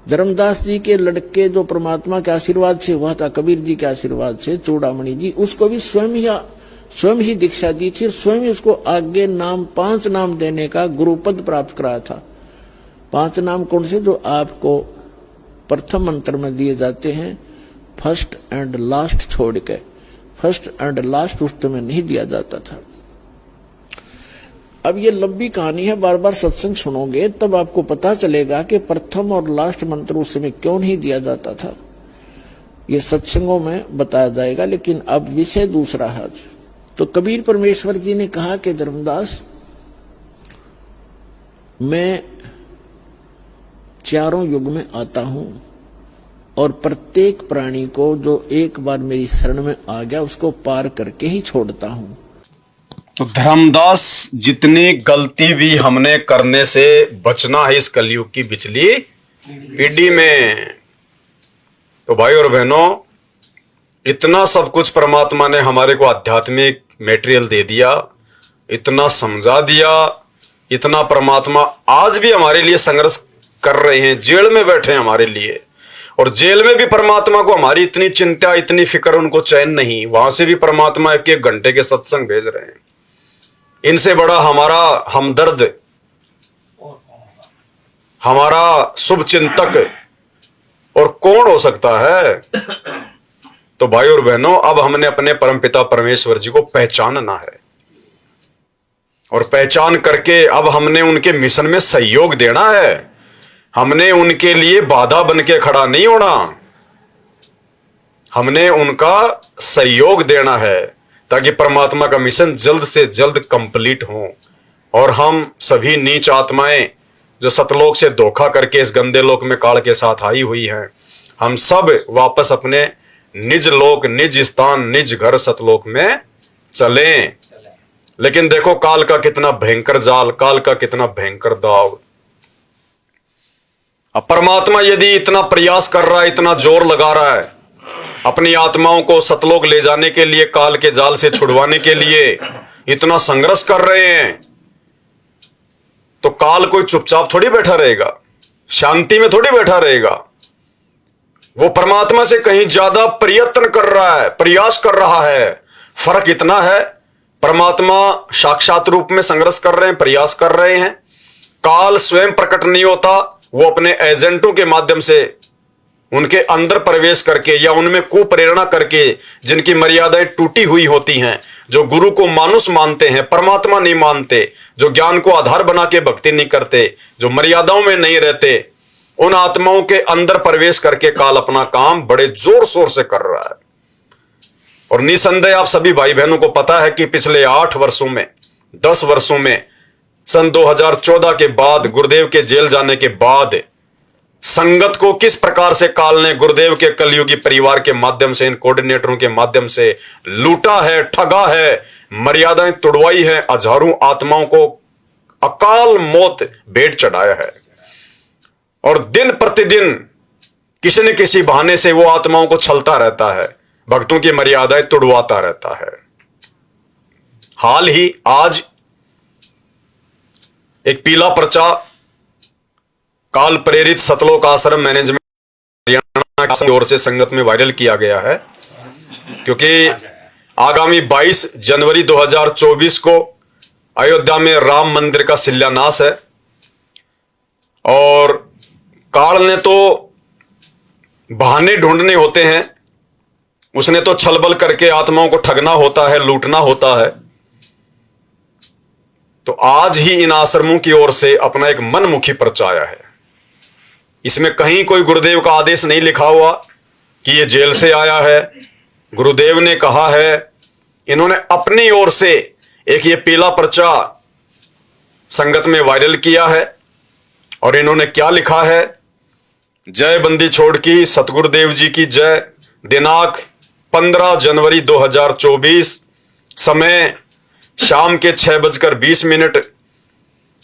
धर्मदास जी के लड़के जो परमात्मा के आशीर्वाद से हुआ था, कबीर जी के आशीर्वाद से, चूड़ामणि जी, उसको भी स्वयं ही दीक्षा दी थी, स्वयं ही उसको आगे नाम 5 नाम देने का गुरुपद प्राप्त कराया था। 5 नाम कौन से? जो आपको प्रथम मंत्र में दिए जाते हैं, फर्स्ट एंड लास्ट छोड़ के। फर्स्ट एंड लास्ट उस समय नहीं दिया जाता था। अब ये लंबी कहानी है, बार बार सत्संग सुनोगे तब आपको पता चलेगा कि प्रथम और लास्ट मंत्र उस समय क्यों नहीं दिया जाता था। ये सत्संगों में बताया जाएगा, लेकिन अब विषय दूसरा है। तो कबीर परमेश्वर जी ने कहा कि धर्मदास, मैं चारों युग में आता हूं और प्रत्येक प्राणी को जो एक बार मेरी शरण में आ गया उसको पार करके ही छोड़ता हूं। तो धर्मदास, जितनी गलती भी हमने करने से बचना है इस कलयुग की बिचली पीढ़ी में। तो भाई और बहनों, इतना सब कुछ परमात्मा ने हमारे को आध्यात्मिक मटेरियल दे दिया, इतना समझा दिया, इतना परमात्मा आज भी हमारे लिए संघर्ष कर रहे हैं, जेल में बैठे हैं हमारे लिए। और जेल में भी परमात्मा को हमारी इतनी चिंता, इतनी फिक्र, उनको चैन नहीं, वहां से भी परमात्मा 1-1 घंटे के सत्संग भेज रहे हैं। इनसे बड़ा हमारा हमदर्द, हमारा शुभ चिंतक और कौन हो सकता है? तो भाई और बहनों, अब हमने अपने परमपिता परमेश्वर जी को पहचानना है, और पहचान करके अब हमने उनके मिशन में सहयोग देना है। हमने उनके लिए बाधा बन के खड़ा नहीं होना, हमने उनका सहयोग देना है, ताकि परमात्मा का मिशन जल्द से जल्द कंप्लीट हो और हम सभी नीच आत्माएं जो सतलोक से धोखा करके इस गंदे लोक में काल के साथ आई हुई हैं, हम सब वापस अपने निज लोक, निज स्थान, निज घर सतलोक में चलें। लेकिन देखो काल का कितना भयंकर जाल, काल का कितना भयंकर दाव। अब परमात्मा यदि इतना प्रयास कर रहा है, इतना जोर लगा रहा है अपनी आत्माओं को सतलोक ले जाने के लिए, काल के जाल से छुड़वाने के लिए इतना संघर्ष कर रहे हैं, तो काल कोई चुपचाप थोड़ी बैठा रहेगा, शांति में थोड़ी बैठा रहेगा। वो परमात्मा से कहीं ज्यादा प्रयत्न कर रहा है, प्रयास कर रहा है। फर्क इतना है, परमात्मा साक्षात रूप में संघर्ष कर रहे हैं, प्रयास कर रहे हैं। काल स्वयं प्रकट नहीं होता, वो अपने एजेंटों के माध्यम से उनके अंदर प्रवेश करके या उनमें कुप्रेरणा करके, जिनकी मर्यादाएं टूटी हुई होती हैं, जो गुरु को मानुष मानते हैं, परमात्मा नहीं मानते, जो ज्ञान को आधार बना के भक्ति नहीं करते, जो मर्यादाओं में नहीं रहते, उन आत्माओं के अंदर प्रवेश करके काल अपना काम बड़े जोर शोर से कर रहा है। और निसंदेह आप सभी भाई बहनों को पता है कि पिछले 8 वर्षों में, 10 वर्षों में, सन 2014 के बाद, गुरुदेव के जेल जाने के बाद, संगत को किस प्रकार से काल ने गुरुदेव के कलयुगी परिवार के माध्यम से, इन कोऑर्डिनेटरों के माध्यम से लूटा है, ठगा है, मर्यादाएं तोड़वाई है, हजारों आत्माओं को अकाल मौत भेंट चढ़ाया है। और दिन प्रतिदिन किसी न किसी बहाने से वो आत्माओं को छलता रहता है, भक्तों की मर्यादाएं तोड़वाता रहता है। हाल ही आज एक पीला पर्चा काल प्रेरित सतलोक आश्रम मैनेजमेंट हरियाणा की ओर से संगत में वायरल किया गया है, क्योंकि आगामी 22 जनवरी 2024 को अयोध्या में राम मंदिर का शिलान्यास है। और काल ने तो बहाने ढूंढने होते हैं, उसने तो छलबल करके आत्माओं को ठगना होता है, लूटना होता है। तो आज ही इन आश्रमों की ओर से अपना एक मनमुखी पर्चा आया है। इसमें कहीं कोई गुरुदेव का आदेश नहीं लिखा हुआ कि ये जेल से आया है, गुरुदेव ने कहा है। इन्होंने अपनी ओर से एक ये पीला पर्चा संगत में वायरल किया है, और इन्होंने क्या लिखा है? जय बंदी छोड़ की सतगुरुदेव जी की जय। दिनांक 15 जनवरी 2024, समय शाम के 6:20।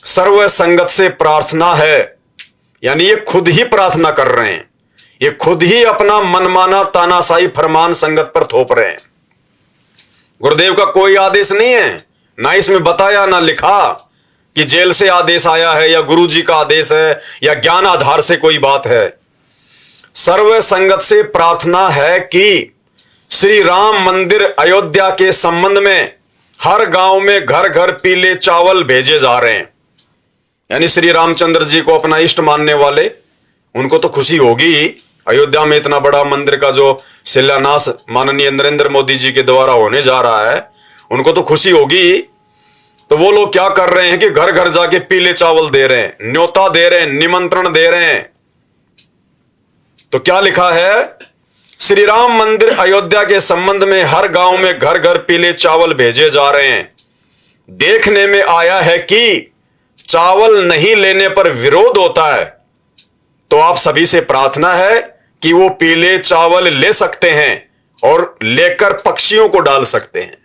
सर्व संगत से प्रार्थना है, यानी ये खुद ही प्रार्थना कर रहे हैं, ये खुद ही अपना मनमाना तानाशाही फरमान संगत पर थोप रहे हैं। गुरुदेव का कोई आदेश नहीं है, ना इसमें बताया ना लिखा कि जेल से आदेश आया है या गुरु जी का आदेश है या ज्ञान आधार से कोई बात है। सर्व संगत से प्रार्थना है कि श्री राम मंदिर अयोध्या के संबंध में हर गांव में घर घर पीले चावल भेजे जा रहे हैं। यानी श्री रामचंद्र जी को अपना इष्ट मानने वाले, उनको तो खुशी होगी। अयोध्या में इतना बड़ा मंदिर का जो शिलान्यास माननीय नरेंद्र मोदी जी के द्वारा होने जा रहा है, उनको तो खुशी होगी। तो वो लोग क्या कर रहे हैं कि घर घर जाके पीले चावल दे रहे हैं, न्योता दे रहे हैं, निमंत्रण दे रहे हैं। तो क्या लिखा है, श्री राम मंदिर अयोध्या के संबंध में हर गांव में घर घर पीले चावल भेजे जा रहे हैं। देखने में आया है कि चावल नहीं लेने पर विरोध होता है, तो आप सभी से प्रार्थना है कि वो पीले चावल ले सकते हैं और लेकर पक्षियों को डाल सकते हैं।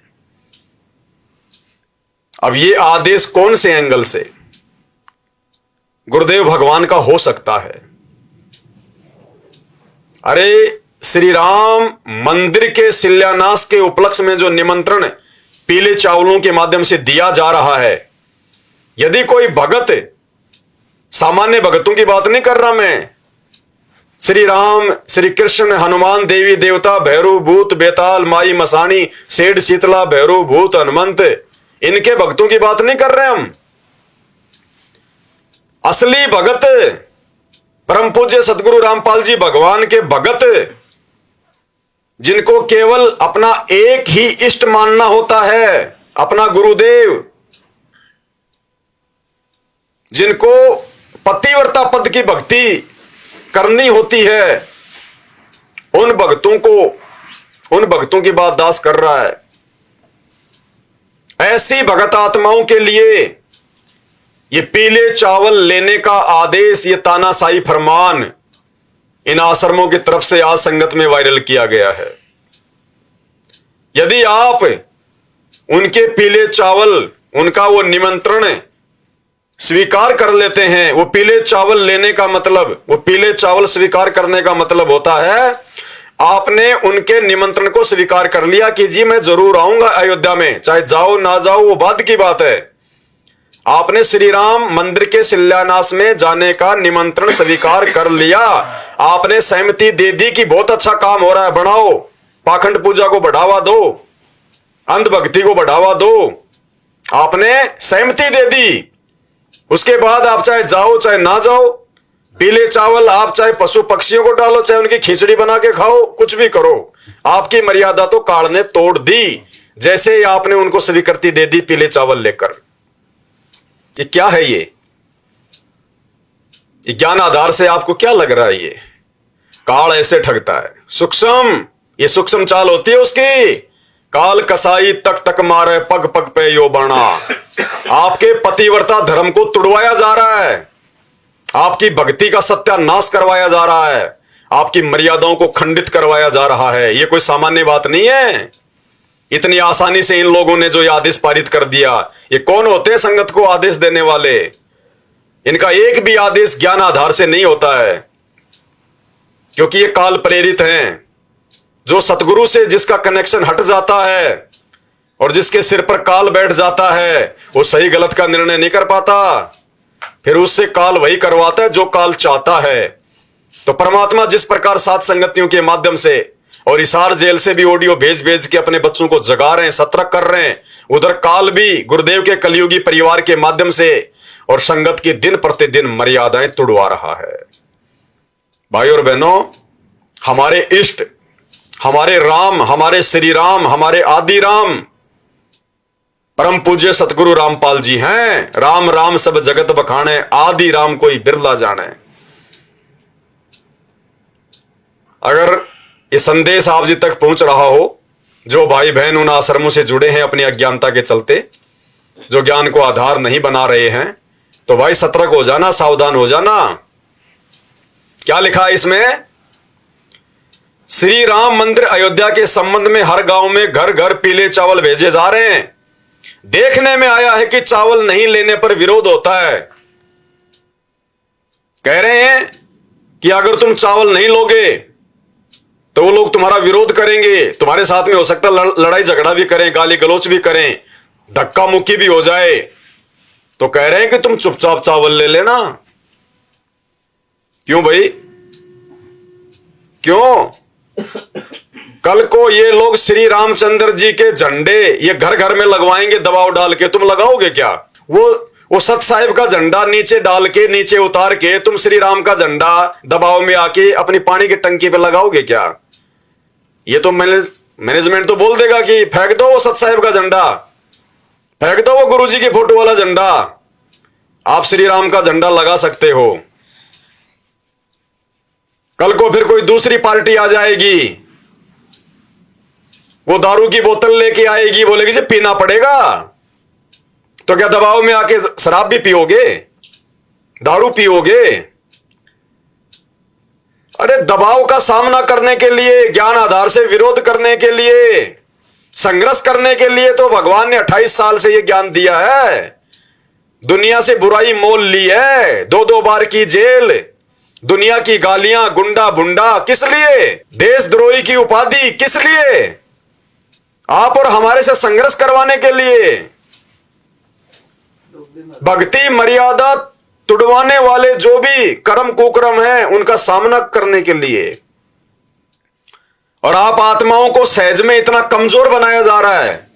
अब ये आदेश कौन से एंगल से गुरुदेव भगवान का हो सकता है? अरे श्री राम मंदिर के शिलान्यास के उपलक्ष्य में जो निमंत्रण पीले चावलों के माध्यम से दिया जा रहा है, यदि कोई भगत, सामान्य भगतों की बात नहीं कर रहा मैं, श्री राम, श्री कृष्ण, हनुमान, देवी देवता, भैरव भूत, बेताल, माई मसानी, सेठ शीतला, भैरव भूत, हनुमंत, इनके भक्तों की बात नहीं कर रहे हम। असली भगत परम पूज्य सतगुरु रामपाल जी भगवान के भगत, जिनको केवल अपना एक ही इष्ट मानना होता है, अपना गुरुदेव, जिनको पतिव्रता पद की भक्ति करनी होती है, उन भक्तों की बात दास कर रहा है। ऐसी भगत आत्माओं के लिए ये पीले चावल लेने का आदेश, ये तानाशाही फरमान इन आश्रमों की तरफ से आज संगत में वायरल किया गया है। यदि आप उनके पीले चावल, उनका वो निमंत्रण स्वीकार कर लेते हैं, वो पीले चावल लेने का मतलब, वो पीले चावल स्वीकार करने का मतलब होता है आपने उनके निमंत्रण को स्वीकार कर लिया कि जी मैं जरूर आऊंगा अयोध्या में, चाहे जाओ ना जाओ वो बाद की बात है। आपने श्री राम मंदिर के शिलान्यास में जाने का निमंत्रण स्वीकार कर लिया, आपने सहमति दे दी कि बहुत अच्छा काम हो रहा है, बढ़ाओ, पाखंड पूजा को बढ़ावा दो, अंधभक्ति को बढ़ावा दो, आपने सहमति दे दी। उसके बाद आप चाहे जाओ चाहे ना जाओ, पीले चावल आप चाहे पशु पक्षियों को डालो, चाहे उनकी खिचड़ी बना के खाओ, कुछ भी करो, आपकी मर्यादा तो काल ने तोड़ दी, जैसे ही आपने उनको स्वीकृति दे दी पीले चावल लेकर। ये क्या है? ये ज्ञान आधार से आपको क्या लग रहा है? ये काल ऐसे ठगता है, सूक्ष्म, ये सूक्ष्म चाल होती है उसकी। काल कसाई तक तक मारे, पग पग पे यो बाणा। आपके पतिव्रता धर्म को तुड़वाया जा रहा है, आपकी भक्ति का सत्यानाश करवाया जा रहा है, आपकी मर्यादाओं को खंडित करवाया जा रहा है। ये कोई सामान्य बात नहीं है। इतनी आसानी से इन लोगों ने जो ये आदेश पारित कर दिया, ये कौन होते हैं संगत को आदेश देने वाले? इनका एक भी आदेश ज्ञान आधार से नहीं होता है, क्योंकि ये काल प्रेरित हैं। जो सतगुरु से जिसका कनेक्शन हट जाता है और जिसके सिर पर काल बैठ जाता है, वो सही गलत का निर्णय नहीं कर पाता, फिर उससे काल वही करवाता है जो काल चाहता है। तो परमात्मा जिस प्रकार सात संगतियों के माध्यम से और हिसार जेल से भी ऑडियो भेज भेज के अपने बच्चों को जगा रहे हैं, सतर्क कर रहे हैं, उधर काल भी गुरुदेव के कलयुगी परिवार के माध्यम से और संगत की दिन प्रतिदिन मर्यादाएं तुड़वा रहा है। भाई और बहनों, हमारे इष्ट, हमारे राम, हमारे श्री राम, हमारे आदि राम परम पूज्य सतगुरु रामपाल जी हैं। राम राम सब जगत बखाने, आदि राम कोई बिरला जाने। अगर ये संदेश आप जी तक पहुंच रहा हो, जो भाई बहन उन आश्रमों से जुड़े हैं अपनी अज्ञानता के चलते, जो ज्ञान को आधार नहीं बना रहे हैं, तो भाई सतर्क हो जाना, सावधान हो जाना। क्या लिखा है इसमें? श्री राम मंदिर अयोध्या के संबंध में हर गांव में घर घर पीले चावल भेजे जा रहे हैं। देखने में आया है कि चावल नहीं लेने पर विरोध होता है। कह रहे हैं कि अगर तुम चावल नहीं लोगे तो वो लोग तुम्हारा विरोध करेंगे, तुम्हारे साथ में हो सकता है लड़ाई झगड़ा भी करें, गाली गलौच भी करें, धक्का मुक्की भी हो जाए। तो कह रहे हैं कि तुम चुपचाप चावल ले लेना। क्यों भाई, क्यों? कल को ये लोग श्री रामचंद्र जी के झंडे ये घर घर में लगवाएंगे दबाव डाल के, तुम लगाओगे क्या? वो वो सत साहिब का झंडा नीचे डाल के, नीचे उतार के तुम श्री राम का झंडा दबाव में आके अपनी पानी की टंकी पे लगाओगे क्या? ये तो मैनेजमेंट तो बोल देगा कि फेंक दो वो सत साहिब का झंडा, फेंक दो वो गुरुजी की फोटो वाला झंडा, आप श्री राम का झंडा लगा सकते हो। कल को फिर कोई दूसरी पार्टी आ जाएगी, वो दारू की बोतल लेके आएगी, बोलेगी जी पीना पड़ेगा, तो क्या दबाव में आके शराब भी पियोगे, दारू पियोगे? अरे दबाव का सामना करने के लिए, ज्ञान आधार से विरोध करने के लिए, संघर्ष करने के लिए तो भगवान ने 28 साल से यह ज्ञान दिया है। दुनिया से बुराई मोल ली है, 2-2 बार की जेल, दुनिया की गालियां, गुंडा बुंडा, किस लिए? देशद्रोही की उपाधि किस लिए? आप और हमारे से संघर्ष करवाने के लिए। भक्ति मर्यादा तुड़वाने वाले जो भी कर्म कुकर्म हैं उनका सामना करने के लिए। और आप आत्माओं को सहज में इतना कमजोर बनाया जा रहा है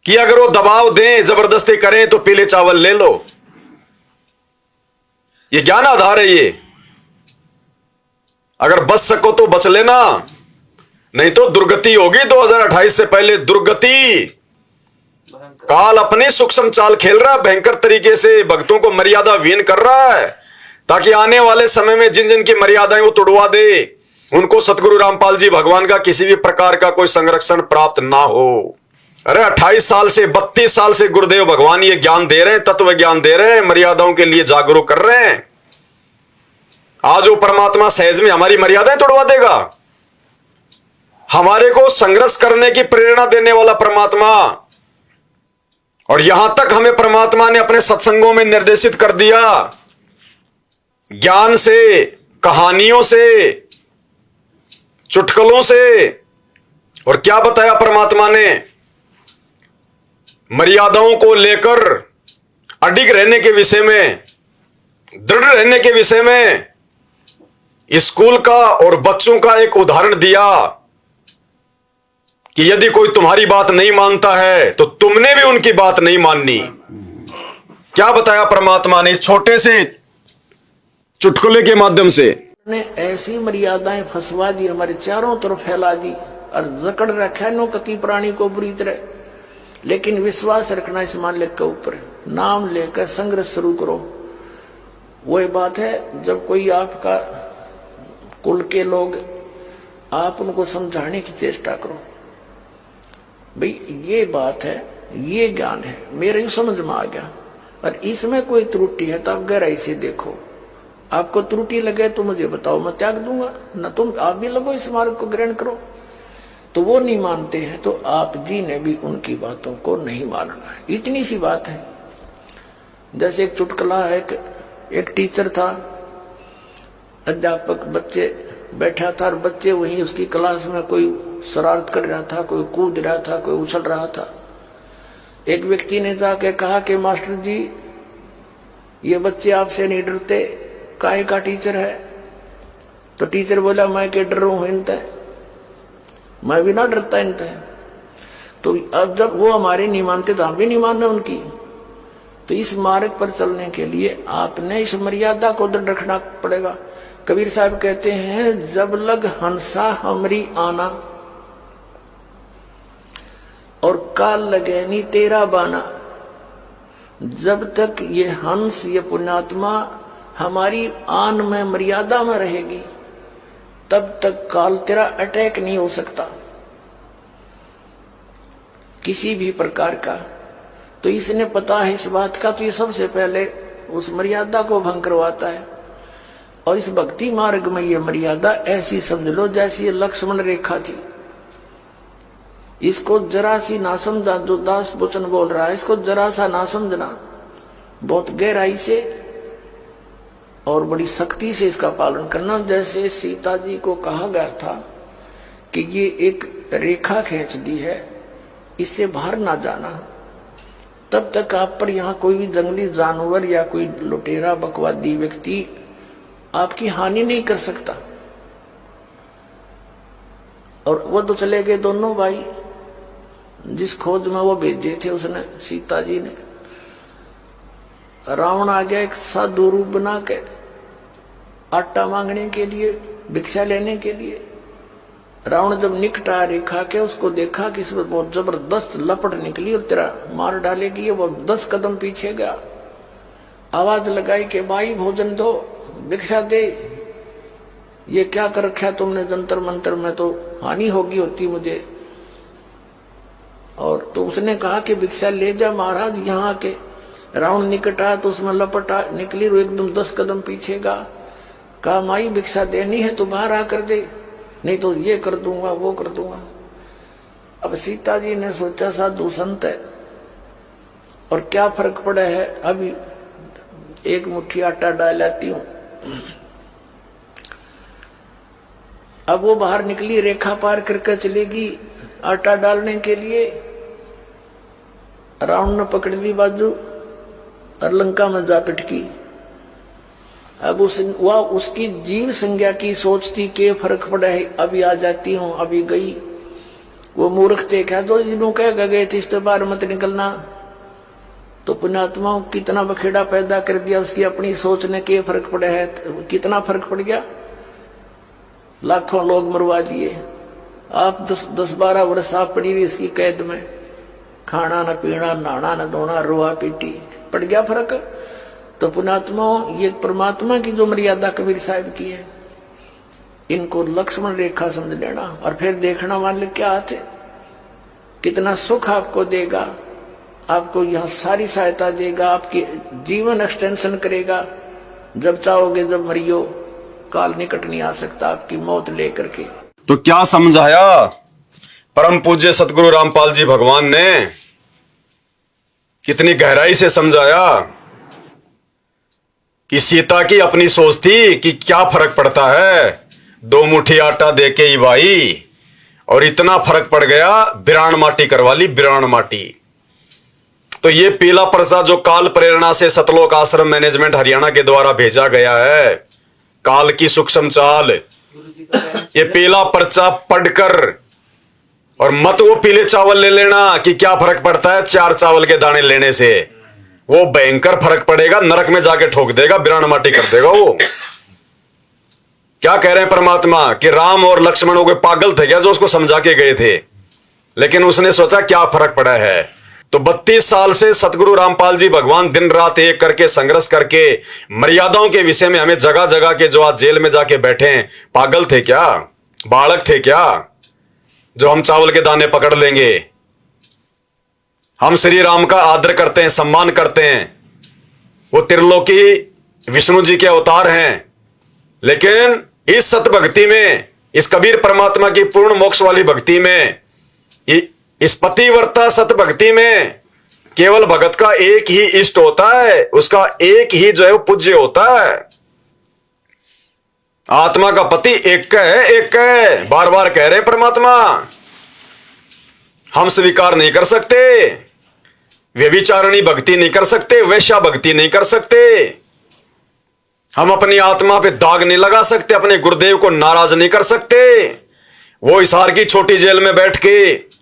कि अगर वो दबाव दें, जबरदस्ती करें तो पीले चावल ले लो। ये ज्ञान आधार है ये। अगर बच सको तो बच लेना, नहीं तो दुर्गति होगी। 2028 से पहले दुर्गति। काल अपनी सूक्ष्म चाल खेल रहा है, भयंकर तरीके से भक्तों को मर्यादा विहीन कर रहा है, ताकि आने वाले समय में जिन जिन की मर्यादाएं वो तोड़वा दे, उनको सतगुरु रामपाल जी भगवान का किसी भी प्रकार का कोई संरक्षण प्राप्त ना हो। अरे 28 साल से 32 साल से गुरुदेव भगवान ये ज्ञान दे रहे हैं, तत्व ज्ञान दे रहे हैं, मर्यादाओं के लिए जागरूक कर रहे हैं। आज वो परमात्मा सहज में हमारी मर्यादाएं तोड़वा देगा। हमारे को संघर्ष करने की प्रेरणा देने वाला परमात्मा। और यहां तक हमें परमात्मा ने अपने सत्संगों में निर्देशित कर दिया, ज्ञान से, कहानियों से, चुटकुलों से। और क्या बताया परमात्मा ने? मर्यादाओं को लेकर अडिग रहने के विषय में, दृढ़ रहने के विषय में स्कूल का और बच्चों का एक उदाहरण दिया कि यदि कोई तुम्हारी बात नहीं मानता है तो तुमने भी उनकी बात नहीं माननी। क्या बताया परमात्मा ने इस छोटे से चुटकुले के माध्यम से? ने ऐसी मर्यादाएं फंसवा दी, हमारे चारों तरफ फैला दी और जकड़ रखा नो कति प्राणी को बुरी तरह। लेकिन विश्वास रखना इस मालिक के ऊपर, नाम लेकर संघर्ष शुरू करो। वही बात है, जब कोई आपका कुल के लोग, आप उनको समझाने की चेष्टा करो, भाई ये बात है, ये ज्ञान है, मेरे ही समझ में आ गया, और इसमें कोई त्रुटि है तो आप गहराई से देखो। आपको त्रुटि लगे तो मुझे बताओ, मैं त्याग दूंगा, न तुम आप भी लगो इस मार्ग को ग्रहण करो। तो वो नहीं मानते हैं तो आप जी ने भी उनकी बातों को नहीं मानना है। इतनी सी बात है। जैसे एक चुटकुला है, एक टीचर था, अध्यापक, बच्चे बैठा था और बच्चे वहीं उसकी क्लास में कोई शरारत कर रहा था, कोई कूद रहा था, कोई उछल रहा था। एक व्यक्ति ने जाके कहा कि मास्टर जी, ये बच्चे आपसे नहीं डरते, काहे का टीचर है? तो टीचर बोला, मैं क्या डर रहा हूं इनते, मैं भी ना डरता इनते। तो अब जब वो हमारे नहीं मानते तो हम भी नहीं मानना उनकी। तो इस मार्ग पर चलने के लिए आपने इस मर्यादा को दृढ़ रखना पड़ेगा। कबीर साहब कहते हैं, जब लग हंसा हमरी आना और काल लगे नी तेरा बाना। जब तक ये हंस, ये पुण्यात्मा हमारी आन में, मर्यादा में रहेगी, तब तक काल तेरा अटैक नहीं हो सकता किसी भी प्रकार का। तो इसने पता है इस बात का, तो ये सबसे पहले उस मर्यादा को भंग करवाता है। और इस भक्ति मार्ग में ये मर्यादा ऐसी समझ लो जैसी लक्ष्मण रेखा थी। इसको जरा सी ना समझा, जो दास वचन बोल रहा है, इसको जरा सा ना समझना, बहुत गहराई से और बड़ी सख्ती से इसका पालन करना। जैसे सीता जी को कहा गया था कि ये एक रेखा खींच दी है, इससे बाहर ना जाना, तब तक आप पर यहाँ कोई भी जंगली जानवर या कोई लुटेरा बकवादी व्यक्ति आपकी हानि नहीं कर सकता। और वो तो चले गए दोनों भाई, जिस खोज में वो भेजे थे उसने, सीता जी ने। रावण आ गया एक साधु रूप बना के आटा मांगने के लिए, भिक्षा लेने के लिए। रावण जब निकट आ रेखा के उसको देखा कि इसमें बहुत जबरदस्त लपट निकली और तेरा मार डालेगी, वो 10 कदम पीछे गया। आवाज लगाई कि भाई भोजन दो, भिक्षा दे, ये क्या कर रखा तुमने जंतर मंतर में, तो हानि होगी होती मुझे। और तो उसने कहा कि भिक्षा ले जा महाराज यहाँ के। रावण निकट आया तो उसमें लपट निकली और एकदम 10 कदम पीछे गया। कहा माई भिक्षा देनी है तो बाहर आकर दे, नहीं तो ये कर दूंगा वो कर दूंगा। अब सीता जी ने सोचा साधु संत है और क्या फर्क पड़ा है, अभी एक मुट्ठी आटा डाल लाती हूं। अब वो बाहर निकली, रेखा पार करके चलेगी आटा डालने के लिए। रावण ने पकड़ ली बाजू और लंका में जा पिटकी। अब उसकी जीव संज्ञा की सोच थी कि फर्क पड़ा है, अभी आ जाती हूं, अभी गई। वो मूर्ख थे, क्या तो जिन्हों कह गए थे इस बार मत निकलना, तो पुण्यात्माओं कितना बखेड़ा पैदा कर दिया उसकी अपनी सोच ने। के फर्क पड़ा है, कितना फर्क पड़ गया, लाखों लोग मरवा दिए। आप 10-12 वर्ष आप पड़ी हुई इसकी कैद में, खाना न पीना, नहाना न धोना, रोआ पीटी, पड़ गया फर्क। तो पुण्यात्माओं ये परमात्मा की जो मर्यादा कबीर साहब की है, इनको लक्ष्मण रेखा समझ लेना। और फिर देखना मालिक क्या आते, कितना सुख आपको देगा, आपको यहाँ सारी सहायता देगा, आपकी जीवन एक्सटेंशन करेगा। जब चाहोगे जब मरियो, काल निकट नहीं आ सकता आपकी मौत लेकर के। तो क्या समझाया परम पूज्य सतगुरु रामपाल जी भगवान ने, कितनी गहराई से समझाया कि सीता की अपनी सोच थी कि क्या फर्क पड़ता है, 2 मुट्ठी आटा देके ही भाई, और इतना फर्क पड़ गया, बिरान माटी करवा ली, बिरान माटी। तो ये पीला पर्चा जो काल प्रेरणा से सतलोक आश्रम मैनेजमेंट हरियाणा के द्वारा भेजा गया है, काल की सूक्ष्म चाल, ये पीला पर्चा पढ़कर, और मत वो पीले चावल ले लेना कि क्या फर्क पड़ता है 4 चावल के दाने लेने से, वो भयंकर फर्क पड़ेगा, नरक में जाके ठोक देगा, बिरान माटी कर देगा। वो क्या कह रहे हैं परमात्मा कि राम और लक्ष्मण हो गए पागल थे क्या जो उसको समझा के गए थे, लेकिन उसने सोचा क्या फर्क पड़ा है। तो 32 साल से सतगुरु रामपाल जी भगवान दिन रात एक करके संघर्ष करके मर्यादाओं के विषय में हमें जगह जगह के, जो आज जेल में जाके बैठे हैं, पागल थे क्या, बालक थे क्या जो हम चावल के दाने पकड़ लेंगे। हम श्री राम का आदर करते हैं, सम्मान करते हैं, वो त्रिलोकी विष्णु जी के अवतार हैं, लेकिन इस सत भक्ति में, इस कबीर परमात्मा की पूर्ण मोक्ष वाली भक्ति में, इस पतिव्रता सत भक्ति में केवल भगत का एक ही इष्ट होता है, उसका एक ही जो है वो पूज्य होता है। आत्मा का पति एक है, एक है, बार बार कह रहे परमात्मा। हम स्वीकार नहीं कर सकते, व्यभिचारणी भक्ति नहीं कर सकते, वैश्या भक्ति नहीं कर सकते, हम अपनी आत्मा पे दाग नहीं लगा सकते, अपने गुरुदेव को नाराज नहीं कर सकते। वो हिसार की छोटी जेल में बैठ के,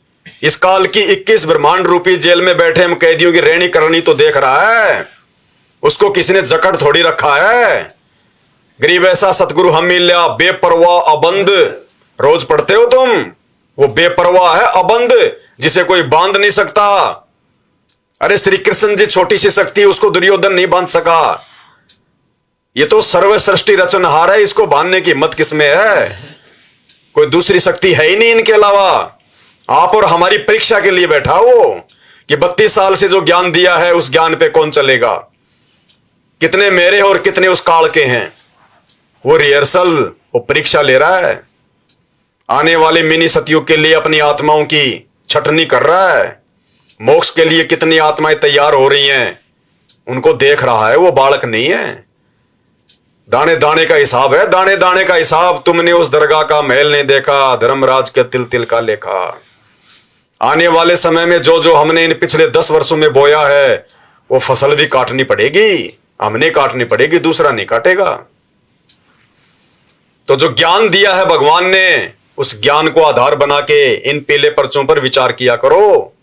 इस काल की 21 ब्रह्मांड रूपी जेल में बैठे हम कैदियों की रहनी करनी तो देख रहा है, उसको किसी ने जकड़ थोड़ी रखा है। गरीब ऐसा सतगुरु हम मिल लिया, बेपरवाह अबंध, रोज पढ़ते हो तुम, वो बेपरवाह है अबंध, जिसे कोई बांध नहीं सकता। अरे श्री कृष्ण जी छोटी सी शक्ति, उसको दुर्योधन नहीं बांध सका। ये तो सर्व सृष्टि रचनहार है, इसको बांधने की हिम्मत किसमें है? कोई दूसरी शक्ति है ही नहीं इनके अलावा। आप और हमारी परीक्षा के लिए बैठा वो कि 32 साल से जो ज्ञान दिया है उस ज्ञान पे कौन चलेगा, कितने मेरे और कितने उस काल के हैं। वो रिहर्सल, वो परीक्षा ले रहा है, आने वाले मिनी सतयुग के लिए अपनी आत्माओं की छटनी कर रहा है। मोक्ष के लिए कितनी आत्माएं तैयार हो रही हैं उनको देख रहा है, वो बालक नहीं है। दाने दाने का हिसाब है, दाने दाने का हिसाब। तुमने उस दरगाह का महल नहीं देखा, धर्मराज के तिल तिल का लेखा। आने वाले समय में जो जो हमने इन पिछले 10 वर्षों में बोया है वो फसल भी काटनी पड़ेगी, हमने काटनी पड़ेगी, दूसरा नहीं काटेगा। तो जो ज्ञान दिया है भगवान ने, उस ज्ञान को आधार बना के इन पीले पर्चों पर विचार किया करो।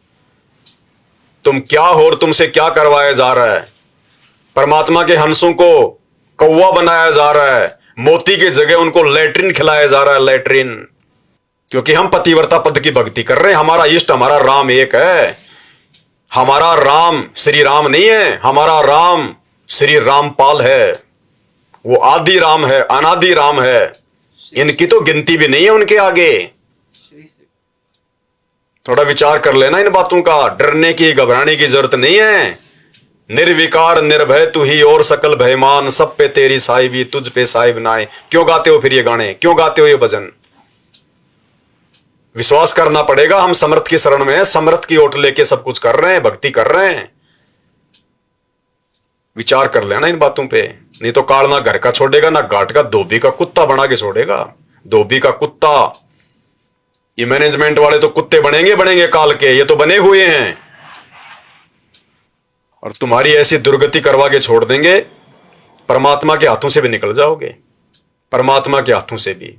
तुम क्या हो और तुमसे क्या करवाया जा रहा है। परमात्मा के हंसों को कौवा बनाया जा रहा है, मोती की जगह उनको लैट्रिन खिलाया जा रहा है, लैट्रिन। क्योंकि हम पतिव्रता पद की भक्ति कर रहे हैं। हमारा इष्ट, हमारा राम एक है। हमारा राम श्री राम नहीं है, हमारा राम श्री रामपाल है। वो आदि राम है, अनादि राम है। इनकी तो गिनती भी नहीं है उनके आगे। थोड़ा विचार कर लेना इन बातों का। डरने की, घबराने की जरूरत नहीं है। निर्विकार निर्भय तू ही और सकल भयमान, सब पे तेरी साहिबी तुझ पे साहिब नाए। क्यों गाते हो फिर ये गाने, क्यों गाते हो ये भजन? विश्वास करना पड़ेगा, हम समर्थ की शरण में हैं, समर्थ की ओट लेके सब कुछ कर रहे हैं, भक्ति कर रहे हैं। विचार कर लेना इन बातों पे, नहीं तो काल ना घर का छोड़ेगा ना घाट का, धोबी का कुत्ता बना के छोड़ेगा। धोबी का कुत्ता। ये मैनेजमेंट वाले तो कुत्ते बनेंगे काल के, ये तो बने हुए हैं। और तुम्हारी ऐसी दुर्गति करवा के छोड़ देंगे, परमात्मा के हाथों से भी निकल जाओगे। परमात्मा के हाथों से भी।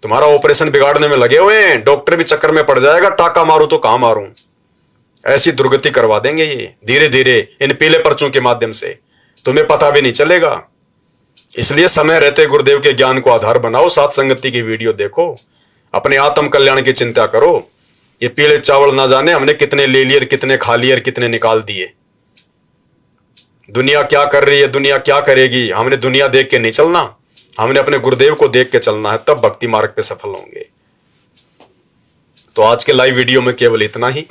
तुम्हारा ऑपरेशन बिगाड़ने में लगे हुए हैं, डॉक्टर भी चक्कर में पड़ जाएगा, टाका मारूं तो कहां मारूं। ऐसी दुर्गति करवा देंगे ये धीरे धीरे, इन पीले पर्चों के माध्यम से। तुम्हें पता भी नहीं चलेगा। इसलिए समय रहते गुरुदेव के ज्ञान को आधार बनाओ, साथ संगति की वीडियो देखो, अपने आत्म कल्याण की चिंता करो। ये पीले चावल ना जाने हमने कितने ले लिए, कितने खा लिए और कितने निकाल दिए। दुनिया क्या कर रही है, दुनिया क्या करेगी, हमने दुनिया देख के नहीं चलना, हमने अपने गुरुदेव को देख के चलना है, तब भक्ति मार्ग पे सफल होंगे। तो आज के लाइव वीडियो में केवल इतना ही।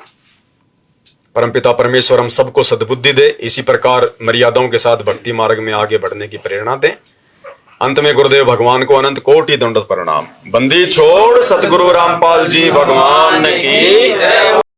परमपिता परमेश्वर हम सबको सद्बुद्धि दे, इसी प्रकार मर्यादाओं के साथ भक्ति मार्ग में आगे बढ़ने की प्रेरणा दे। अंत में गुरुदेव भगवान को अनंत कोटि दंडवत प्रणाम। बंदी छोड़ सतगुरु रामपाल जी भगवान की।